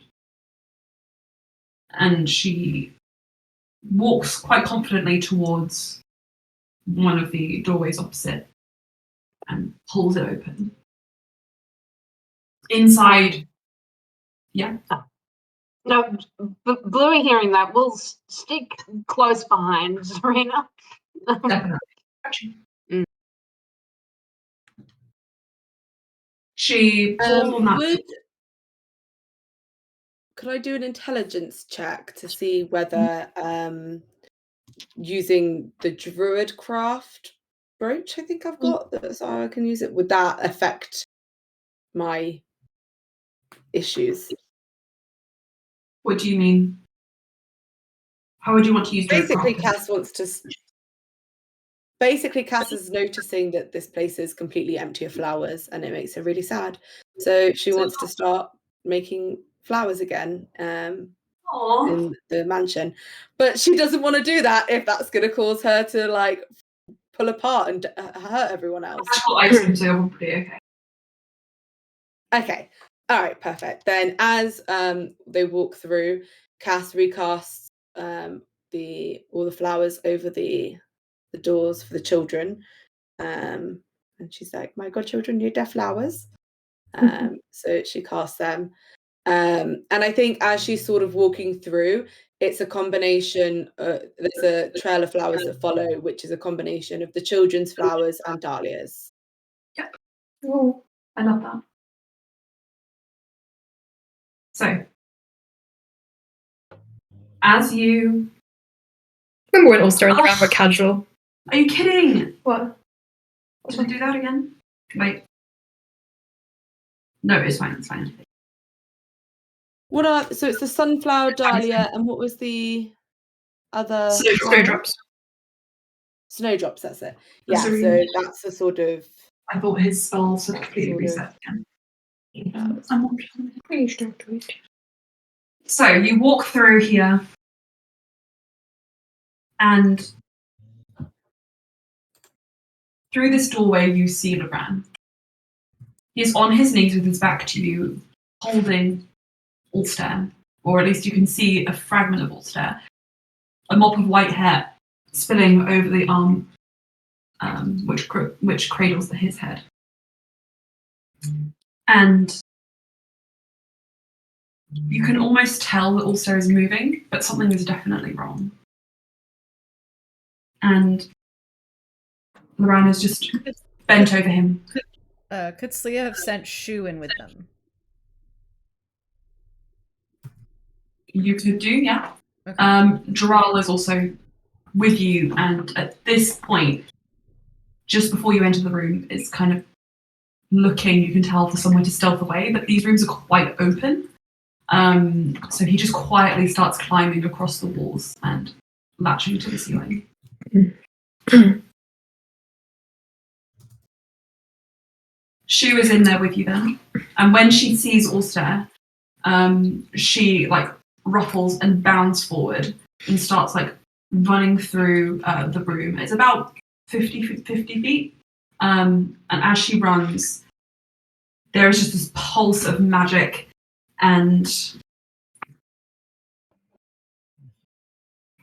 And she walks quite confidently towards one of the doorways opposite and pulls it open. Inside, yeah. No, Bluey hearing that will stick close behind Serena. Definitely. She pulls on that. Could I do an intelligence check to see whether using the druid craft brooch I think I've got that so I can use it, would that affect my issues? What do you mean? How would you want to use druid Basically, craft? Cass is noticing that this place is completely empty of flowers and it makes her really sad. So she wants to start making flowers again in the mansion. But she doesn't want to do that if that's going to cause her to like pull apart and hurt everyone else. That's what I assumed, so you're pretty okay. Okay. All right, perfect. Then as they walk through, Cass recasts all the flowers over the doors for the children. And she's like, my godchildren need their flowers. So she casts them. And I think as she's sort of walking through, it's a combination, there's a trail of flowers that follow, which is a combination of the children's flowers and dahlias. Yep. Oh, I love that. So, as you... Remember when Alstaer and Luran were casual? Are you kidding? What? Should I do that again? Wait. No, it's fine, it's fine. So it's the sunflower dahlia, and what was the other? Snowdrops. Snowdrops, that's it. Yeah, so that's the sort of... I thought his spells had completely reset again. Please don't do it. So you walk through here, and through this doorway you see Luran. He's on his knees with his back to you, holding Alstaer, or at least you can see a fragment of Alstaer, a mop of white hair spilling over the arm, which cradles his head. And you can almost tell that Alstaer is moving, but something is definitely wrong. And Luran is just bent over him. Could Slia have sent Shu in with them? You could do, yeah. Okay. Jaral is also with you, and at this point, just before you enter the room, is kind of looking, you can tell, for somewhere to stealth away, but these rooms are quite open. So he just quietly starts climbing across the walls and latching to the ceiling. Shu is in there with you then, and when she sees Alstaer, she ruffles and bounds forward and starts running through the room. It's about 50 feet, and as she runs, there is just this pulse of magic, and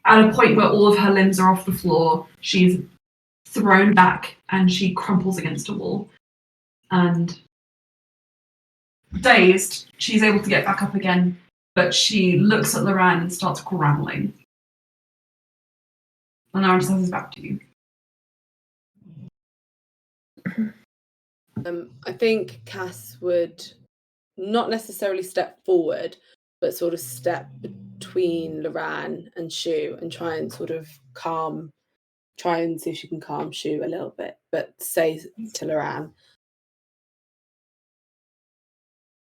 at a point where all of her limbs are off the floor, she's thrown back and she crumples against a wall. And dazed, she's able to get back up again, but she looks at Luran and starts growling. And Luran says his back to you. I think Cass would not necessarily step forward, but sort of step between Luran and Shu and try and see if she can calm Shu a little bit, but say to Luran,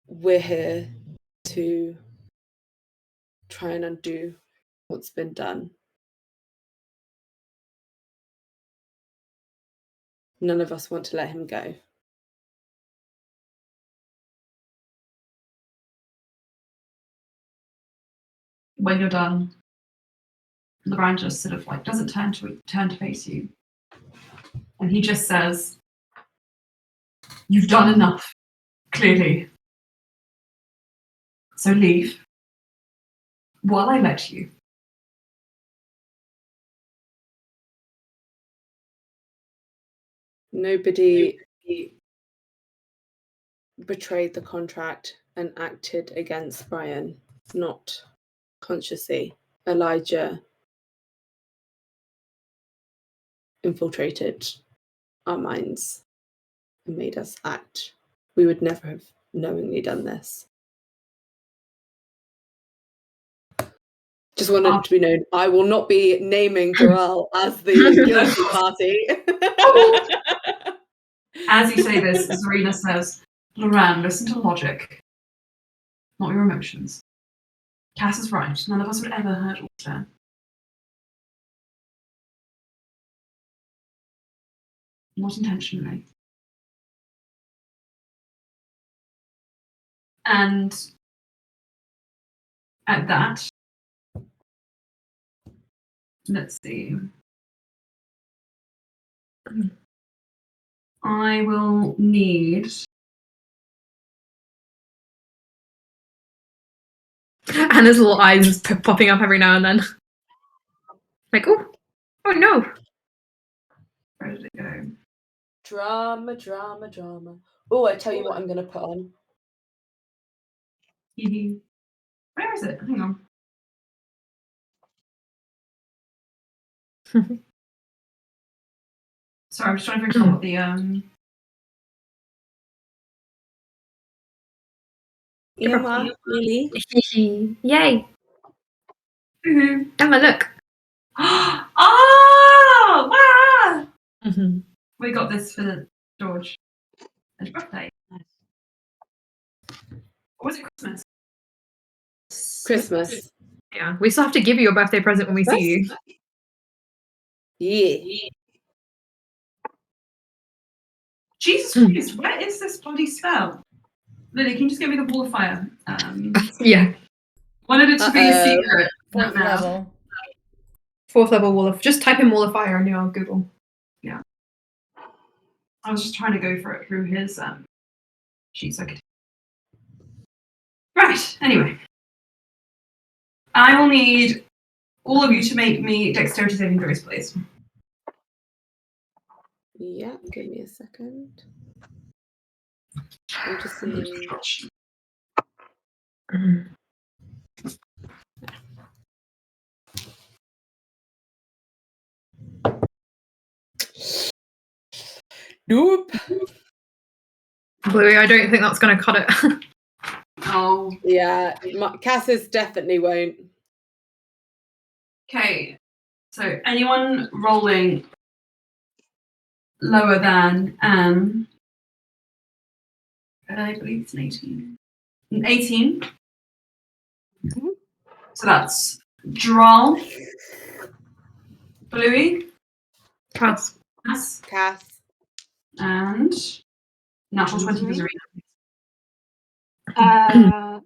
we're here to try and undo what's been done. None of us want to let him go. When you're done, Luran just sort of doesn't turn to face you. And he just says, "You've done enough, clearly. So leave while I let you." Nobody betrayed the contract and acted against Brian, not consciously. Elijah infiltrated our minds and made us act We would never have knowingly done this. Just wanted to be known, I will not be naming Doral as the guilty party. As you say this, Zarina says, Luran, listen to logic, not your emotions. Cass is right. None of us would ever hurt Alstaer. Not intentionally. And at that, let's see. I will need... Anna's little eyes popping up every now and then. Like, oh no. Where did it go? Drama, drama, drama. Oh, I tell you what I'm going to put on. Where is it? Hang on. Sorry, I'm just trying to figure out what the Emma, Lily. Yay. Emma, look. Oh! Wow! Mm-hmm. We got this for George. His birthday. Or was it Christmas? Christmas. Yeah, we still have to give you a birthday present when we see you. Yeah. Jesus Christ, where is this bloody spell? Lily, can you just give me the wall of fire? Yeah. Wanted it to be a secret. Fourth Not now. level. 4th level wall of... Just type in wall of fire on your Google. Yeah. I was just trying to go for it through his sheet so I could... Right, anyway. I will need all of you to make me dexterity saving throws, please. Yeah, give me a second. I'm just seeing. Nope. Bluey, I don't think that's going to cut it. Oh. Yeah, Cass's definitely won't. Okay. So anyone rolling lower than I believe it's an 18. An 18. Mm-hmm. So that's Droll, Bluey, Cass. Cass. and natural 20 for Zarina.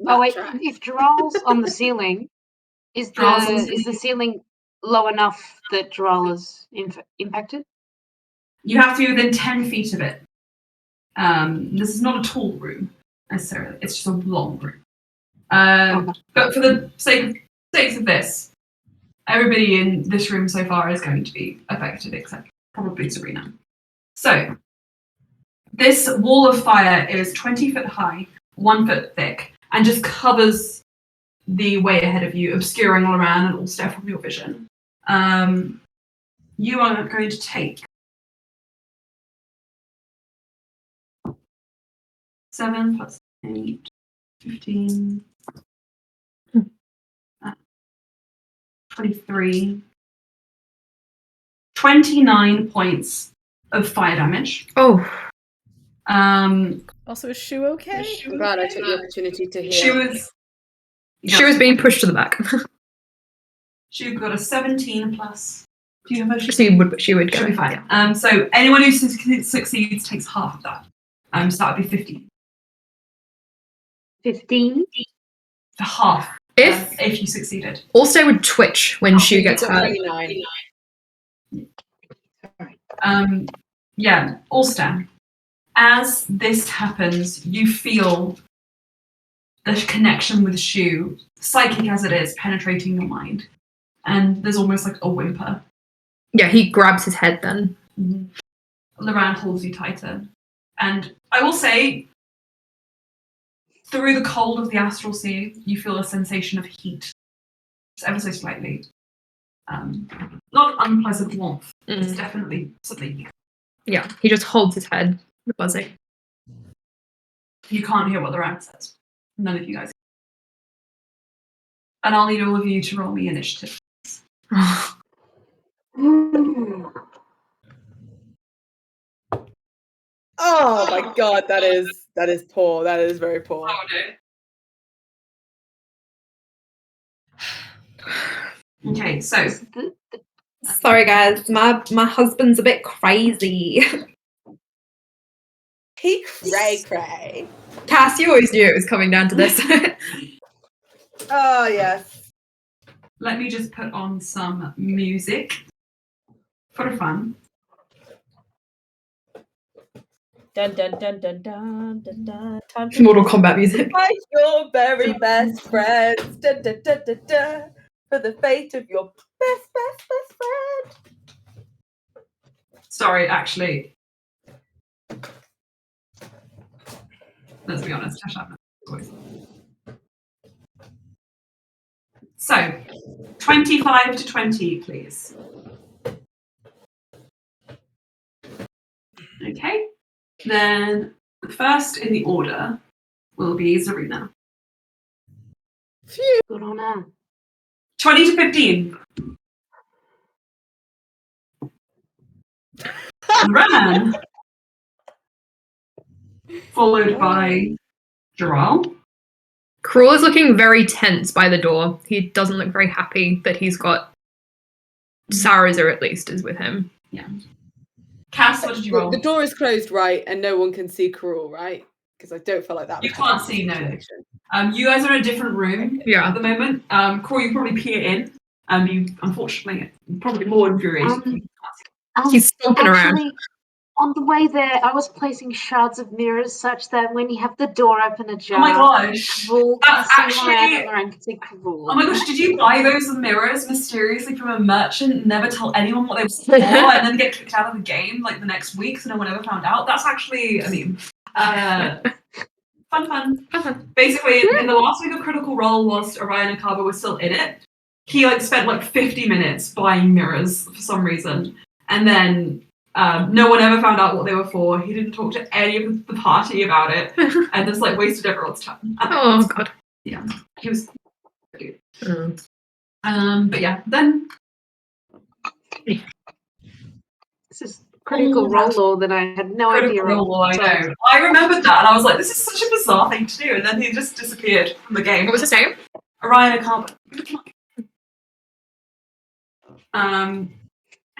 Oh wait, Backtrack. if Droll's on the ceiling, is the ceiling low enough that Droll is impacted? You have to be within 10 feet of it. This is not a tall room necessarily. It's just a long room. But for the sake of this, everybody in this room so far is going to be affected, except probably Zarina. So this wall of fire is 20 foot high, 1 foot thick, and just covers the way ahead of you, obscuring all around and all stuff from your vision. You are going to take 7 plus 8, 15, 23, 29 points of fire damage. Oh. Also, is Shu okay? I'm glad I took the opportunity to hear. She was being pushed to the back. She got a 17 plus. Do you have a She would go. She'll be fine. So anyone who succeeds takes half of that. So that would be 15. 15? For half. If you succeeded. Alstaer would twitch when Shu gets hurt. 29. Yeah, Alstaer. As this happens, you feel the connection with Shu, psychic as it is, penetrating your mind. And there's almost like a whimper. Yeah, he grabs his head then. Mm-hmm. Luran holds you tighter. And I will say, through the cold of the astral sea, you feel a sensation of heat. Just ever so slightly. Not unpleasant warmth. It's definitely something. Yeah, he just holds his head, buzzing. You can't hear what Luran says. None of you guys. And I'll need all of you to roll me initiative. Oh my god, that is poor. That is very poor. Oh no. Okay, so Sorry, guys. My husband's a bit crazy. He cray. Cass, you always knew it was coming down to this. Oh yes. let me just put on some music for fun. Dun dun dun dun dun dun dun. Time Mortal Kombat music. fight your very best friends. Dun, dun, dun, dun, dun, for the fate of your best friend. Sorry, actually. Let's be honest, I have no voice. So, 25 to 20, please. Okay. Then the first in the order will be Zarina. Good on her. 20 to 15. Ran. Followed by Gerald. Cruel is looking very tense by the door. He doesn't look very happy that he's got Sarazer at least is with him. Yeah. Cass, what did you roll? The door is closed, right, and no one can see Cruel, right? Because I don't feel like that. You can't see, no. You guys are in a different room at the moment. Corey, you probably peer in. You unfortunately probably more infuriated. He's stomping around. On the way there, I was placing shards of mirrors such that when you have the door open ajar, Oh my gosh, Cruel that's can see actually. Luran and Luran can see Cruel. Oh my gosh, did you buy those mirrors mysteriously from a merchant, never tell anyone what they were for, and then get kicked out of the game like the next week so no one ever found out? That's actually a meme. Fun. Basically, in the last week of Critical Role, whilst Orion Akaba was still in it, he spent 50 minutes buying mirrors for some reason, and then no one ever found out what they were for. He didn't talk to any of the party about it, and just wasted everyone's time. Oh god. Yeah, he was. Mm. But yeah, then. This is Critical Role law that I had no idea of. Critical Role, I know. I remembered that, and I was like, this is such a bizarre thing to do, and then he just disappeared from the game. What was his name? Orion Akaba.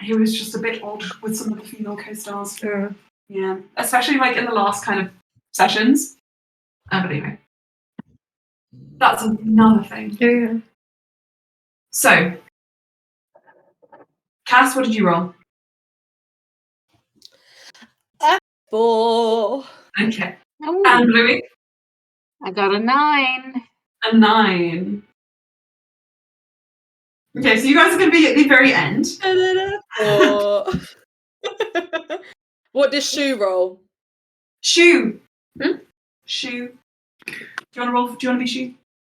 He was just a bit odd with some of the female co-stars. Yeah, especially in the last kind of sessions. But anyway, that's another thing. Yeah. So, Cass, what did you roll? 4. Okay. Ooh, And Louis? I got a 9. A 9. Okay, so you guys are going to be at the very end. 4. What does Shu roll? Shu. Shu. Do you want to be Shu?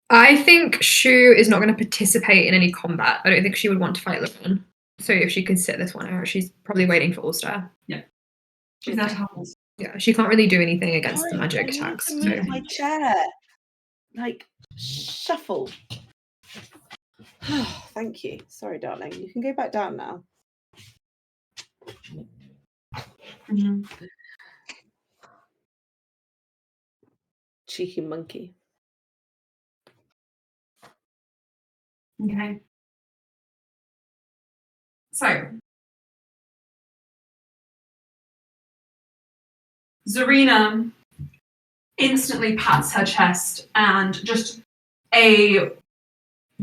I think Shu is not going to participate in any combat. I don't think she would want to fight Luran. So if she could sit this one out, she's probably waiting for Alstaer. Yeah. She's there to help us. Yeah, she can't really do anything against the magic attacks. I need to move my chair. Shuffle. Thank you. Sorry, darling. You can go back down now. Mm-hmm. Cheeky monkey. Okay. So, Zarina instantly pats her chest, and just a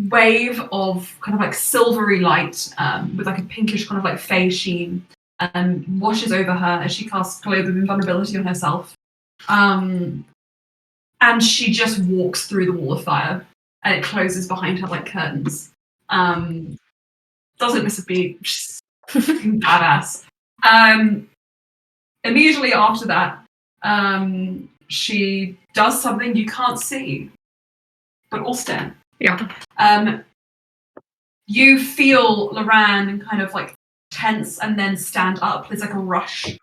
wave of kind of silvery light with a pinkish kind of fey sheen washes over her as she casts Cloak of Invulnerability on herself. And she just walks through the wall of fire, and it closes behind her like curtains. Doesn't miss a beat. She's badass. Immediately after that, she does something you can't see, but Alstaer. Yeah. You feel Luran kind of tense and then stand up. There's a rush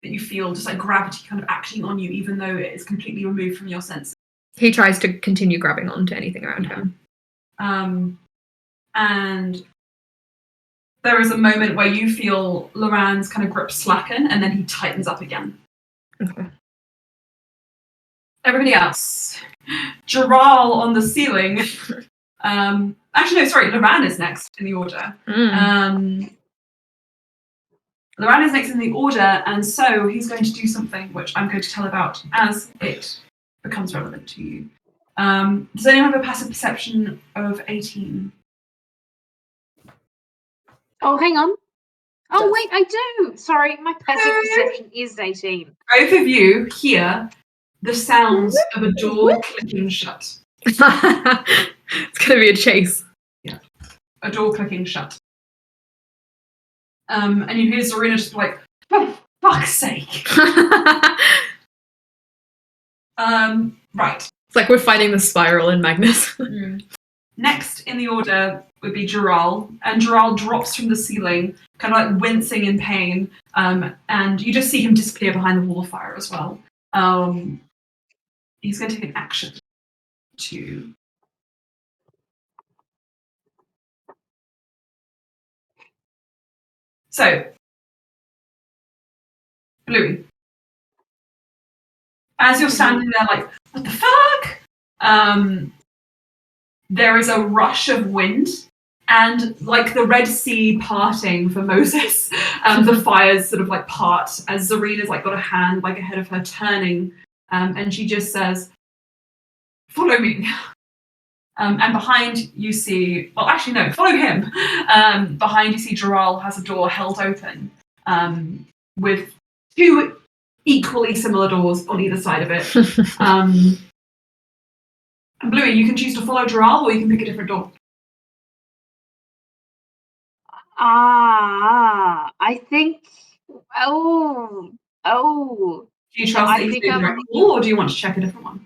that you feel just like gravity kind of acting on you, even though it is completely removed from your senses. He tries to continue grabbing onto anything around him. And there is a moment where you feel Luran's kind of grip slacken, and then he tightens up again. Okay. Everybody else. Jaral on the ceiling. Actually, no, sorry, Luran is next in the order. Luran is next in the order, and so he's going to do something which I'm going to tell about as it becomes relevant to you. Does anyone have a passive perception of 18? Oh, hang on. Oh, wait, I do. Sorry, my passive perception is 18. Both of you hear the sounds of a door clicking shut. It's going to be a chase. Yeah, a door clicking shut. And you hear Zarina just like, for fuck's sake. Right. It's like we're fighting the spiral in Magnus. Next in the order would be Jaral, and Jaral drops from the ceiling, kind of like wincing in pain, and you just see him disappear behind the wall of fire as well. He's going to take an action to... So, Bluey, as you're standing there like, what the fuck? There is a rush of wind, and like the Red Sea parting for Moses, the fires sort of like part as Zarina's like got a hand like ahead of her turning, and she just says, follow me. And behind you see, well actually no, follow him. Behind you see Jaral has a door held open with two equally similar doors on either side of it. And Bluey, you can choose to follow Jaral or you can pick a different door. I think... Oh. Do you trust that he's doing the right call, or do you want to check a different one?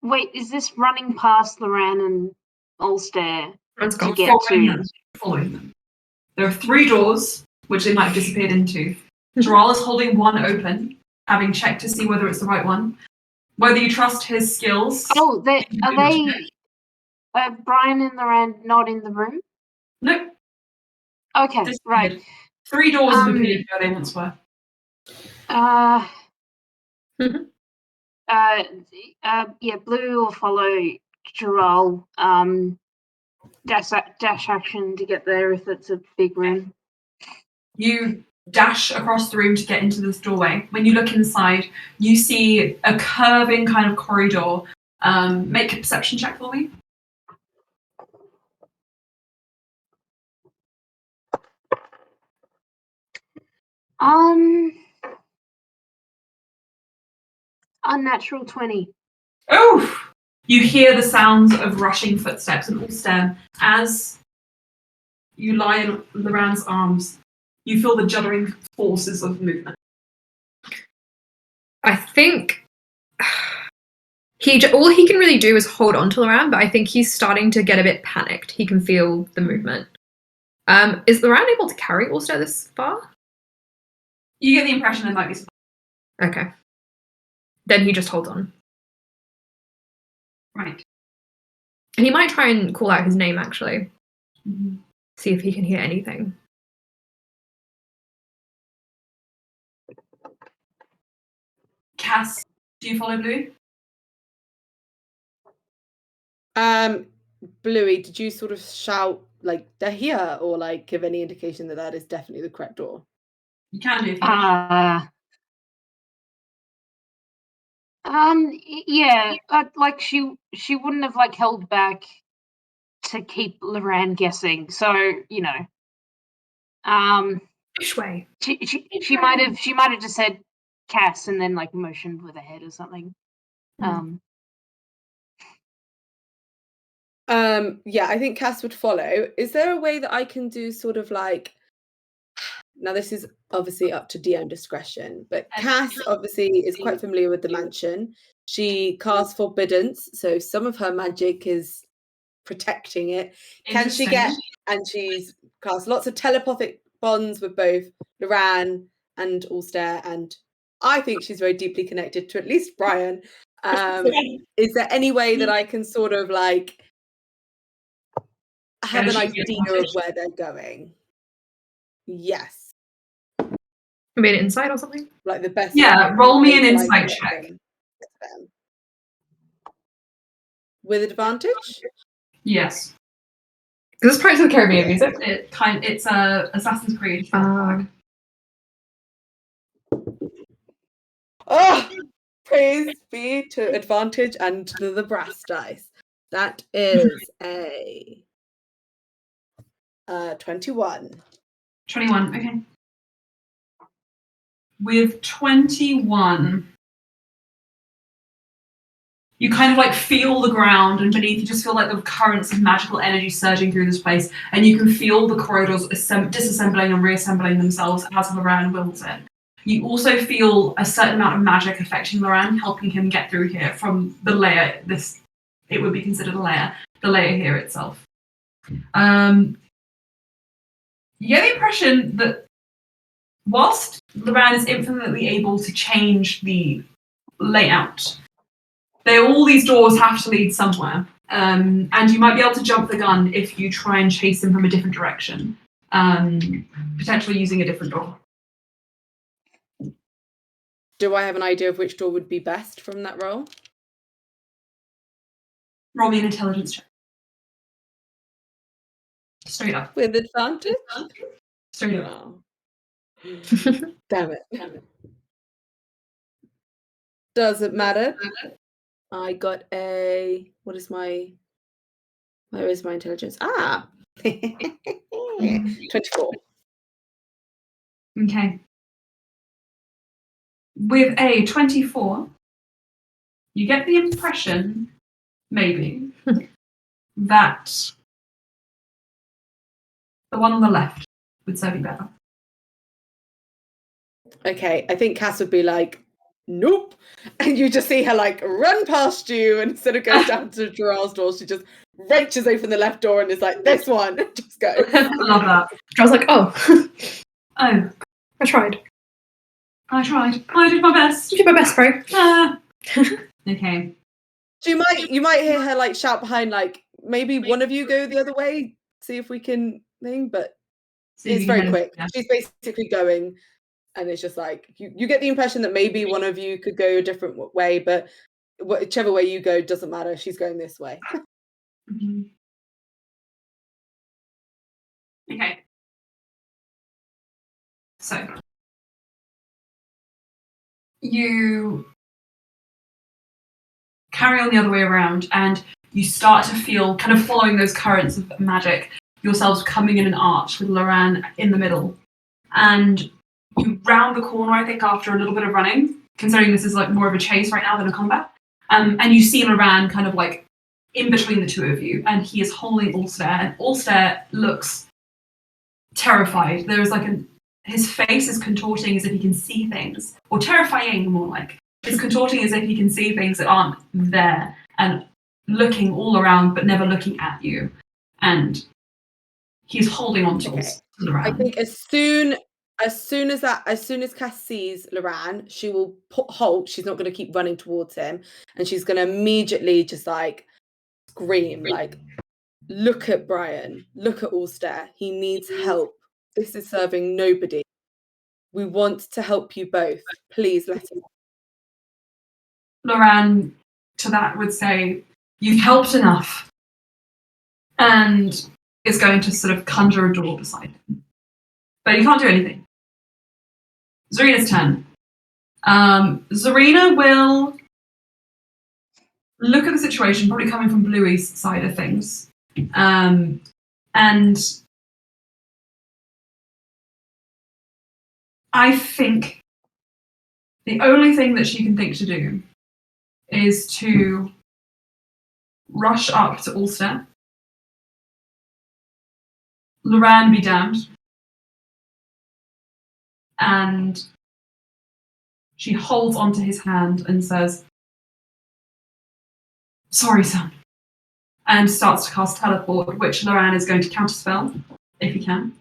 Wait, is this running past Luran and Alstaer to get Following them. There are 3 doors, which they might have disappeared into. Jaral is holding one open, having checked to see whether it's the right one. Whether you trust his skills... Oh, are they... Brian and Luran not in the room? No. Okay, right. 3 doors have appeared where they once were. Yeah, Blue will follow Jaral. Dash action to get there if it's a big room. You dash across the room to get into this doorway. When you look inside, you see a curving kind of corridor. Make a perception check for me. Unnatural 20. Oh! You hear the sounds of rushing footsteps and Alstaer. As you lie in Luran's arms, you feel the juddering forces of movement. I think all he can really do is hold on to Luran, but I think he's starting to get a bit panicked. He can feel the movement. Is Luran able to carry Alstaer this far? You get the impression there might be some... Okay. Then he just holds on. Right. And he might try and call out his name, actually. Mm-hmm. See if he can hear anything. Cass, do you follow Blue? Bluey, did you sort of shout like they're here, or like give any indication that that is definitely the correct door? You can do if you Yeah, like she wouldn't have like held back to keep Luran guessing. So Which way? She might have just said Cass and then like motioned with her head or something. Yeah, I think Cass would follow. Is there a way that I can do sort of like... Now this is obviously up to DM discretion, but Cass obviously is quite familiar with the mansion. She casts forbiddance, so some of her magic is protecting it. Can she get... And she's cast lots of telepathic bonds with both Luran and Alstaer, and I think she's very deeply connected to at least Brian. Is there any way that I can sort of like have an idea of where they're going? Yes. Maybe an insight or something? Like the best. Yeah, roll me an insight check. With advantage? Yes. Is this Pirates of the Caribbean music? It's Assassin's Creed. Oh, praise be to advantage and to the brass dice. That is a 21. 21, okay. With 21, you kind of like feel the ground, and beneath you just feel like the currents of magical energy surging through this place, and you can feel the corridors disassembling and reassembling themselves as Luran wills it. You also feel a certain amount of magic affecting Luran, helping him get through here from the layer. It would be considered a layer. The layer here itself. You get the impression that whilst Luran is infinitely able to change the layout, all these doors have to lead somewhere, and you might be able to jump the gun if you try and chase him from a different direction, potentially using a different door. Do I have an idea of which door would be best from that roll? Roll me an intelligence check. Straight up. With advantage? Straight up. Oh. Damn it. Doesn't matter. I got a... Where is my intelligence? 24. Okay. With a 24, you get the impression, maybe, that the one on the left would serve you better. Okay, I think Cass would be like, nope. And you just see her like run past you, and instead of going down to Gerald's door, she just wrenches open the left door and is like, this one. Just go. I love that. I was like, oh. Oh. I tried. I did my best. You did my best, bro. Okay. So you might hear her like shout behind, like, maybe one of you go the other way, see if we can thing, but it's very quick. Yeah. She's basically going, and it's just like you get the impression that maybe one of you could go a different way, but whichever way you go doesn't matter. She's going this way. Mm-hmm. Okay. So you carry on the other way around, and you start to feel, kind of following those currents of magic, yourselves coming in an arch with Luran in the middle. And you round the corner, I think, after a little bit of running, considering this is like more of a chase right now than a combat. And you see Luran kind of like in between the two of you, and he is holding Alstaer, and Alstaer looks terrified. There is like his face is contorting as if he can see things, or terrifying more like. It's contorting as if he can see things that aren't there, and looking all around but never looking at you. And he's holding on to Luran. I think as soon as Cass sees Luran, she will halt. She's not going to keep running towards him, and she's going to immediately just like scream, like, look at Brian, look at Alstaer. He needs help. This is serving nobody. We want to help you both. Please let him. Luran to that would say, you've helped enough, and is going to sort of conjure a door beside him. But he can't do anything. Zarina's turn. Zarina will look at the situation, probably coming from Bluey's side of things. And I think the only thing that she can think to do is to rush up to Alstaer. Luran be damned. And she holds onto his hand and says, sorry, son. And starts to cast teleport, which Luran is going to counterspell, if he can.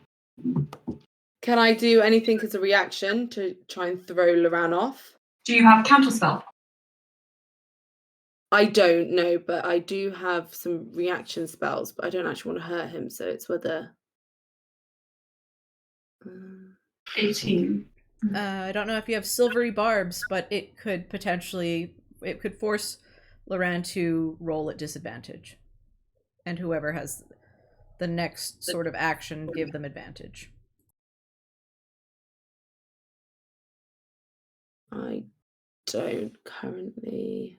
Can I do anything as a reaction to try and throw Luran off? Do you have counterspell? I don't know, but I do have some reaction spells, but I don't actually want to hurt him, so it's whether... 18. I don't know if you have silvery barbs, but it could force Luran to roll at disadvantage. And whoever has the next sort of action, give them advantage. I don't currently...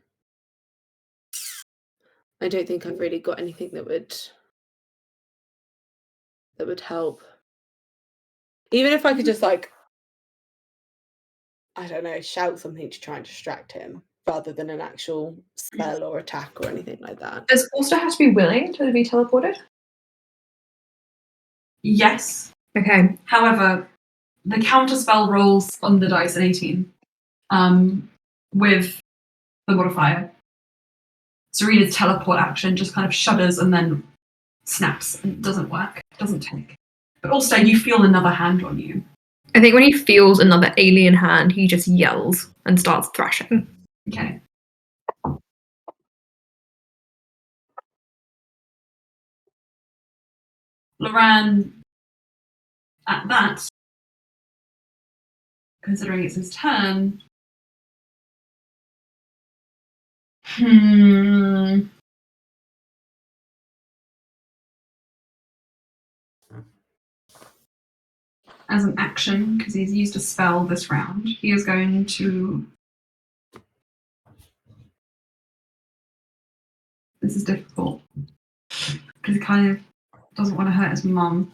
I don't think I've really got anything that would help. Even if I could just, like, I don't know, shout something to try and distract him, rather than an actual spell or attack or anything like that. Does Alstaer have to be willing to be teleported? Yes. Okay. However, the counterspell rolls on the dice at 18 with the modifier. Serena's teleport action just kind of shudders and then snaps and it doesn't work. It doesn't take. But also, you feel another hand on you. I think when he feels another alien hand, he just yells and starts thrashing. Okay. Luran, at that, considering it's his turn, as an action, because he's used a spell this round, he is going to... This is difficult, because he kind of doesn't want to hurt his mum.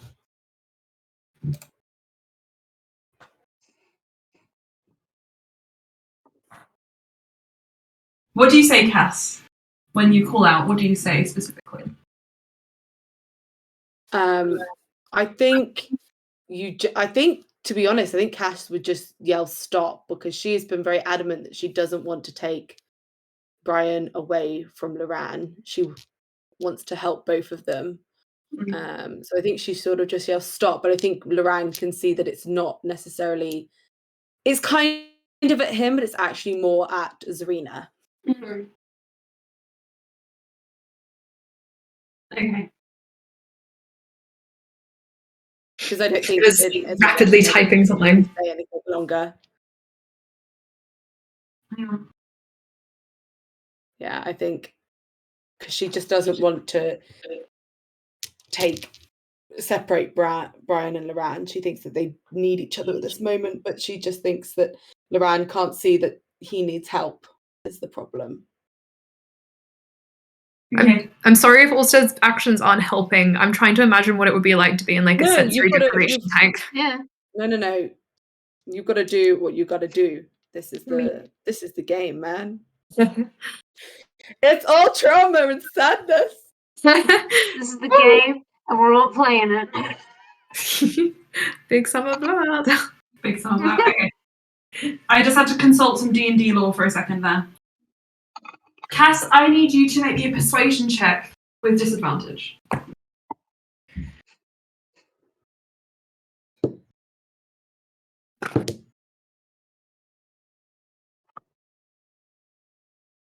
What do you say, Cass? When you call out, what do you say specifically? I think to be honest, I think Cass would just yell stop, because she has been very adamant that she doesn't want to take Brian away from Luran. She wants to help both of them. So I think she sort of just yells stop, but I think Luran can see that it's not necessarily... It's kind of at him, but it's actually more at Zarina. Mm-hmm. Okay. Because I don't think it's rapidly typing something. Say anything longer. Yeah, I think because she just doesn't want to separate Brian and Luran. She thinks that they need each other at this moment, but she just thinks that Luran can't see that he needs help is the problem. Okay. I'm sorry if Alstair's actions aren't helping. I'm trying to imagine what it would be like to be in like a sensory deprivation tank. Yeah. No. You've got to do what you got to do. This is the game, man. It's all trauma and sadness. This is the game, and we're all playing it. Big summer blood. Big summer blood. Okay. I just had to consult some D&D lore for a second there. Cass, I need you to make me a persuasion check with disadvantage.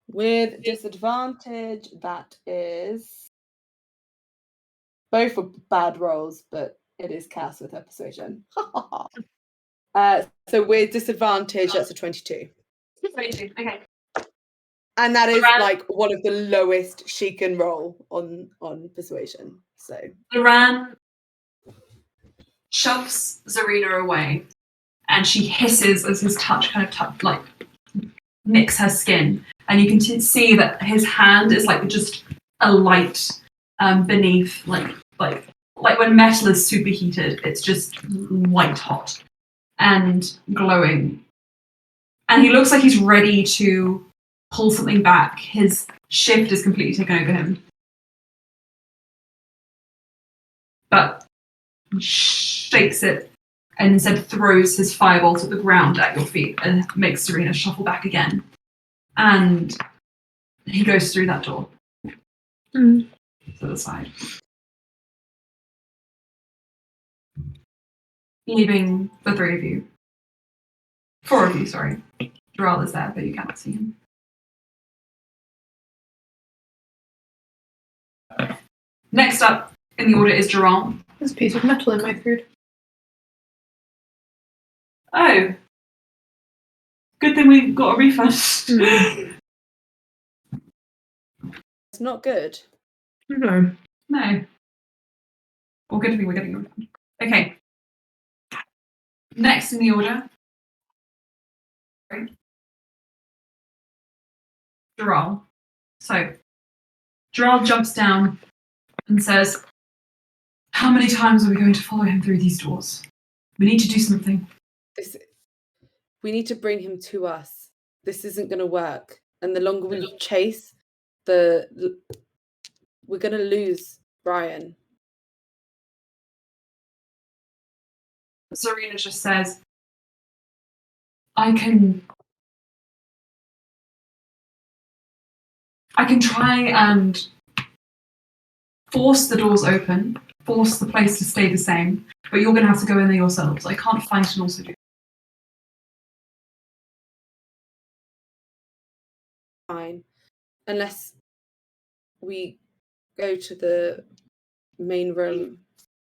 With disadvantage, that is... Both are bad rolls, but it is Cass with her persuasion. So with disadvantage, that's a 22. 22, okay. And that is like one of the lowest she can roll on persuasion. So Luran shoves Zarina away, and she hisses as his touch kind of nicks her skin, and you can see that his hand is like just a light beneath, like when metal is superheated, it's just white hot and glowing, and he looks like he's ready to pull something back. His shift is completely taken over him. But he shakes it and instead throws his firebolt at the ground at your feet and makes Serena shuffle back again. And he goes through that door. To the side. leaving the 3 of you. 4 of you, sorry. Dural is there, but you cannot see him. Next up in the order is Dural. There's a piece of metal in my food. Oh. Good thing we got a refund. It's not good. No. No. Well, good thing we're getting a refund. Okay. Next in the order. Dural. So, Dural jumps down and says, how many times are we going to follow him through these doors? We need to do something. We need to bring him to us. This isn't going to work. And the longer we chase, we're going to lose Brian. Serena just says, I can try and force the doors open, force the place to stay the same, but you're going to have to go in there yourselves. I can't fight and also do. Fine. Unless we go to the main room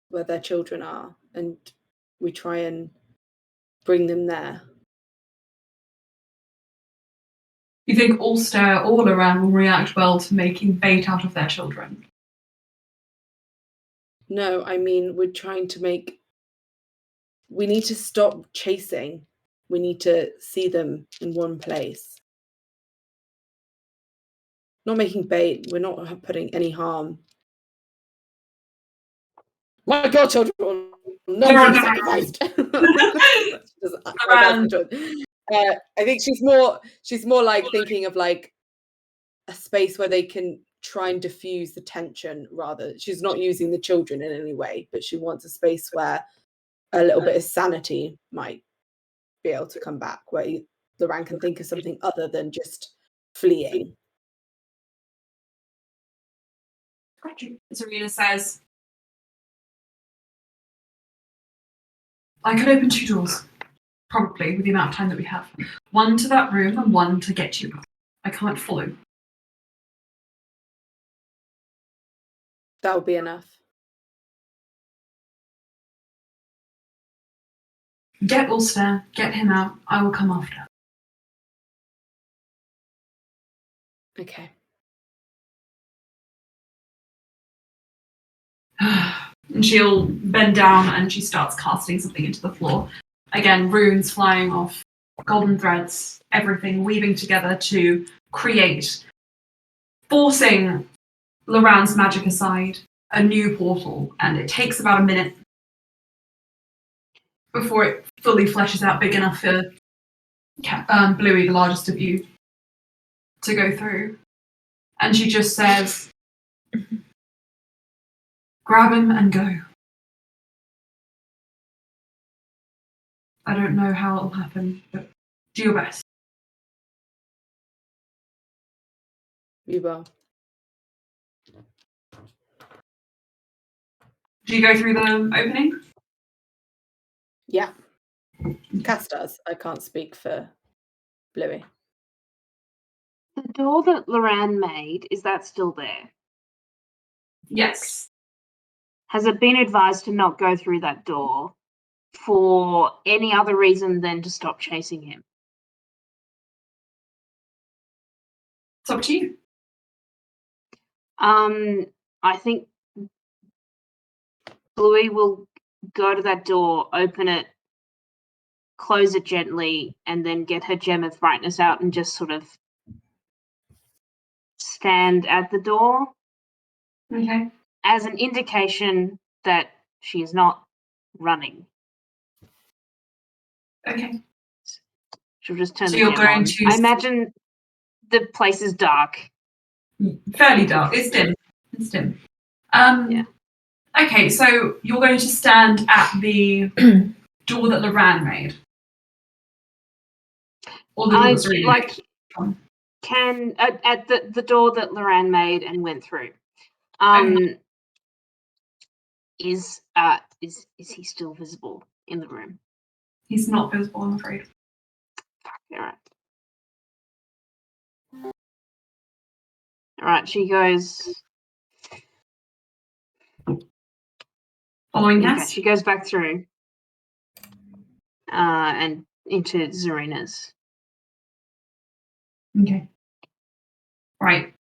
where their children are and we try and bring them there. You think Alstaer or Luran will react well to making bait out of their children? No, I mean, we're trying to we need to stop chasing. We need to see them in one place. Not making bait. We're not putting any harm. My godchildren will not be sacrificed. I think she's more like thinking of like a space where they can try and diffuse the tension rather. She's not using the children in any way, but she wants a space where a little bit of sanity might be able to come back, where Luran can think of something other than just fleeing. Serena says, I could open 2 doors, probably, with the amount of time that we have. One to that room and one to get you. I can't follow. That would be enough. Get Alstaer, get him out. I will come after. Okay. And she'll bend down and she starts casting something into the floor. Again, runes flying off, golden threads, everything weaving together to create, forcing Luran's magic aside, a new portal. And it takes about a minute before it fully fleshes out big enough for Bluey, the largest of you, to go through. And she just says, grab him and go. I don't know how it'll happen, but do your best. We will. Do you go through the opening? Yeah. Cass does. I can't speak for Bluey. The door that Luran made, is that still there? Yes. Has it been advised to not go through that door for any other reason than to stop chasing him? It's up to you. I think Bluey will go to that door, open it, close it gently, and then get her gem of brightness out and just sort of stand at the door. Okay. As an indication that she is not running. Okay. She'll just turn So the you're gem going on. to... I imagine the place is dark. Fairly dark. It's dim. It's dim. Yeah. Okay, so you're going to stand at the door that Luran made. Or the door that's really can at the door that Luran made and went through. Is he still visible? in the room? He's not visible, I'm afraid. Alright. Alright, she goes. Following Okay, Cass? she goes back through. And into Zarina's. Okay. Right.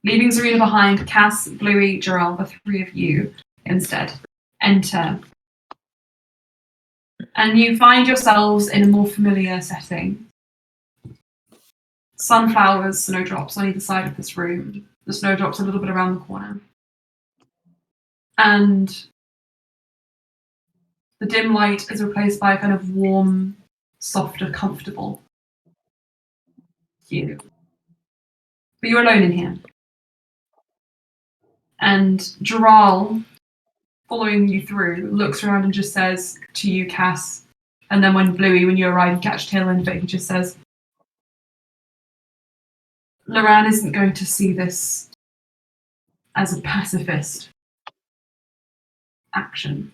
Leaving Zarina behind, Cass, Bluey, Gerald, the three of you instead enter. And you find yourselves in a more familiar setting. Sunflowers, snowdrops on either side of this room. The snowdrops a little bit around the corner. And the dim light is replaced by a kind of warm, softer, comfortable hue. But you're alone in here. And Gerald, following you through, looks around and just says to you, Cass, and then when you arrive, you catch tail end of it, he just says, Luran isn't going to see this as a pacifist action.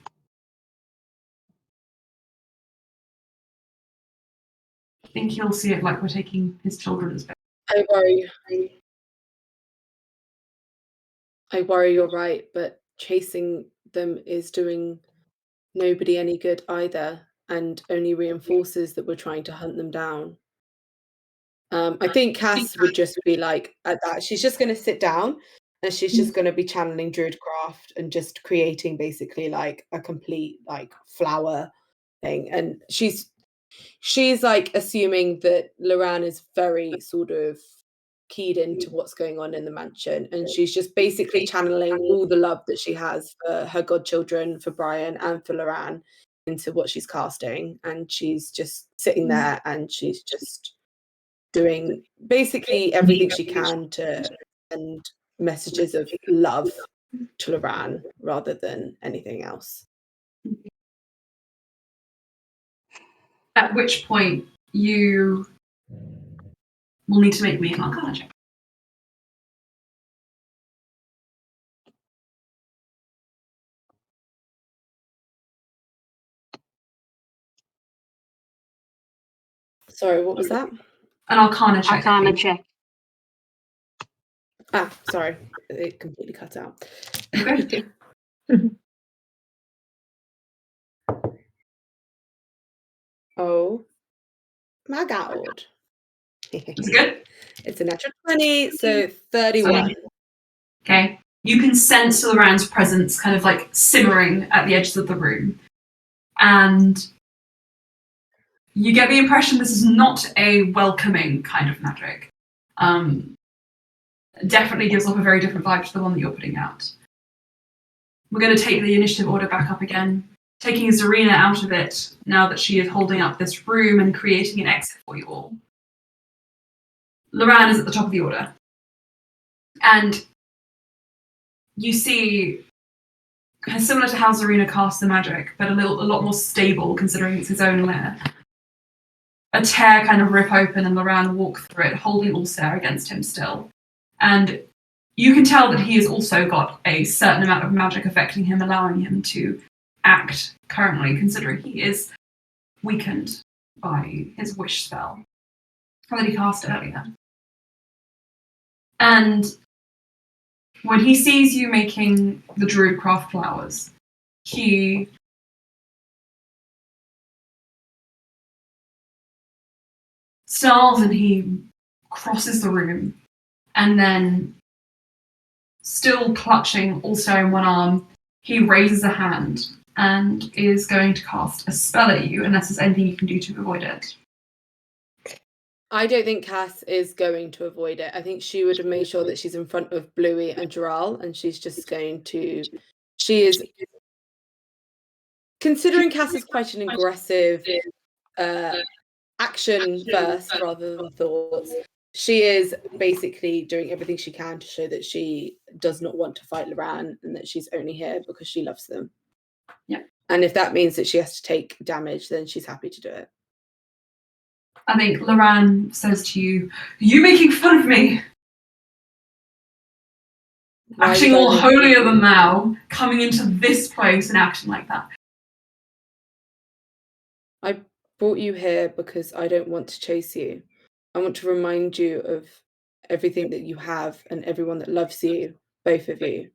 I think he'll see it like we're taking his children as bait. I worry you're right, but chasing them is doing nobody any good either, and only reinforces that we're trying to hunt them down. I think Cass would just be like, at that, she's just going to sit down and she's just going to be channeling Druidcraft and just creating basically like a complete like flower thing. And she's like assuming that Luran is very sort of keyed into what's going on in the mansion, and she's just basically channeling all the love that she has for her godchildren, for Brian and for Luran, into what she's casting. And she's just sitting there and she's just doing basically everything she can to send messages of love to Luran rather than anything else. At which point you will need to make me an Arcana check. Sorry, what was that? An Arcana check. Arcana check. Ah, sorry, it completely cut out. Okay. Oh my god. Is it good? It's a natural 20, so 31. Okay. You can sense Luran's presence kind of like simmering at the edges of the room. And you get the impression this is not a welcoming kind of magic. Definitely gives off a very different vibe to the one that you're putting out. We're going to take the initiative order back up again, taking Zarina out of it now that she is holding up this room and creating an exit for you all. Luran is at the top of the order. And you see, kind of similar to how Zarina casts the magic, but a lot more stable considering it's his own lair. A tear kind of rip open and Luran walk through it, holding Alstaer against him still. And you can tell that he has also got a certain amount of magic affecting him, allowing him to act currently, considering he is weakened by his wish spell that he cast earlier. And when he sees you making the Druidcraft flowers, he snarls and he crosses the room, and then, still clutching Alstaer in one arm, he raises a hand and is going to cast a spell at you, unless there's anything you can do to avoid it. I don't think Cass is going to avoid it. I think she would have made sure that she's in front of Bluey and Gerald, and she's just going to. She is. Considering Cass is quite an aggressive action first rather than thoughts, she is basically doing everything she can to show that she does not want to fight Luran and that she's only here because she loves them. Yeah. And if that means that she has to take damage, then she's happy to do it. I think Luran says to you, "Are you making fun of me? Acting all holier than thou, coming into this place and acting like that." I brought you here because I don't want to chase you. I want to remind you of everything that you have and everyone that loves you, both of you.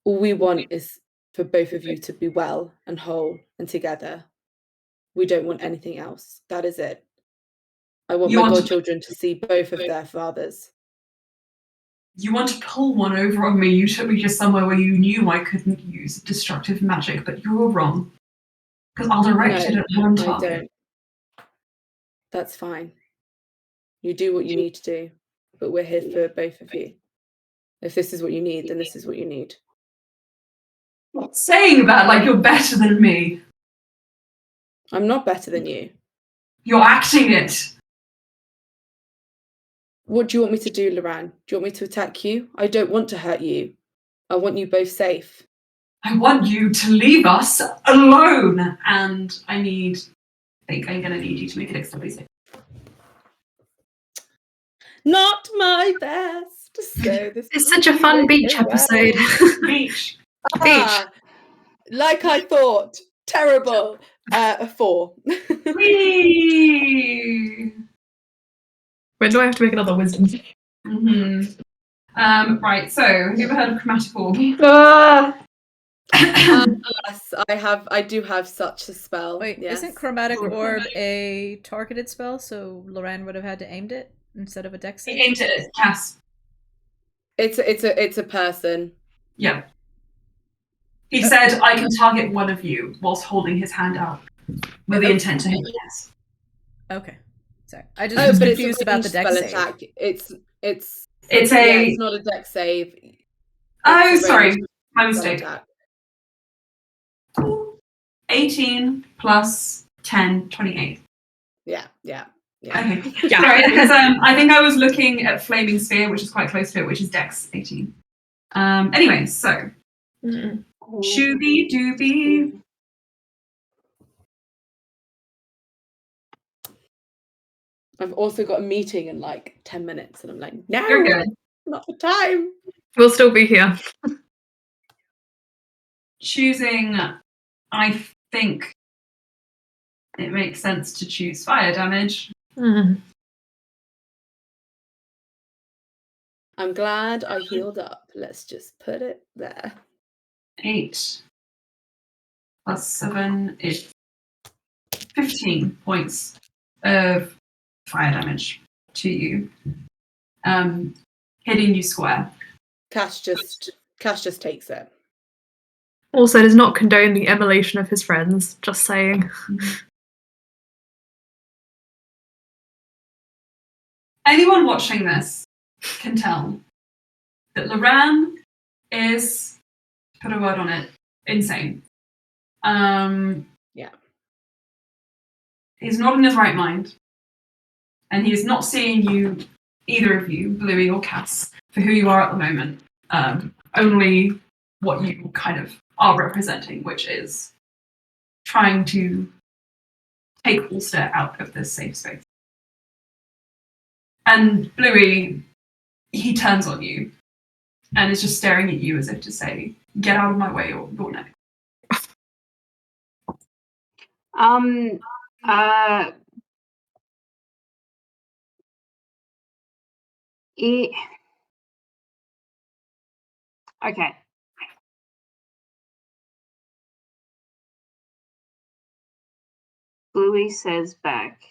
All we want is for both of you to be well and whole and together. We don't want anything else. That is it. I want my godchildren to see both of their fathers. You want to pull one over on me. You took me to somewhere where you knew I couldn't use destructive magic, but you were wrong. Because I'll direct it at one target. I don't. That's fine. You do what you need to do, but we're here for both of you. If this is what you need, then this is what you need. I'm not saying that like you're better than me. I'm not better than you. You're acting it. What do you want me to do, Luran? Do you want me to attack you? I don't want to hurt you. I want you both safe. I want you to leave us alone. And I think I'm going to need you to make it extremely safe. Not my best. So this It's such a fun beach episode. Beach. Like I thought. Terrible. A 4. Whee! When do I have to make another wisdom? Right, so have you ever heard of chromatic orb? Yes, I do have such a spell. Wait, yes. isn't chromatic orb a targeted spell? So Luran would have had to aimed it instead of a dex save? Aimed it at Cass. It's a person. Yeah. He said, I can target one of you whilst holding his hand out with the intent to hit Cass. Okay. Sorry. I just was but confused about the dex spell save. attack. It's it's not a dex save. Oh, It's a sorry. ranged My spell mistake. attack. 18 plus 10, 28. Yeah. Okay. Sorry, because I think I was looking at Flaming Spear, which is quite close to it, which is Dex 18. Anyway, so Shooby Dooby. I've also got a meeting in like 10 minutes, and I'm like, no, You're good. not the time. We'll still be here. Choosing, I think it makes sense to choose fire damage. I'm glad I healed up. Let's just put it there. 8 plus 7 is 15 points of fire damage to you. Hitting you square. Cash just takes it. Also does not condone the emulation of his friends, just saying. Anyone watching this can tell that Luran is, to put a word on it, insane. Yeah. He's not in his right mind. And he is not seeing you, either of you, Bluey or Cass, for who you are at the moment. Only what you kind of are representing, which is trying to take Alstaer out of this safe space. And Bluey, he turns on you and is just staring at you as if to say, get out of my way or you're next. Okay. Bluey says back,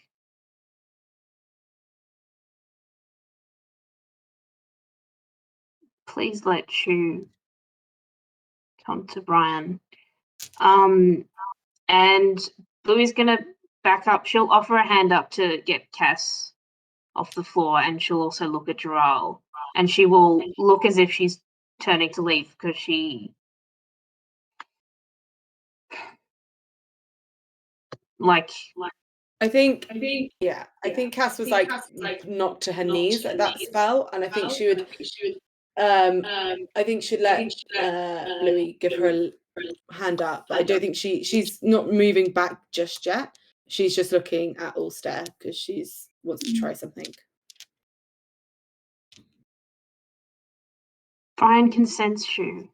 please let Chu come to Brian. And Bluey's gonna back up. She'll offer a hand up to get Cass off the floor, and she'll also look at Gerald. And she will look as if she's turning to leave because she I think Cass was like knocked to her knees at that spell, and I think she would I think she'd let Bluey give her a hand up. I don't think she's not moving back just yet. She's just looking at Alstaer because she's wants to try something. Brian consents you.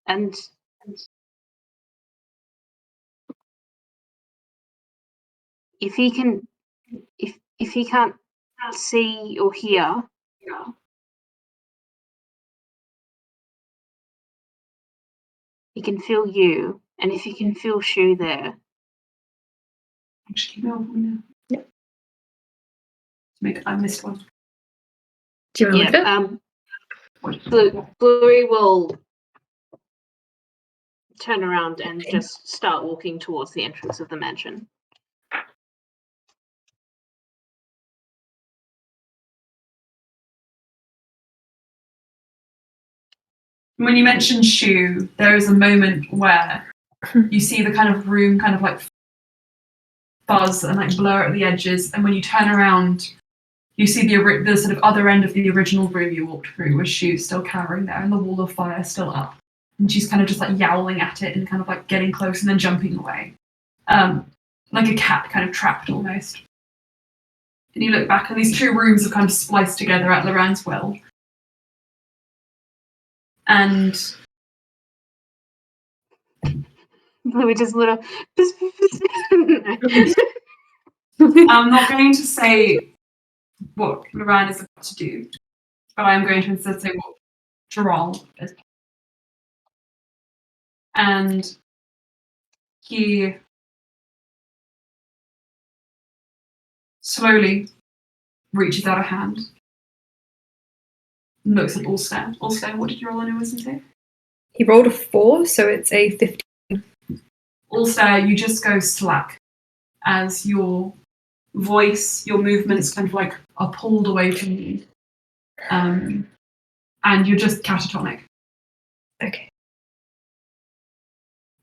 And if he can, if he can't see or hear, he can feel you, and if he can feel Shu there, Actually, no. Yep. I missed one. Do you want to look at it? Bluey will turn around and just start walking towards the entrance of the mansion. When you mentioned Shu, there is a moment where you see the kind of room kind of like fuzz and like blur at the edges, and when you turn around, you see the sort of other end of the original room you walked through with Shu still cowering there and the wall of fire still up. And she's kind of just like yowling at it and kind of like getting close and then jumping away. Like a cat kind of trapped almost. And you look back and these two rooms are kind of spliced together at Luran's will. And Bluey just little. I'm not going to say what Luran is about to do, but I'm going to instead say what Gerald is. And he slowly reaches out a hand and looks at Alstaer. Alstaer, what did you roll on your wisdom save? He rolled a 4, so it's a 15. Alstair, you just go slack as your voice, your movements kind of like are pulled away from you. And you're just catatonic. Okay.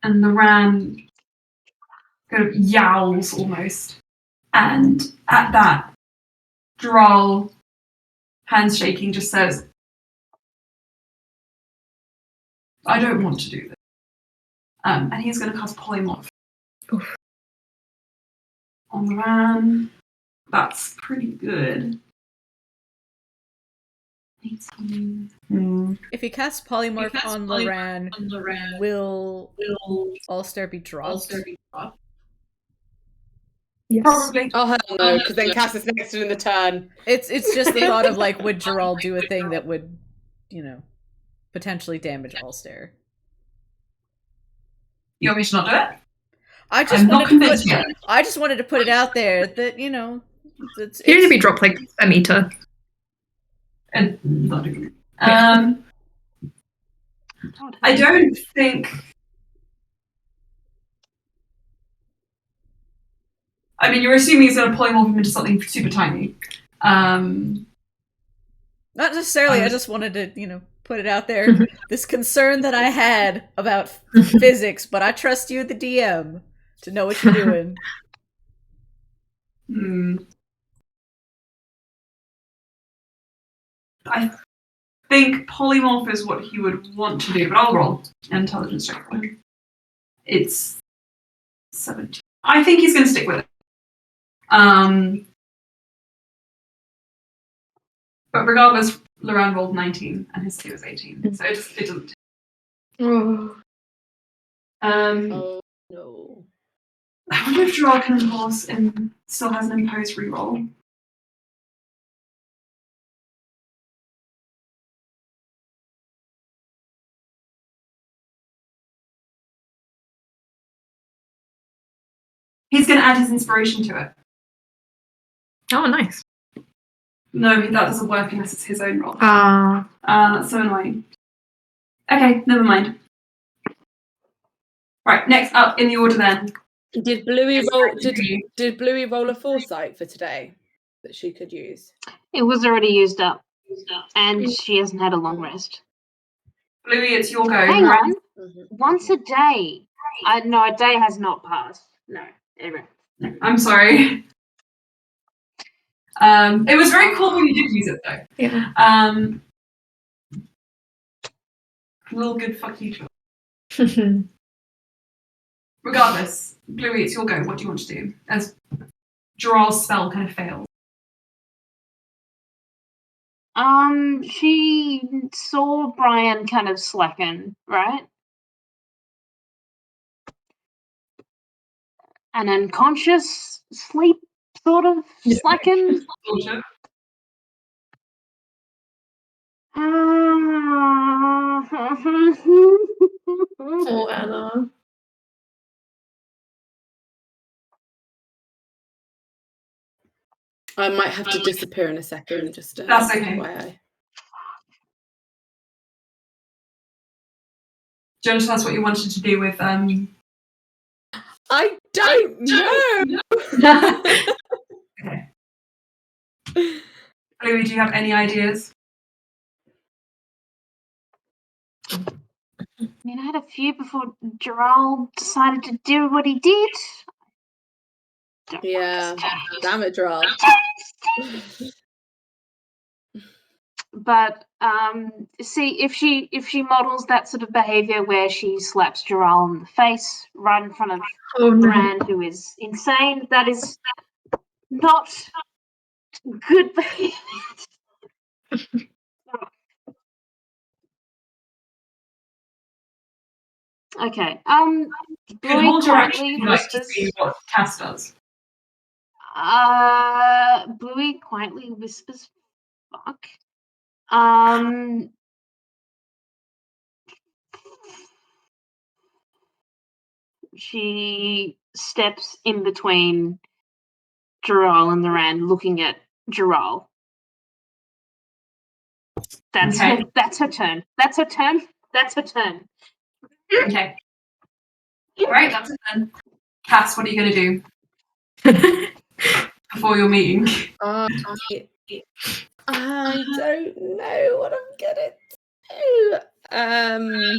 And Luran kind of yowls almost. And at that, Droll, hands shaking, just says, I don't want to do this. And he's going to cast Polymorph. Oof. On Luran. That's pretty good. If he casts polymorph on Luran, will Alstair be dropped? Yes. Probably. Oh hell no, because then Cass is next to him in the turn. It's just the thought of like, would Gerald do a thing that would, potentially damage Alstair? You want me to not do it? I'm not convinced yet. I just wanted to put it out there that it's You need to be dropped like a meter. And not even. I don't think. I mean, you're assuming he's going to polymorph him into something super tiny. Not necessarily. I just wanted to, put it out there. This concern that I had about physics, but I trust you, the DM, to know what you're doing. I think polymorph is what he would want to do, but I'll roll intelligence check for him. It's 17. I think he's going to stick with it. But regardless, Luran rolled 19 and his skill was 18, so it doesn't. Oh no. I wonder if Gerard can impose and still has an imposed reroll. He's going to add his inspiration to it. Oh, nice. No, that doesn't work unless it's his own roll. That's so annoying. Okay, never mind. Right, next up in the order then. Did Bluey roll? Did Bluey roll a foresight for today that she could use? It was already used up, and she hasn't had a long rest. Bluey, it's your go. Hang on. Once a day. No, a day has not passed. No, ever. I'm sorry. It was very cool when you did use it though. Yeah. Little good fuck you. Regardless, Bluey, it's your go. What do you want to do? As Gerald's spell kind of fails. She saw Brian kind of slacken, right? an unconscious sleep sort of slacken. Sort of. Oh, Anna. I might have to disappear in a second. Just That's okay. FYI. Do you want to tell us what you wanted to do with I don't know. Okay. Louis, do you have any ideas? I mean, I had a few before Gerald decided to do what he did. Don't Yeah, understand. damn it, Gerald. But see, if she models that sort of behavior where she slaps Gerald in the face right in front of Oh no. Luran, who is insane, that is not good behavior. Okay. You can Bluey hold your quietly action like to whispers. see what Cass does. Bluey quietly whispers, "Fuck." She steps in between Gerald and Luran, looking at Gerald. That's Okay. that's her turn. That's her turn. That's her turn. Okay. Right, that's it then. Cass, what are you going to do before your meeting? I don't know what I'm gonna do.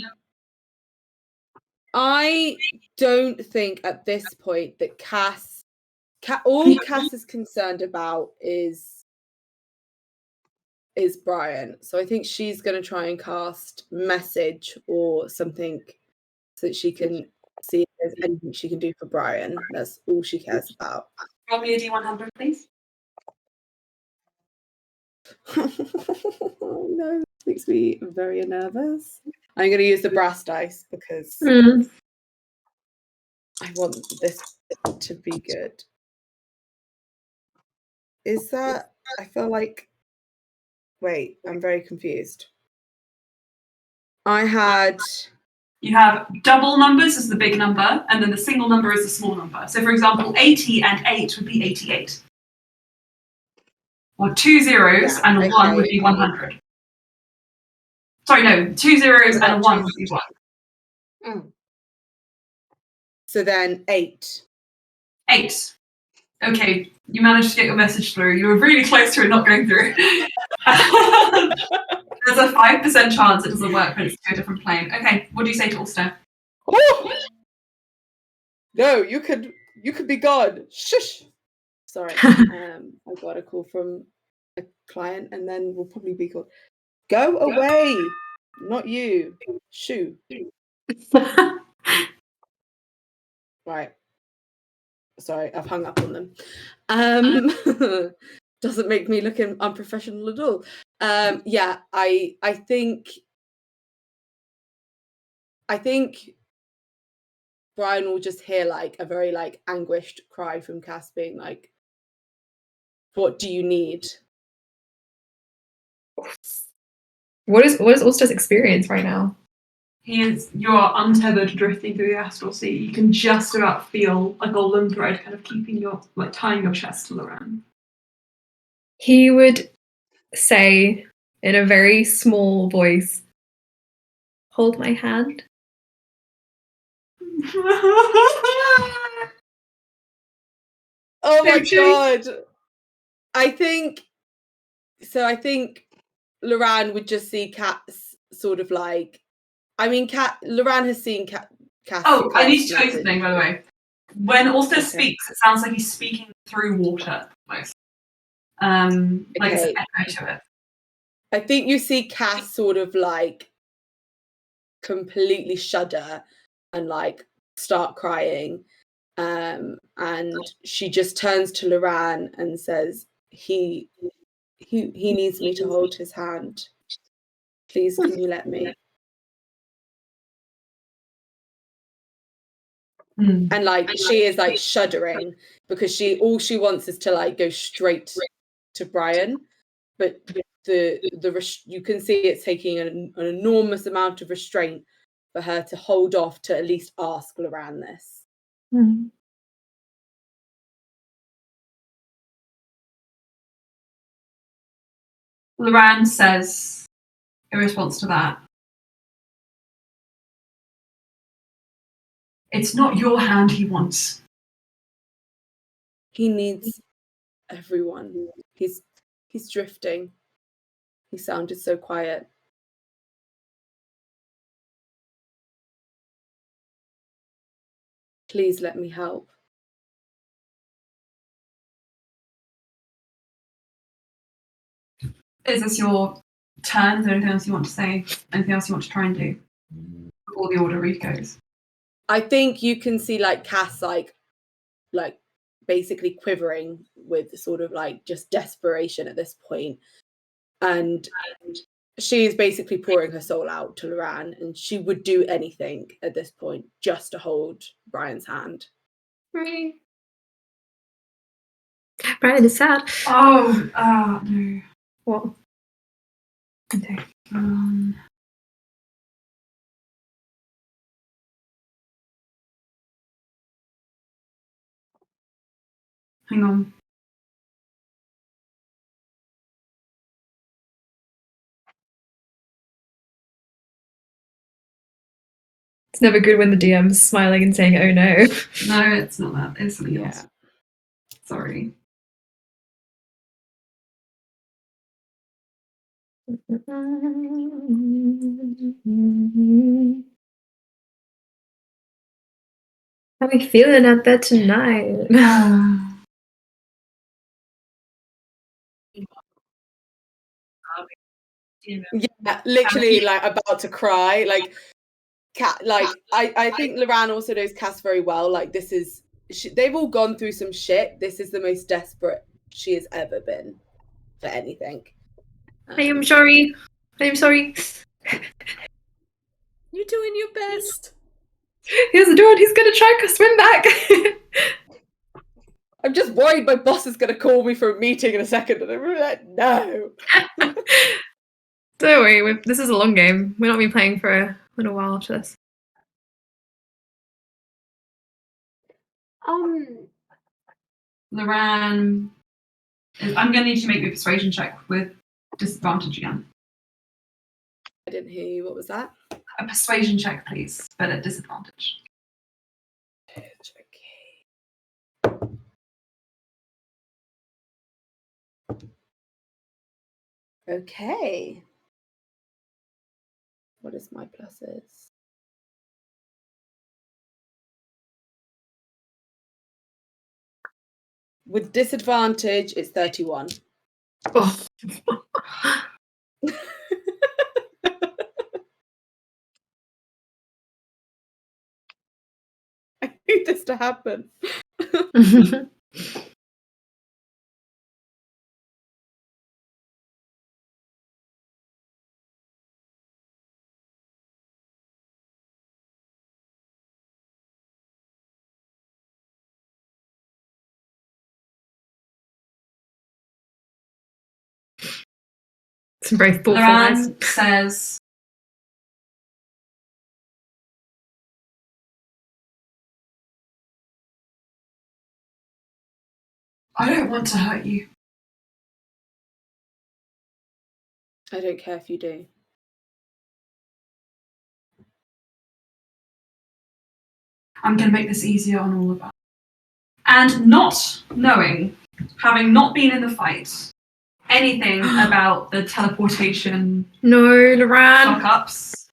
I don't think at this point that all Cass is concerned about is Brian. So I think she's going to try and cast message or something so that she can see if there's anything she can do for Brian. That's all she cares about. Roll me a D100, please. No, this makes me very nervous. I'm going to use the brass dice because I want this to be good. Is that? I feel like. Wait, I'm very confused. I had. You have double numbers as the big number, and then the single number is the small number. So, for example, 80 and 8 would be 88. Or 2 zeros and a 1 would be 100. Sorry, no, 2 zeros and a 1 would be 1. So then 8. 8. Okay, you managed to get your message through. You were really close to it not going through. There's a 5% chance it doesn't work when it's to a different plane. Okay, what do you say to Alstaer? Oh! No, you could be gone. Shush. Sorry. I got a call from a client, and then we'll probably be called. Go away. Not you. Shoo. Right. Sorry, I've hung up on them. Doesn't make me look unprofessional at all. Yeah, I think Brian will just hear like a very like anguished cry from Cass being like, "What do you need?" What is Ulster's experience right now? You're untethered, drifting through the astral sea. You can just about feel a golden thread kind of tying your chest to Luran. He would say in a very small voice, "Hold my hand." Oh my god. I think Luran would just see Cass sort of like, I mean, Luran has seen Cass. Oh, I need to tell you something, by the way. When Alstaer speaks, it sounds like he's speaking through water, almost. Like it's an echo to it. I think you see Cass sort of like completely shudder and like start crying. And she just turns to Luran and says, he needs me to hold his hand. Please, can you let me? And like she is like shuddering because all she wants is to like go straight to Brian, but you can see it's taking an enormous amount of restraint for her to hold off to at least ask Luran this. Luran says in response to that, "It's not your hand he wants. He needs everyone. He's drifting. He sounded so quiet. Please let me help." Is this your turn? Is there anything else you want to say? Anything else you want to try and do before the order read goes? I think you can see like Cass like basically quivering with sort of like just desperation at this point. And she is basically pouring her soul out to Luran, and she would do anything at this point just to hold Brian's hand. Brian is sad. Oh, no. What? Okay. Hang on. It's never good when the DM's smiling and saying, "Oh no." No, it's not that. It's something else. Sorry. How are we feeling out there tonight? Yeah, literally like about to cry. Like Cat, like I think Luran also knows Cass very well. Like this is they've all gone through some shit. This is the most desperate she has ever been for anything. I am sorry. I am sorry. You're doing your best. Here's the door. He's gonna try to swim back. I'm just worried my boss is gonna call me for a meeting in a second, and I'm like, no. Don't worry. This is a long game. We're not been playing for a little while after this. Luran, I'm going to need you to make me a persuasion check with disadvantage again. I didn't hear you. What was that? A persuasion check, please, but at disadvantage. Okay. What is my pluses? With disadvantage, it's 31. Oh. I need this to happen. Some very thoughtful eyes. Luran says, "I don't want to hurt you. I don't care if you do. I'm going to make this easier on all of us." And not knowing, having not been in the fight, anything about the teleportation No, Luran. fuck-ups,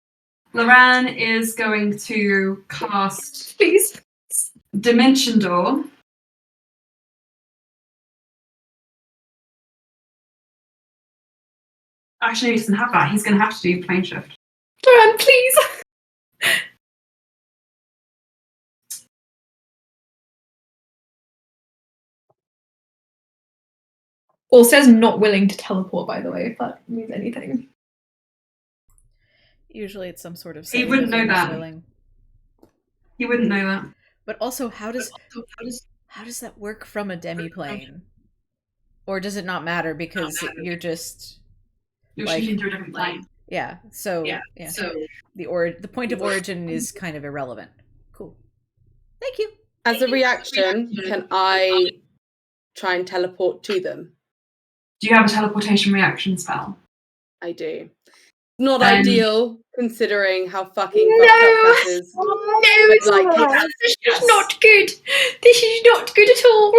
Luran is going to cast Please. Dimension Door. Actually, he doesn't have that. He's going to have to do plane shift. Luran, please. Alstair's not willing to teleport, by the way, if that means anything. Usually it's some sort of He wouldn't know saying that. willing. He wouldn't know that. But also, how does that work from a demiplane? Or does it not matter because you're just shooting through a different plane. Yeah. So the point of origin is kind of irrelevant. Cool. Thank you. As a reaction, can I try and teleport to them? Do you have a teleportation reaction spell? I do. Not ideal, considering how fucking fucked up Cass is. No, this is not good. This is not good at all.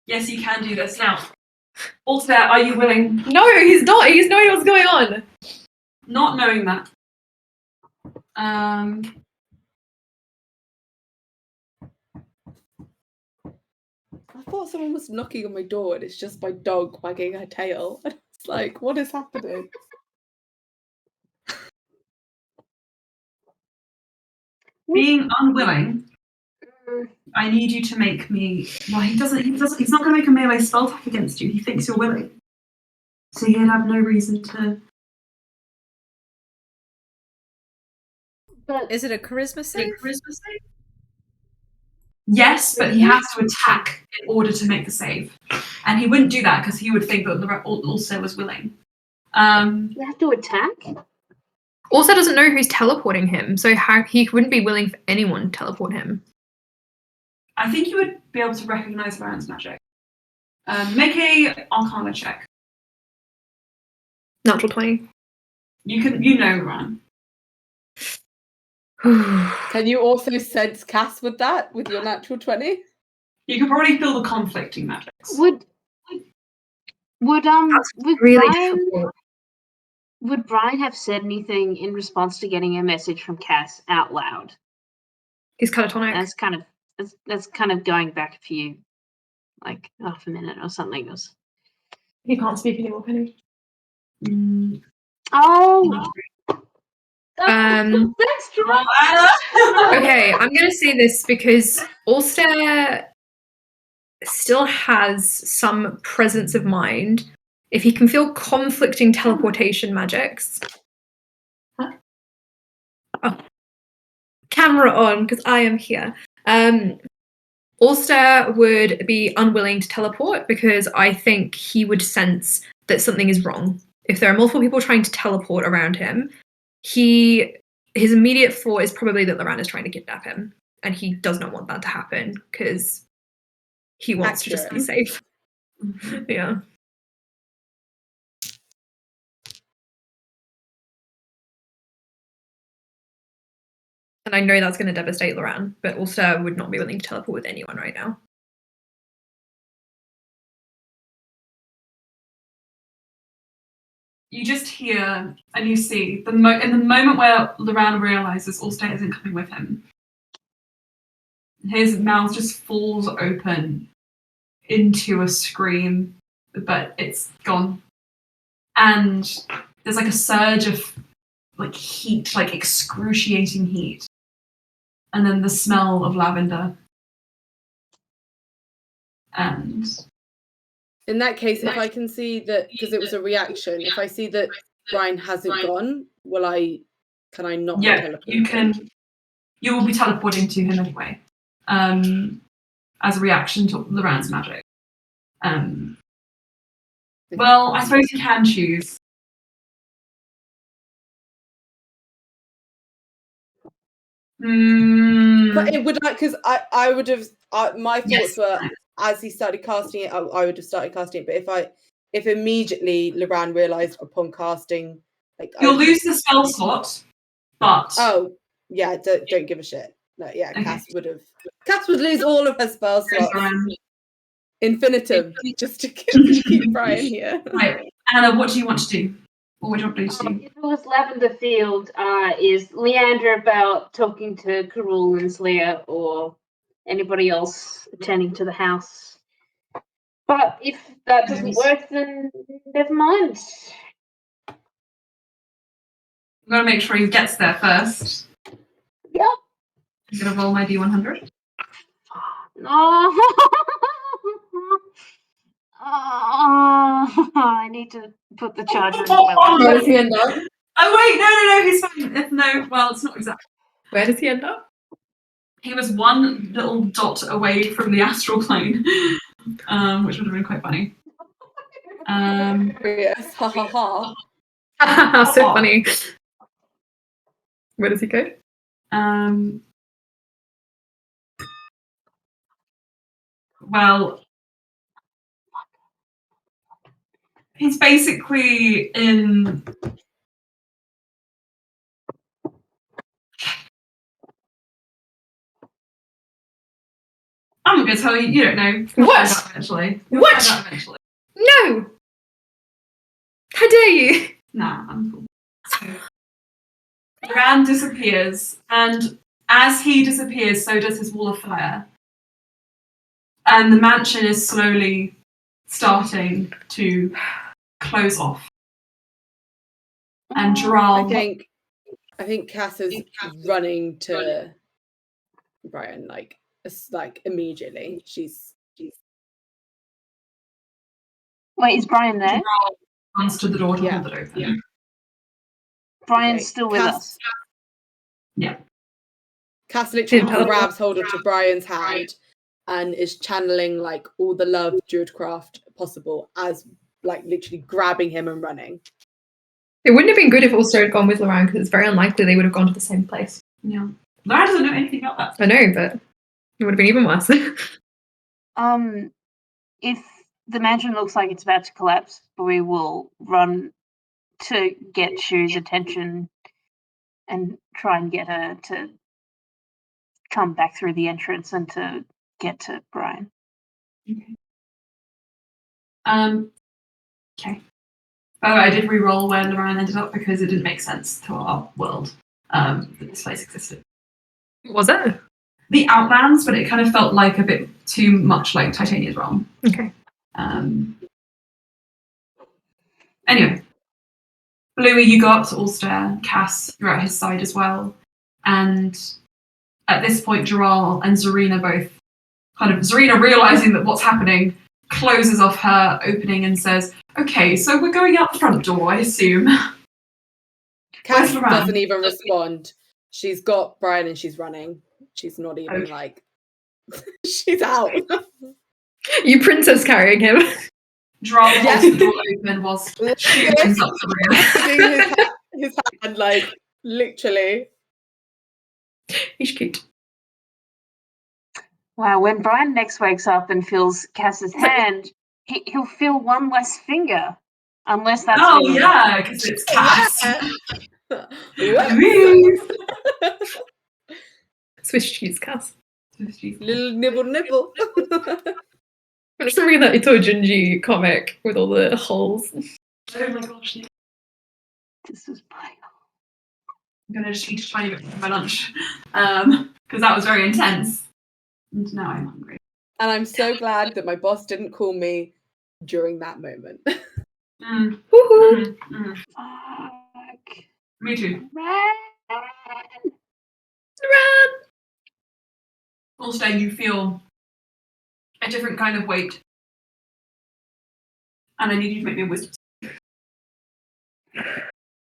Yes, you can do this. Now, Alstaer, are you willing? No, he's not. He's knowing what's going on. Not knowing that. I thought someone was knocking on my door and it's just my dog wagging her tail. It's like, what is happening? Being unwilling, I need you to make me. Well, he's not going to make a melee spell attack against you. He thinks you're willing. So he'd have no reason to. But is it a charisma save? Yes, but he has to attack in order to make the save. And he wouldn't do that because he would think that Alstaer was willing. You have to attack? Alstaer doesn't know who's teleporting him, so he wouldn't be willing for anyone to teleport him. I think you would be able to recognize Luran's magic. Make a Arcana check. Natural 20. You know Luran. Can you also sense Cass with that, with your natural 20? You could probably feel the conflicting magics. Would really Brian, difficult. would Brian have said anything in response to getting a message from Cass out loud? He's catatonic. That's kind of going back a few, like half a minute or something. He can't speak anymore, can he? Oh. That's true. Okay, I'm going to say this because Alstaer still has some presence of mind. If he can feel conflicting teleportation magics. Oh. Camera on, because I am here. Alstair would be unwilling to teleport because I think he would sense that something is wrong. If there are multiple people trying to teleport around him, his immediate thought is probably that Luran is trying to kidnap him, and he does not want that to happen because he wants to just be safe. Yeah. And I know that's going to devastate Luran, but Alstair would not be willing to teleport with anyone right now. You just hear and you see in the moment where Luran realizes Alstaer isn't coming with him, his mouth just falls open into a scream, but it's gone. And there's like a surge of like heat, like excruciating heat. And then the smell of lavender. And in that case, if I can see that, because it was a reaction, if I see that Brian hasn't gone, can I not teleport? You can. You will be teleporting to him anyway, as a reaction to Luran's magic. Well, I suppose you can choose. But it would, because I would have. My thoughts were, as he started casting it, I would have started casting it. But if immediately Luran realized upon casting, like you'll lose the spell slot, but don't give a shit. No, yeah, okay. Cass would lose all of her spell slots. Infinitum, just to keep Brian here. Right, Anna, what do you want to do? What would you want to do? If it was Lavender Field, is Leander about talking to Karul and Slayer or anybody else attending to the house? But if that doesn't work, then never mind. I'm going to make sure he gets there first. Yep. I'm going to roll my D100. No. I need to put the charger in my Where does he end up? Oh wait, no, he's fine. No, well, it's not exactly. Where does he end up? he was one little dot away from the astral plane, which would have been quite funny. Yes, ha ha ha. So funny. Where does he go? Well, he's basically in. I'm not going to tell you. You don't know. We'll What? find out eventually. What? Find out eventually. No! How dare you? Nah, I'm cool. So, Luran disappears, and as he disappears, so does his wall of fire. And the mansion is slowly starting to close off. And Gerald. I think Cass is running to Brian like immediately. She's Wait, is Brian there? Gerald runs to the door to hold it open. Yeah. Brian's still with us. Yeah. Cass literally grabs hold of Brian's hand and is channeling like all the love Druidcraft possible as like literally grabbing him and running. It wouldn't have been good if Alstaer had gone with Luran because it's very unlikely they would have gone to the same place. Yeah. Luran doesn't know anything about that. I know, but it would have been even worse. If the mansion looks like it's about to collapse, we will run to get Shu's attention and try and get her to come back through the entrance and to get to Brian. Okay. Okay. Oh, I did re-roll where Luran ended up because it didn't make sense to our world that this place existed. Was it? The Outlands, but it kind of felt like a bit too much like Titania's realm. Okay. Anyway, Bluey, you go up to Alstair. Cass, you're at his side as well. And at this point, Gerald and Zarina both Zarina realizing that what's happening, closes off her opening and says, okay, so we're going out the front door, I assume. Cass doesn't even respond. She's got Brian and she's running. She's not even like, she's out. You princess carrying him. Gerald holds the door open whilst she opens up Zarina. his hand, like, literally. He's cute. Wow, when Brian next wakes up and feels Cass's hand, he'll feel one less finger. Unless that's... Oh, yeah, because it's Cass. Swiss cheese, Cass. Swiss cheese. Little nibble. It's remembering that Itojinji comic with all the holes. Oh my gosh. This is my... I'm going to just eat a tiny bit for my lunch. Because that was very intense. And now I'm hungry. And I'm so glad that my boss didn't call me during that moment. Woohoo! Fuck. Me too. Run! Also, you feel a different kind of weight. And I need you to make me a wisdom.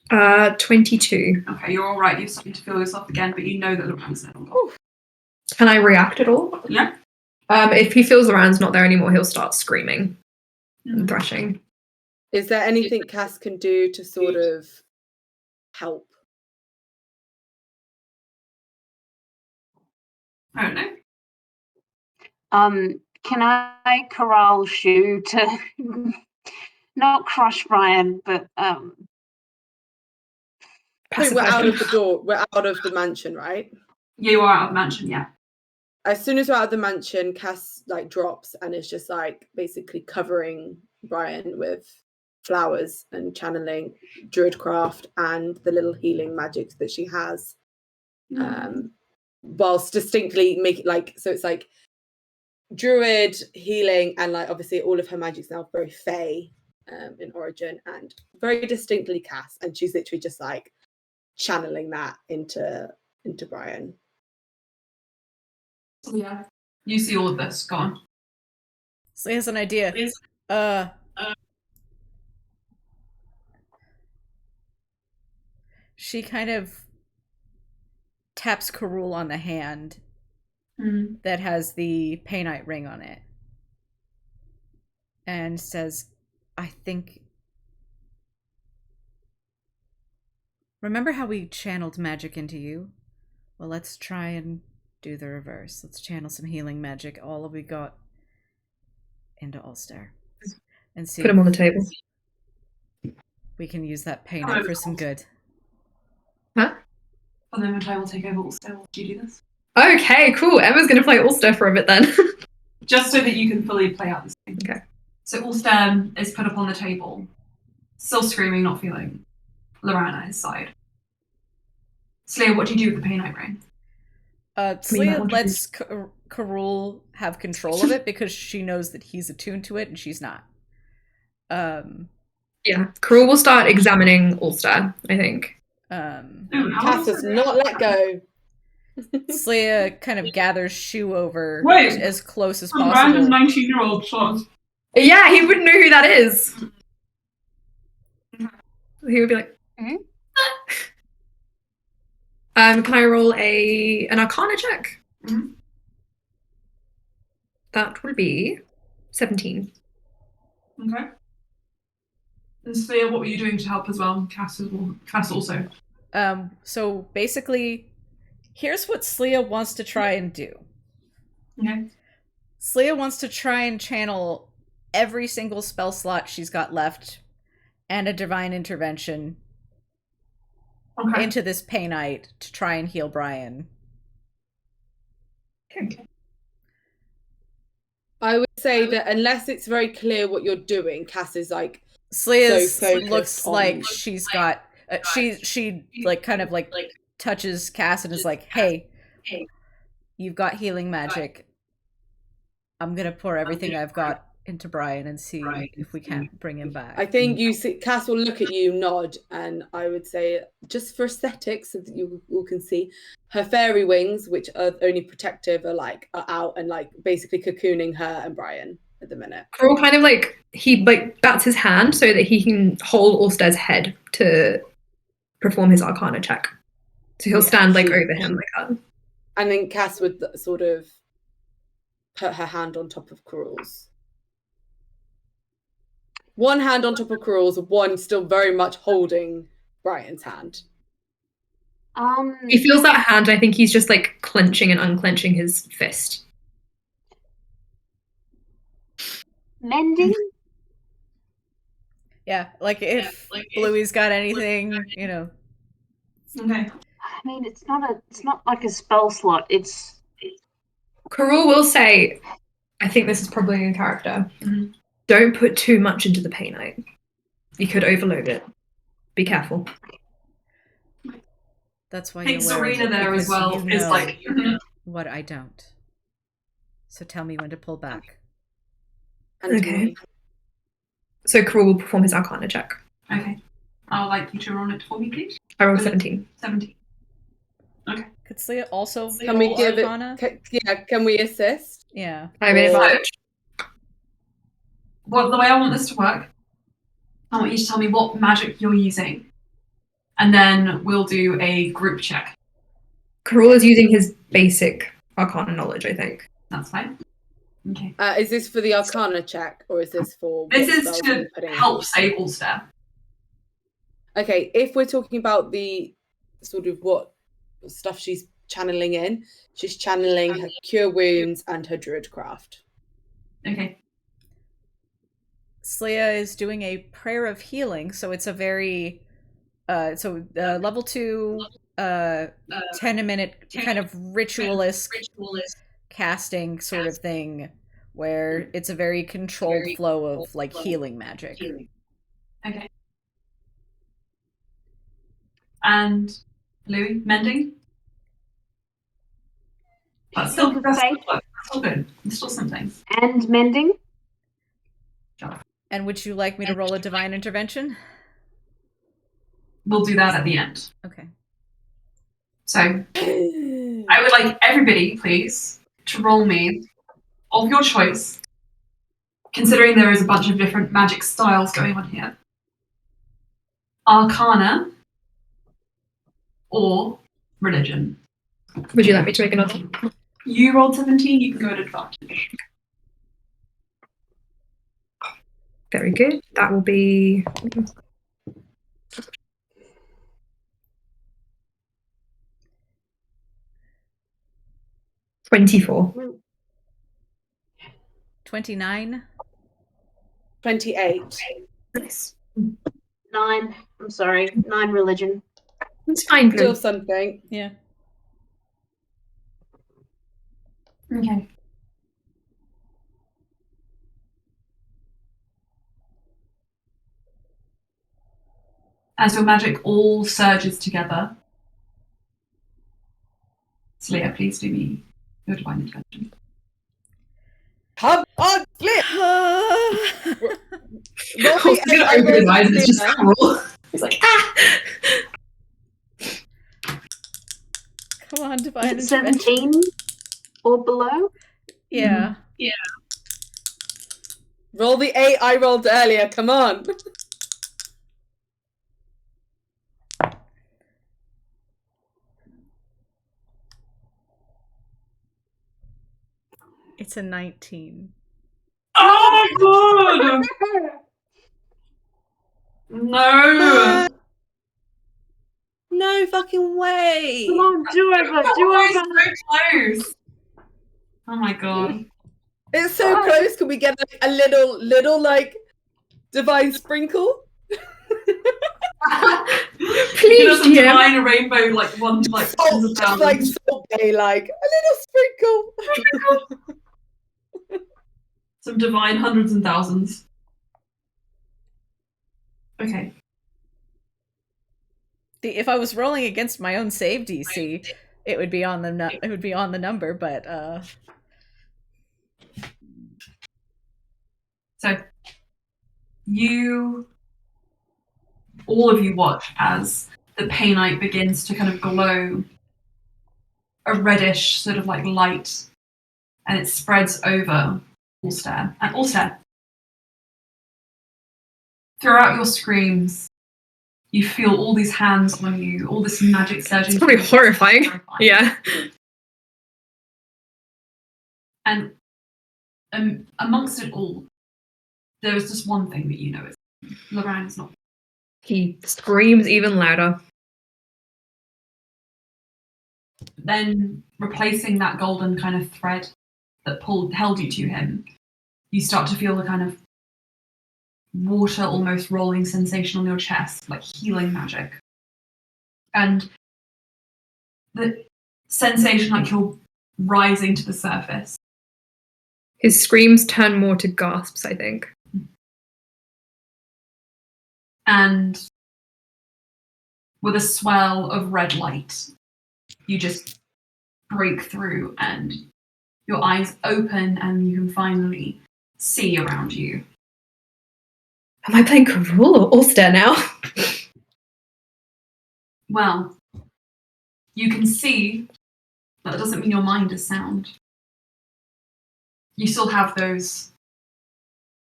22. Okay, you're all right. You're starting to feel yourself again, but you know that Luran's no longer. Can I react at all? Yeah. If he feels Luran's not there anymore, he'll start screaming and thrashing. Is there anything Cass can do to sort of help? I don't know. Can I corral Shu to not crush Brian, but So we're out of the door. We're out of the mansion, right? Yeah, you are out of the mansion, yeah. As soon as we're out of the mansion, Cass like drops and is just like basically covering Brian with flowers and channeling Druidcraft and the little healing magics that she has. Whilst distinctly make it like, so it's like Druid healing and like obviously all of her magics now very Fae in origin and very distinctly Cass, and she's literally just like channeling that into Brian. Yeah. You see all of this. Go on. So here's an idea. She kind of taps Karul on the hand that has the Painite ring on it. And says, I think... Remember how we channeled magic into you? Well, let's try and do the reverse. Let's channel some healing magic, all of we got, into Alstaer. And see Put him on the table. we can use that Painite for some good. Huh? And then I will take over Alstaer while you do this. Okay, cool. Emma's going to play Alstaer for a bit then. Just so that you can fully play out this game. Okay. So Alstair is put up on the table, still screaming, not feeling. Luran at his side. Slayer, what do you do with the Painite ring? Slayer lets Karul have control of it because she knows that he's attuned to it and she's not. Yeah, Karul will start examining Alstair, I think. Cass does not let go. Slayer kind of gathers Shu over as close as Some possible. random 19-year-old shot. Yeah, he wouldn't know who that is. He would be like, can I roll an Arcana check? Mm-hmm. That would be 17. Okay. And Slayer, what were you doing to help as well? Cass also. So basically, here's what Slayer wants to try and do. Okay. Slayer wants to try and channel every single spell slot she's got left and a divine intervention into this Painite to try and heal Brian. Okay. I would say that unless it's very clear what you're doing, Cass is like Slayer so looks on... like she's got she like kind of like touches Cass and is like, hey, you've got healing magic. I'm gonna pour everything I've got into Brian and see if we can't bring him back. I think you see Cass will look at you, nod, and I would say, just for aesthetics, so that you all can see, her fairy wings, which are only protective, are out and like basically cocooning her and Brian at the minute. Karul kind of he bats his hand so that he can hold Alstair's head to perform his Arcana check. So he'll stand over him like that. And then Cass would sort of put her hand on top of Karul's. One hand on top of Karul's, one still very much holding Brian's hand. He feels that hand, and I think he's just clenching and unclenching his fist. Mending? Yeah, if Bluey's got anything, Okay. I mean, it's not like a spell slot. It's Karul will say, I think this is probably in character. Mm-hmm. Don't put too much into the Painite. You could overload it. Be careful. That's why I think you're wearing Serena it, there as because well you is know what I don't. So tell me when to pull back. Okay. So Karul will perform his Arcana check. Okay. I'd like you to roll it for me, please. I rolled 17. 17. Okay. Could Slayer also Can we roll give Arcana? Can we assist? Yeah. I mean, Well, the way I want this to work, I want you to tell me what magic you're using, and then we'll do a group check. Karul is using his basic Arcana knowledge, I think. That's fine. Okay. Is this for the Arcana check, or is this for... This is to help save Alstair. Okay, if we're talking about the sort of what stuff she's channeling in, she's channeling her Cure Wounds and her Druidcraft. Okay. Slayer is doing a prayer of healing, so it's a very level 2 10 a minute kind of ritualist casting sort of thing, where it's a very controlled flow of healing magic. Okay. And Louis, mending? That's still good. It's still something. And mending? And would you like me to roll a divine intervention? We'll do that at the end. Okay. So, I would like everybody, please, to roll me, of your choice, considering there is a bunch of different magic styles going on here. Arcana or religion. Would you like me to make another? You rolled 17, you can go at advantage. Very good. That will be 24. 29. 28. Nice. 9. I'm sorry. 9 religion. It's fine, Still Blue. something. Yeah. Okay. As your magic all surges together, Slayer, please do me your divine intervention. Come on, flip! Roll He's the gonna eight, open his eyes and it's just Slayer. Coral. He's like, ah! Come on, Is divine it intervention. 17 or below? Yeah. Roll the 8 I rolled earlier. Come on. It's a 19. Oh my god! No! No fucking way. Come on, do over, do Oh, over. it's so close! Oh my god. It's so close. Can we get like, a little like divine sprinkle? Please, some dear. divine rainbow, like one, like tens of Just like thousands. Salt Bay, like a little sprinkle. Some divine hundreds and thousands. Okay. If I was rolling against my own save DC, it would be on the it would be on the number, but So all of you watch as the painite begins to kind of glow a reddish sort of like light, and it spreads over Alstaer. And Alstaer, throughout your screams, you feel all these hands on you, all this magic surging. It's probably through you. horrifying. It's terrifying. Yeah. And amongst it all, there is just one thing that you know is Luran is not. He screams even louder. Then replacing that golden kind of thread that held you to him, you start to feel the kind of water almost rolling sensation on your chest, like healing magic. And the sensation like you're rising to the surface. His screams turn more to gasps, I think. And with a swell of red light, you just break through and your eyes open and you can finally see around you. Am I playing Carul or Alstaer now? Well, you can see, but that doesn't mean your mind is sound. You still have those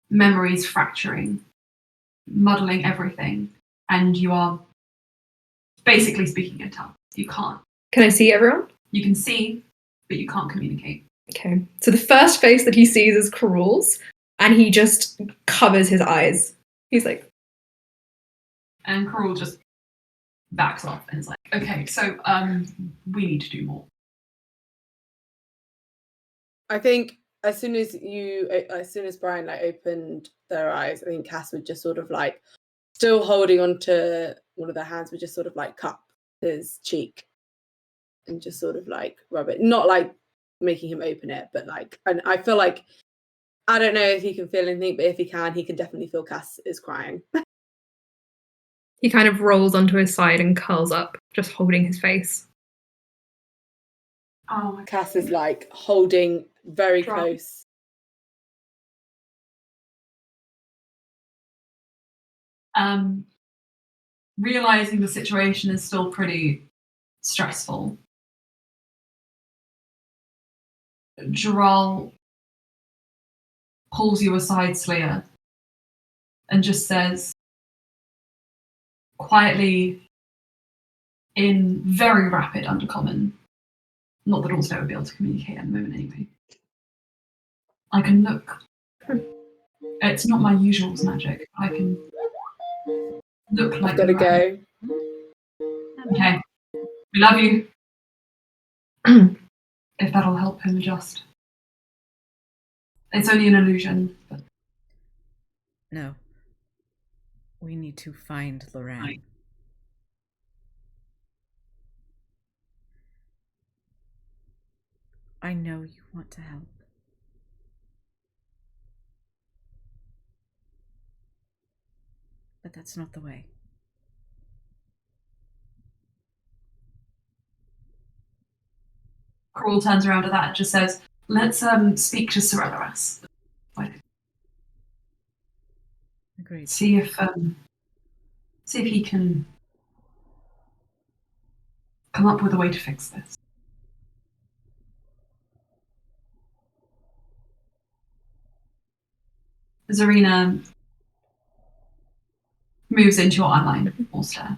memories fracturing, muddling everything, and you are basically speaking in tongues. You can't. Can I see everyone? You can see, but you can't communicate. Okay. So the first face that he sees is Carul's, and he just covers his eyes. He's like, And Coral just backs off and is like, okay, so we need to do more. I think as soon as Brian like opened their eyes, I think Cass would just sort of like, still holding onto one of their hands, would just sort of like cup his cheek and just sort of like rub it, not like making him open it, but like, and I feel like, I don't know if he can feel anything, but if he can definitely feel Cass is crying. he kind of rolls onto his side and curls up, just holding his face. Oh my Cass is like holding very Drop. close. Realizing the situation is still pretty stressful, Gerald pulls you aside, Slayer, and just says quietly in very rapid undercommon, Not that Alstaer would be able to communicate at the moment anyway. I can look. It's not my usual magic. I can look like I've got to go. Okay. We love you. If that'll help him adjust. It's only an illusion, but No. We need to find Luran. I know you want to help. But that's not the way. Crawl turns around at that and just says, let's speak to Cerellaras. Agreed. See if he can come up with a way to fix this. Zarina moves into your online, Alstaer.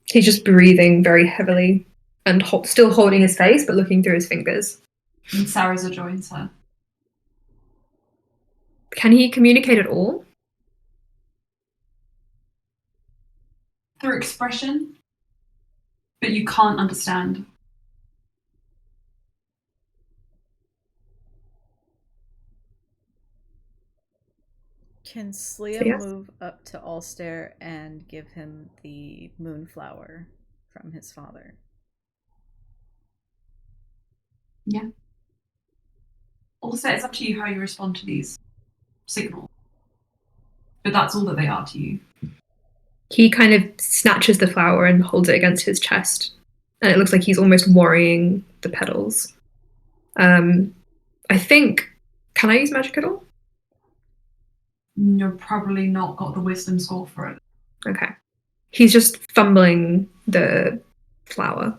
He's just breathing very heavily and still holding his face, but looking through his fingers. And Saraza joins her. Can he communicate at all? Through expression, but you can't understand. Can Slia move up to Alstair and give him the moonflower from his father? Yeah. Alstair, it's up to you how you respond to these signals. But that's all that they are to you. He kind of snatches the flower and holds it against his chest. And it looks like he's almost worrying the petals. I think... Can I use magic at all? You're probably not got the wisdom score for it. Okay. He's just fumbling the flower.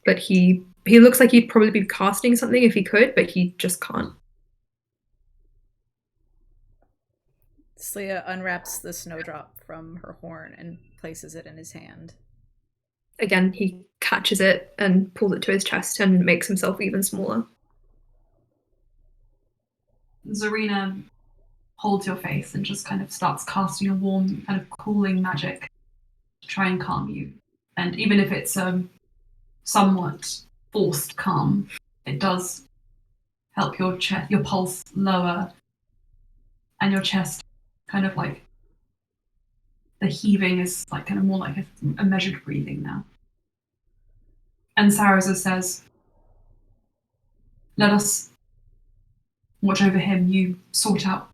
But he looks like he'd probably be casting something if he could, but he just can't. Slia unwraps the snowdrop from her horn and places it in his hand. Again, he catches it and pulls it to his chest and makes himself even smaller. Zarina holds your face and just kind of starts casting a warm, kind of cooling magic to try and calm you. And even if it's somewhat forced calm, it does help your chest, your pulse lower, and your chest kind of like the heaving is like kind of more like a measured breathing now. And Saraza says, let us watch over him. You sort out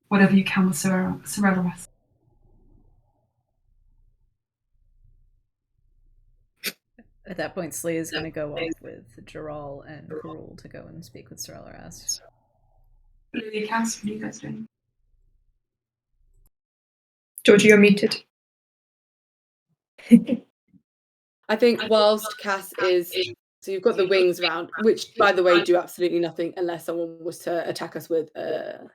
whatever you can with Cerellaras. At that point, Slia is going to go off with Jaral and Karul to go and speak with Cerellaras. Lily, Cass, what are you guys doing? Georgie, you're muted. I think whilst Cass is... So you've got the wings round, which, by the way, do absolutely nothing unless someone was to attack us with a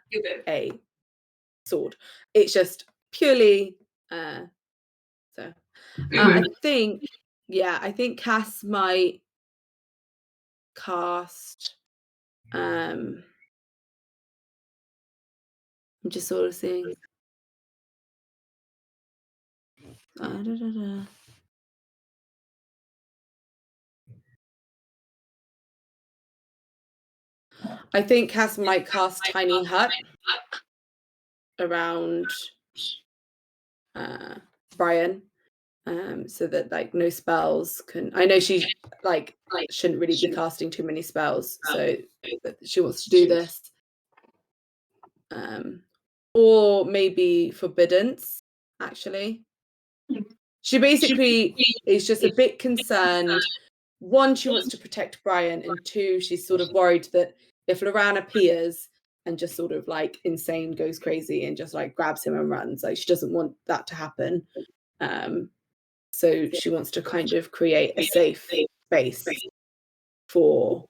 sword. It's just purely... I think Cass might cast... I'm just sort of seeing... I think Cass might cast Tiny Hut around Brian, so that like no spells can... I know she like shouldn't really be casting too many spells, so she wants to do this. Or maybe Forbiddance, actually. She basically is just a bit concerned. One, she wants to protect Brian, and two, she's sort of worried that if Luran appears and just sort of like insane, goes crazy and just like grabs him and runs, like she doesn't want that to happen. So she wants to kind of create a safe space for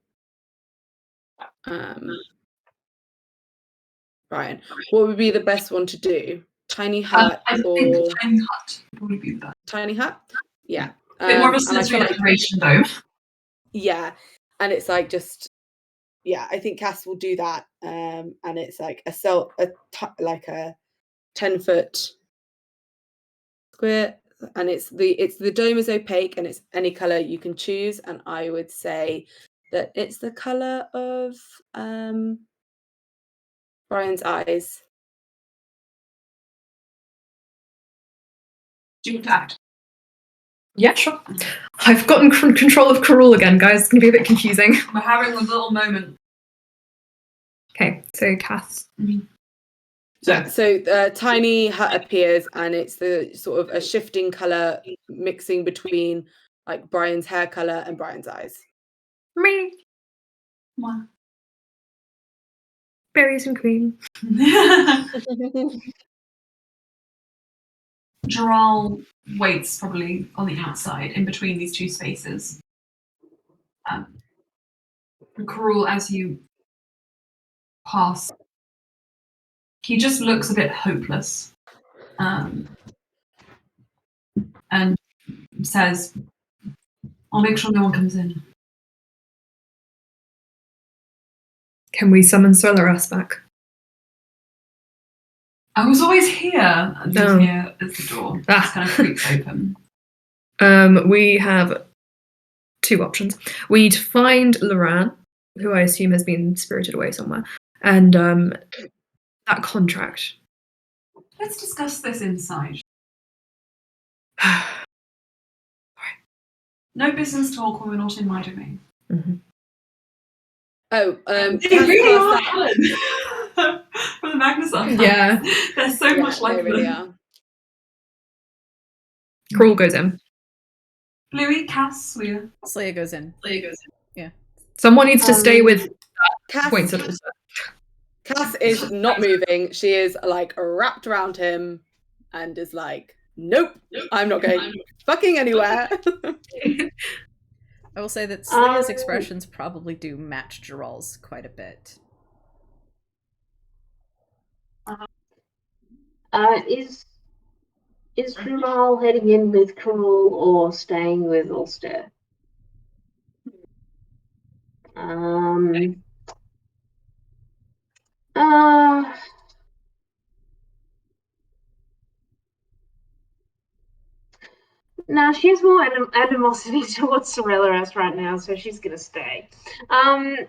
Brian. What would be the best one to do? Tiny Hut or Tiny Hut would be the best. Tiny Hut? Yeah. A bit more of a sensory deprivation though. Yeah, and it's like just I think Cass will do that, and it's like like a 10-foot square, and it's the dome is opaque and it's any color you can choose, and I would say that it's the color of Brian's eyes. Do you act? Yeah, sure. I've gotten control of Karul again, guys. It's going to be a bit confusing. We're having a little moment. Okay, so Cass. So tiny hut appears, and it's the sort of a shifting color mixing between like Brian's hair color and Brian's eyes. Me. Wow. Berries and cream. Gerald waits probably on the outside in between these two spaces. And Karul, as you pass, he just looks a bit hopeless, and says, "I'll make sure no one comes in." Can we summon Solaris back? I was always here, and No. here is the door. Just kind of creaks open. We have two options. We'd find Luran, who I assume has been spirited away somewhere, and that contract. Let's discuss this inside. No business talk when we're not in my domain. Mm-hmm. Oh, They really are Helen from the Magnus Archive. Yeah. They're so much like they really them. are. Karul goes in. Bluey, Cass, Slia. Slia goes in. Yeah. Someone needs to stay with Cass. points at all. Cass is not moving. She is like wrapped around him and is like, nope, I'm not going fucking anywhere. I will say that Slia's expressions probably do match Geral's quite a bit. Is Jamal heading in with Karul or staying with Alstaer? No, she has more animosity towards Sorillaris right now, so she's gonna stay. Karul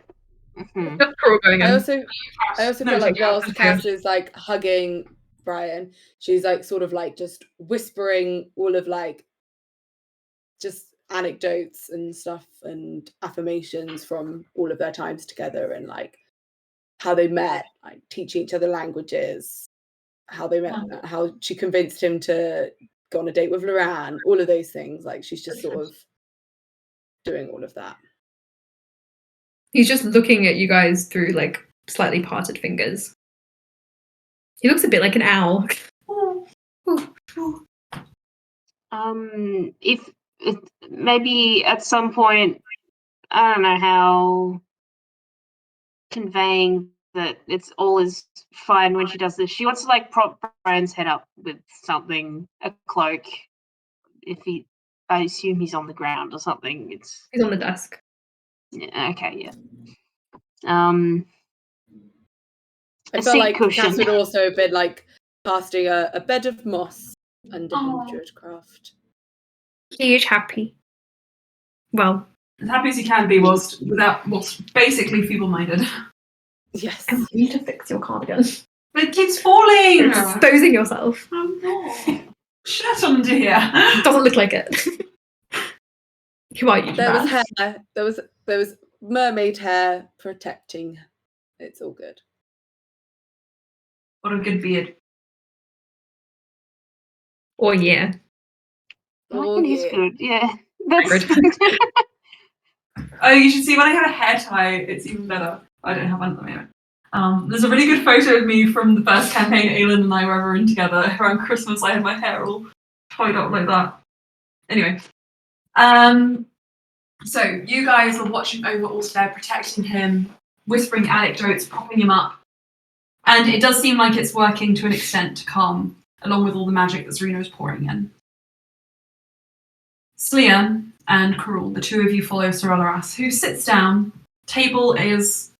going in. I also feel like whilst Cass is like hugging Brian, she's like sort of like just whispering all of like just anecdotes and stuff and affirmations from all of their times together, and like how they met, like teaching each other languages, how they met, how she convinced him to go on a date with Luran, all of those things. Like she's just sort of doing all of that. He's just looking at you guys through like slightly parted fingers. He looks a bit like an owl. If maybe at some point, I don't know how conveying that it's all is fine when she does this. She wants to like prop Brian's head up with something, a cloak. I assume he's on the ground or something. He's on the desk. Yeah, okay, yeah. I felt like Cass would also have been like casting a bed of moss under him, Druidcraft. Huge happy. Well, as happy as you can be whilst basically feeble-minded. Yes. I want you to fix your cardigan. But it keeps falling! You're exposing yourself. I'm not. Shirt under here. Doesn't look like it. Who are you? There was hair. There was mermaid hair protecting. It's all good. What a good beard. Oh yeah. Oh yeah. It's good. Yeah. That's Oh, you should see when I have a hair tie, it's even better. I don't have one at the moment. There's a really good photo of me from the first campaign Aelin and I were ever in together. Around Christmas, I had my hair all tied up like that. Anyway. So you guys are watching over Alstair, protecting him, whispering anecdotes, propping him up. And it does seem like it's working to an extent to calm, along with all the magic that Zerino's pouring in. Slia, and Karul, the two of you follow Sorelaras, who sits down. Table is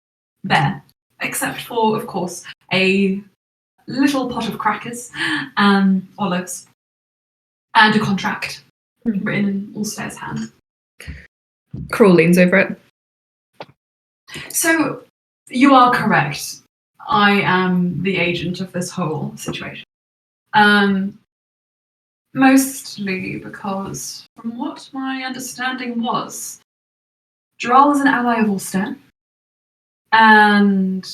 bare, except for, of course, a little pot of crackers, olives, and a contract written in Alstaer's hand. Crawl leans over it. So, you are correct. I am the agent of this whole situation. Mostly because, from what my understanding was, Dural is an ally of Alstaer, and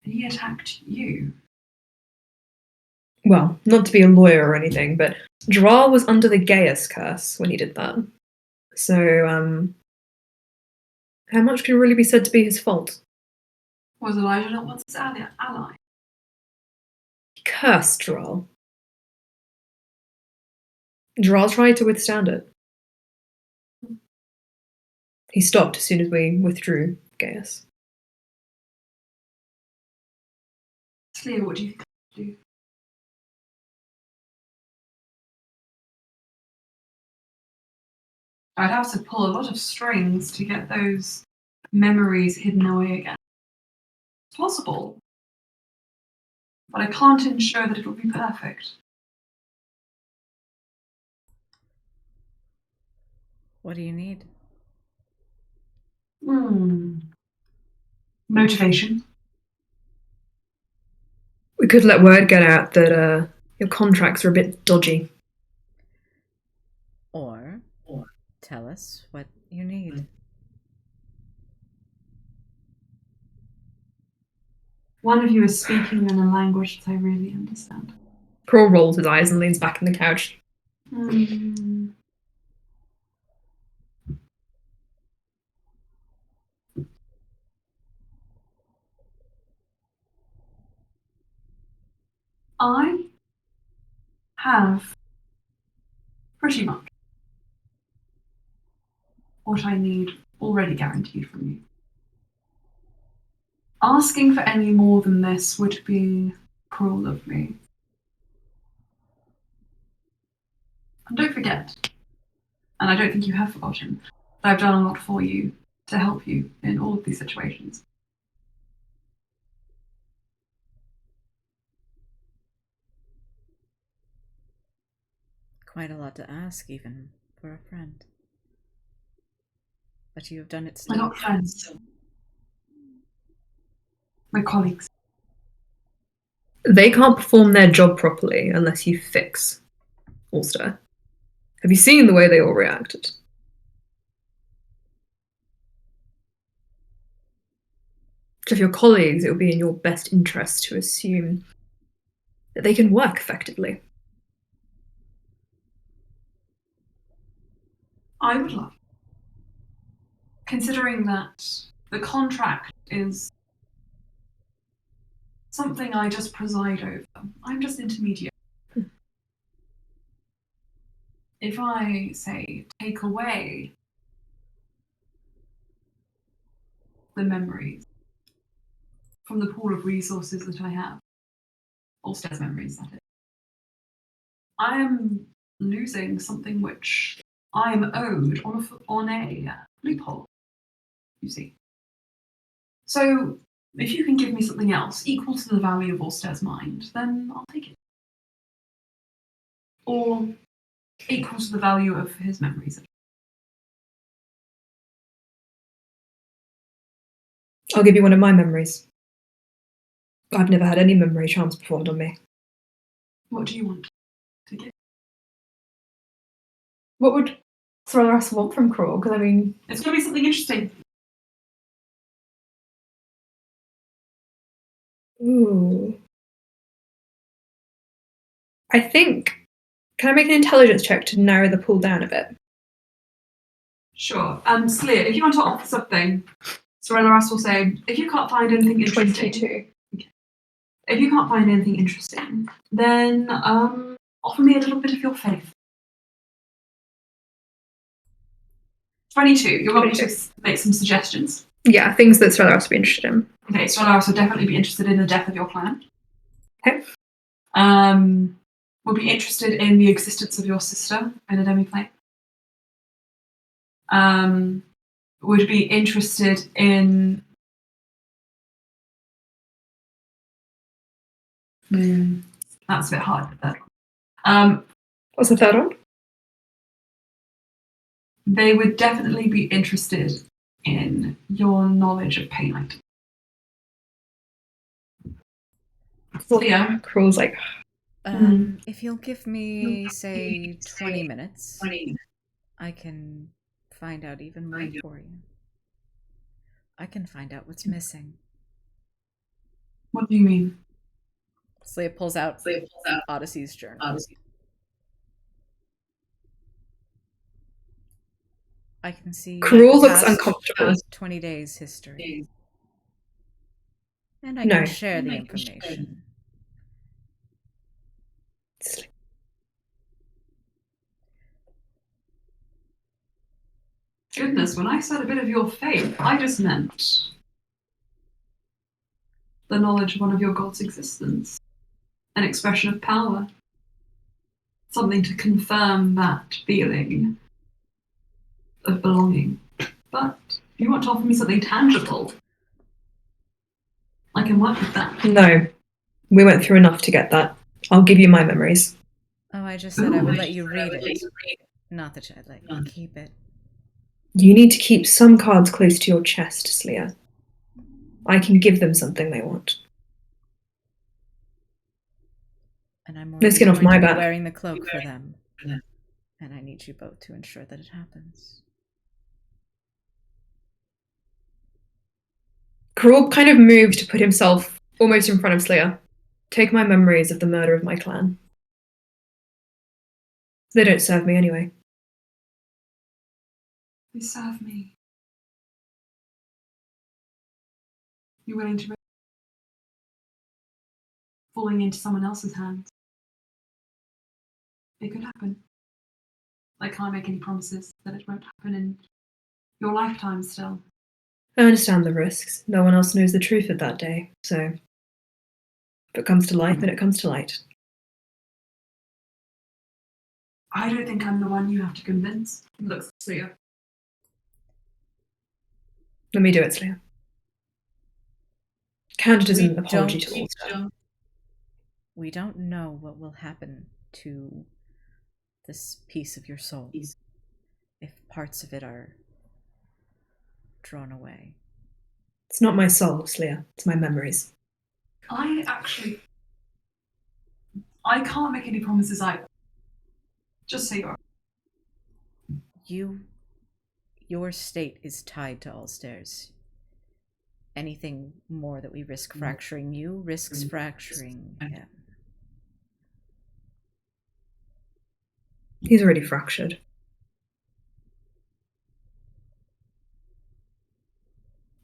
he attacked you. Well, not to be a lawyer or anything, but Dural was under the Gaius curse when he did that. So, how much can really be said to be his fault? Was Elijah not once his ally? He cursed Dural. Dural tried to withstand it. He stopped as soon as we withdrew Gaius. Sleer, what do you think I should do? I'd have to pull a lot of strings to get those memories hidden away again. It's possible, but I can't ensure that it will be perfect. What do you need? Motivation. We could let word get out that your contracts are a bit dodgy. Or tell us what you need. One of you is speaking in a language that I really understand. Crawl rolls his eyes and leans back in the couch. I have pretty much what I need already guaranteed from you. Asking for any more than this would be cruel of me. And don't forget, and I don't think you have forgotten, that I've done a lot for you to help you in all of these situations. Quite a lot to ask, even for a friend. But you have done it We're still. not friends. We're colleagues. They can't perform their job properly unless you fix Alstaer. Have you seen the way they all reacted? If you're colleagues, it will be in your best interest to assume that they can work effectively. I would love, considering that the contract is something I just preside over. I'm just intermediate. If I, say, take away the memories from the pool of resources that I have, Alstair's memories, that is, I am losing something which I am owed on a loophole, you see. So, if you can give me something else equal to the value of Alstair's mind, then I'll take it. Or equal to the value of his memories. I'll give you one of my memories. I've never had any memory charms performed on me. What do you want to get? What would Sorelaras want from Crawl? Because, I mean... It's going to be something interesting. Ooh. I think... Can I make an intelligence check to narrow the pool down a bit? Sure. Sleer, if you want to offer something, Sorelaras will say, if you can't find anything interesting... 22. Okay. If you can't find anything interesting, then offer me a little bit of your faith. 22. You're welcome to make some suggestions. Yeah, things that Sorelaras would be interested in. Okay, Sorelaras would definitely be interested in the death of your clan. Okay. would be interested in the existence of your sister in a demiplane. Would be interested in that's a bit hard. What's the third one? They would definitely be interested in your knowledge of painite. Leah. Cruel's like, If you'll give me, say, 20 minutes, I can find out even more for you. I can find out what's missing. What do you mean? Leah pulls out Odyssey's journal. I can see Cruel the looks past uncomfortable. 20 days history. And I can share the information. Goodness, when I said a bit of your faith, I just meant the knowledge of one of your gods' existence, an expression of power, something to confirm that feeling of belonging. But if you want to offer me something tangible, I can work with that. No, we went through enough to get that. I'll give you my memories. Oh, I just said I would let you read it. Not that I'd let you keep it. You need to keep some cards close to your chest, Sleer. I can give them something they want. And I'm No skin off my back. wearing the cloak for them. And I need you both to ensure that it happens. Cruel kind of moved to put himself almost in front of Sleer. Take my memories of the murder of my clan. They don't serve me anyway. They serve me. You willing to risk falling into someone else's hands? It could happen. I can't make any promises that it won't happen in your lifetime still. I understand the risks. No one else knows the truth of that day, so if it comes to light, then it comes to light. I don't think I'm the one you have to convince. He looks at Sleer. Let me do it, Sleer. Candid is an apology to Alstaer. We don't know what will happen to this piece of your soul if parts of it are drawn away. It's not my soul, Sleer. It's my memories. I can't make any promises either. Just say your state is tied to Alstair's. Anything more that we risk fracturing you risks fracturing him. He's already fractured.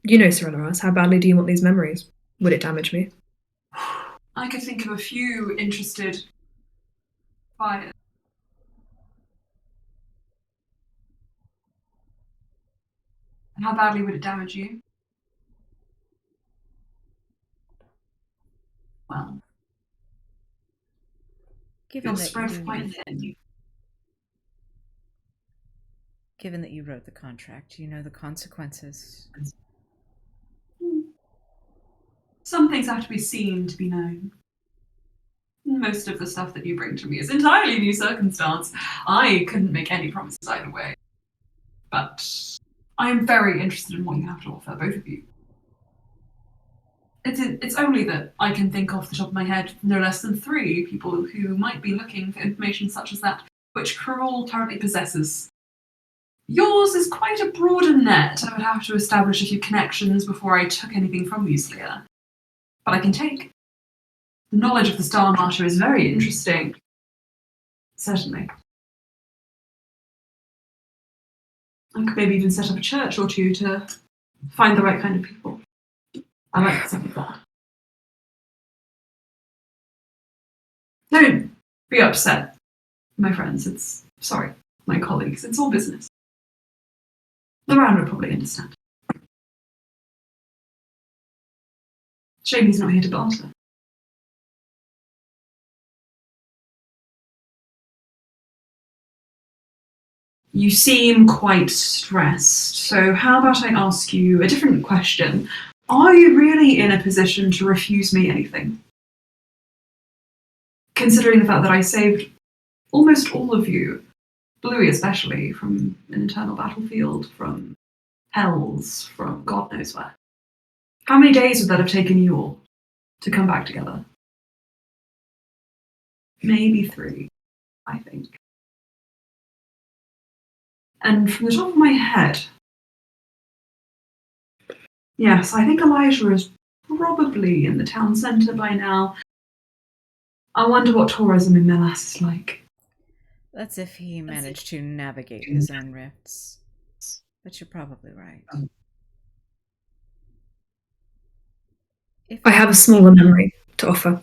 You know, Serenaras, how badly do you want these memories? Would it damage me? I could think of a few interested buyers. And how badly would it damage you? Well, Given you're spread quite thin. Given that you wrote the contract, you know the consequences. Some things have to be seen to be known. Most of the stuff that you bring to me is entirely new circumstance. I couldn't make any promises either way. But I am very interested in what you have to offer, both of you. It's only that I can think off the top of my head no less than 3 people who might be looking for information such as that, which Carol currently possesses. Yours is quite a broader net. I would have to establish a few connections before I took anything from you, Sleer. But I can take. The knowledge of the Star Martyr is very interesting. Certainly. I could maybe even set up a church or 2 to find the right kind of people. I like something like that. Don't be upset, my friends. Sorry, my colleagues. It's all business. Luran would probably understand. Shame he's not here to barter. You seem quite stressed, so how about I ask you a different question? Are you really in a position to refuse me anything? Considering the fact that I saved almost all of you, Bluey especially, from an internal battlefield, from hells, from God knows where. How many days would that have taken you all to come back together? Maybe 3, I think. And from the top of my head, yes, I think Elijah is probably in the town centre by now. I wonder what tourism in Milas is like. That's if he managed to navigate his own rifts. But you're probably right. I have a smaller memory to offer.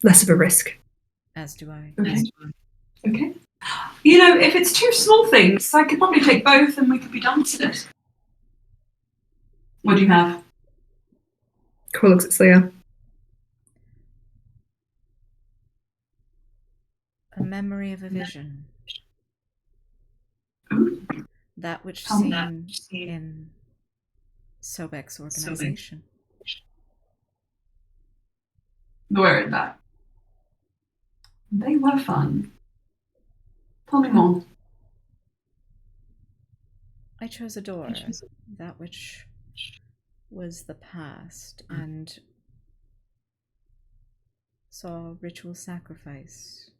Less of a risk. As do I. Okay. You know, if it's 2 small things, I could probably take both and we could be done with it. What do you have? Cool looks at Slayer. A memory of a vision. Ooh. That which Tell me seen in Sobek's organization. Where is that? They were fun. Tell me more. I chose a door, that which was the past, and saw ritual sacrifice,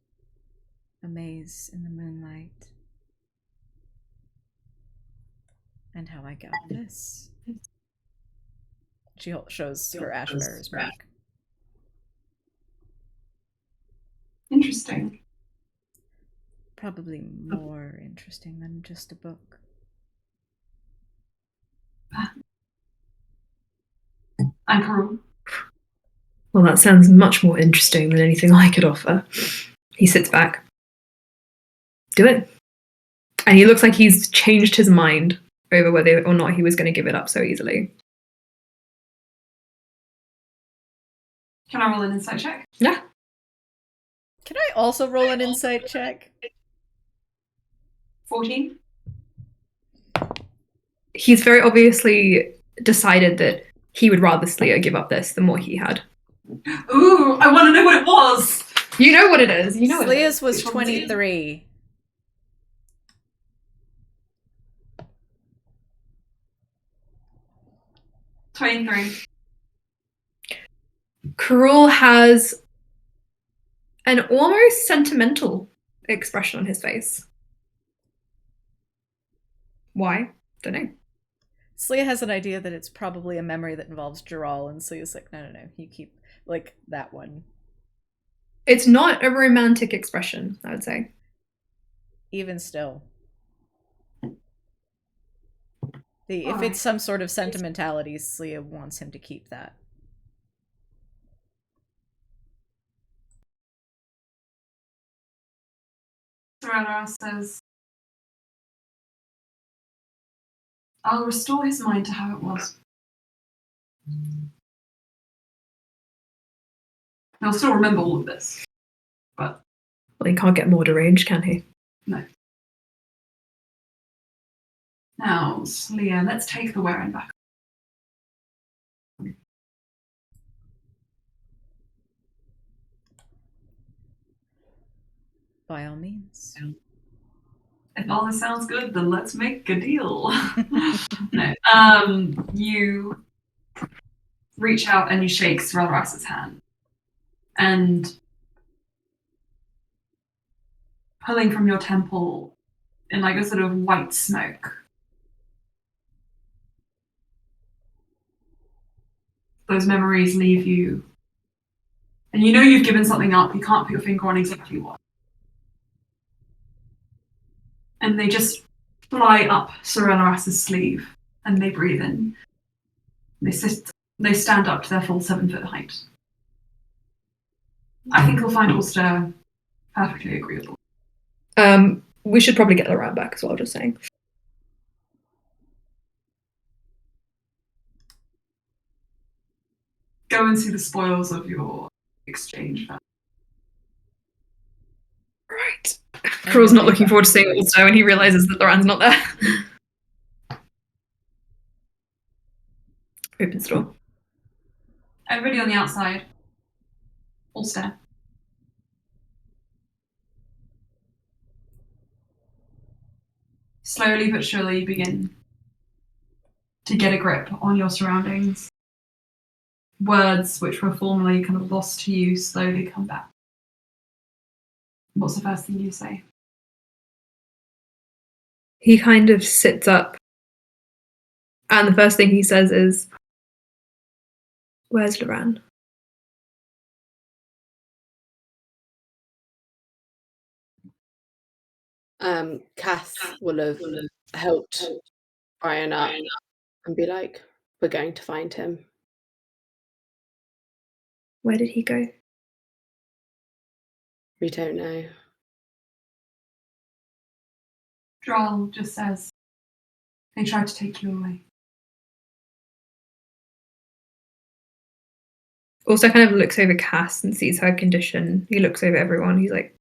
a maze in the moonlight, and how I got this. She shows her Ashbearer's mark. Interesting. Probably more interesting than just a book. And Karul? Well, that sounds much more interesting than anything I could offer. He sits back. Do it. And he looks like he's changed his mind over whether or not he was going to give it up so easily. Can I roll an insight check? Yeah. Can I also roll an insight check? 14? He's very obviously decided that he would rather Slayer give up this than what he had. Ooh, I want to know what it was! You know what it is. You know what it is. Slea's was 23. Karul has an almost sentimental expression on his face. Why? Don't know. Slea has an idea that it's probably a memory that involves Jaral, and Slea's like, no, you keep, like, that one. It's not a romantic expression, I would say. Even still. If it's some sort of sentimentality, Slea wants him to keep that. Serena says, I'll restore his mind to how it was. He'll still remember all of this, but... Well, he can't get more deranged, can he? No. Now, Slea, let's take the wearing back. By all means. If all this sounds good, then let's make a deal. No. You reach out and you shake Srelras's hand. And pulling from your temple in like a sort of white smoke, those memories leave you. And you know you've given something up, you can't put your finger on exactly what. And they just fly up Srelras's sleeve and they breathe in. They stand up to their full 7-foot height. I think you'll find Alstaer perfectly agreeable. We should probably get Luran back as well, just saying. Go and see the spoils of your exchange. Right. Crow's not looking forward to seeing Alstaer when he realizes that Luran's not there. Opens the door. Everybody on the outside. Alstaer. Slowly but surely you begin to get a grip on your surroundings. Words which were formerly kind of lost to you slowly come back. What's the first thing you say? He kind of sits up, and the first thing he says is, "Where's Luran?" Cass will have helped Brian up and be like, "We're going to find him." Where did he go? We don't know. Droll just says, they tried to take you away. Also kind of looks over Cass and sees her condition. He looks over everyone. He's like,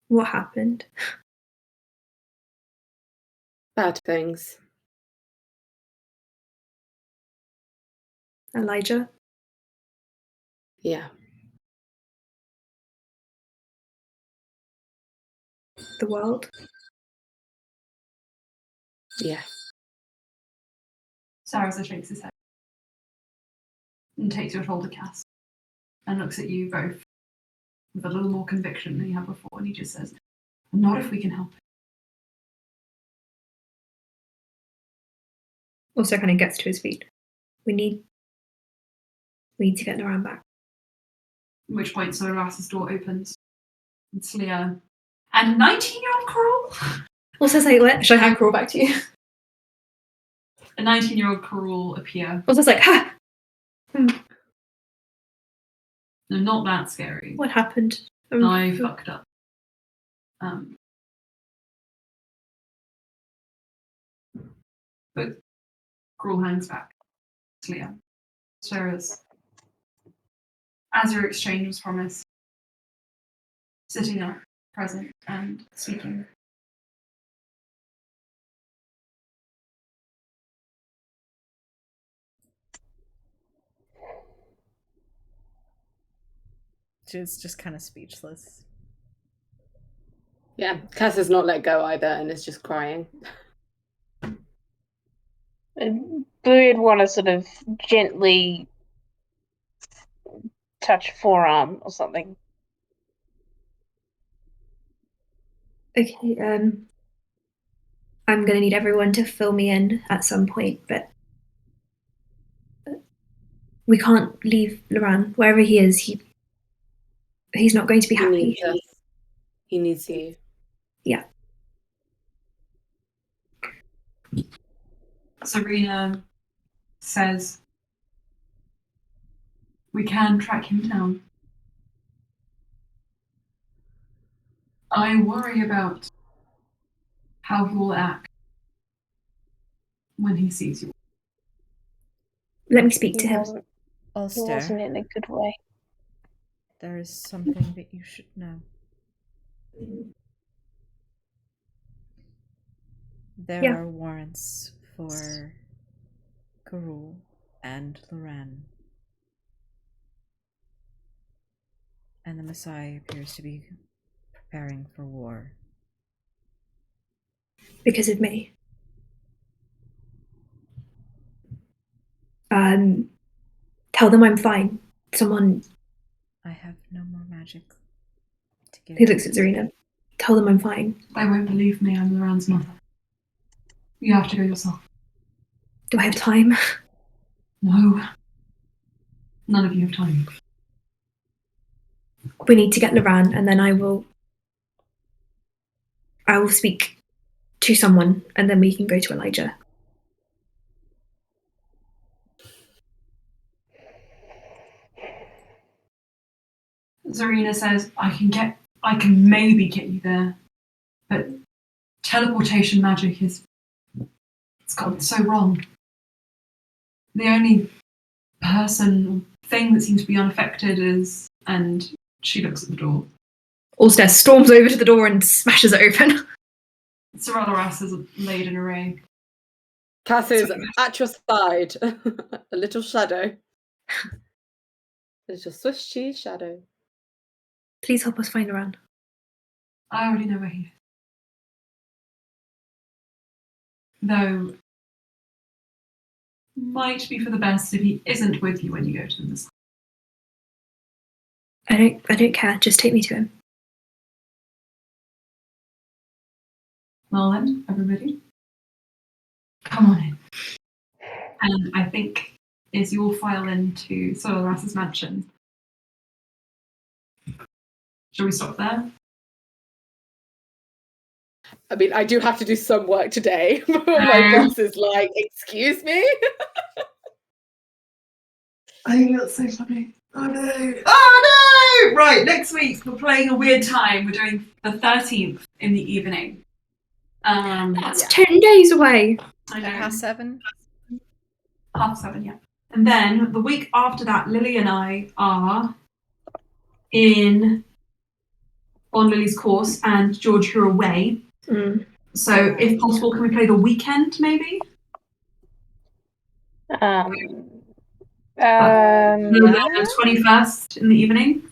what happened? Bad things. Elijah? Yeah. The world? Yeah. Sarasa shakes his head and takes your shoulder, Cass, and looks at you both with a little more conviction than you had before, and he just says, not if we can help it. Also kind of gets to his feet. We need to get Luran back. At which point Saras's door opens. It's Leah. And 19-year-old Coral? Also say, what? Should I hand Crawl back to you? A 19-year-old Coral appear. Also like, ha! They're not that scary. What happened? I fucked up. But Coral hangs back. It's Leah. Sarah's. As your exchange was promised, sitting up, present, and speaking. She's just kind of speechless. Yeah. Cass has not let go either and is just crying. Blue'd want to sort of gently touch a forearm or something. Okay, I'm gonna need everyone to fill me in at some point, but we can't leave Luran. Wherever he is, he's not going to be He happy. needs us. He needs you. Yeah. Serena says, we can track him down. I worry about how he will act when he sees you. Let me speak to He him. wasn't, he wasn't Alstaer, in a good way. there is something that you should know. There Yeah. are warrants for Karul and Luran. And the Messiah appears to be preparing for war. Because of me. Tell them I'm fine. Someone. I have no more magic to give. He looks at Zarina. Tell them I'm fine. They won't believe me, I'm Luran's mother. You have to go yourself. Do I have time? No. None of you have time. We need to get Luran, and then I will speak to someone, and then we can go to Elijah. Zarina says, I can maybe get you there, but teleportation magic it's gotten so wrong. The only person or thing that seems to be unaffected is, and she looks at the door, Alstaer storms over to the door and smashes it open. Sorelleras is laid in array. Cass is at your side. A little shadow. A little Swiss cheese shadow. Please help us find Luran. I already know where he is. Though, might be for the best if he isn't with you when you go to this. I don't care. Just take me to him. Well then, everybody, come on in. And I think as you all file into Sorelleras' mansion. Shall we stop there? I mean, I do have to do some work today. My boss is like, excuse me? I think that's so funny. Oh no! Oh no! Right, next week we're playing a weird time. We're doing the 13th in the evening. That's 10 days away. I know. 7:30. 7:30, yeah. And then the week after that, Lily and I are on Lily's course, and George, you're away. So, if possible, can we play the weekend, maybe? Yeah. The 21st in the evening.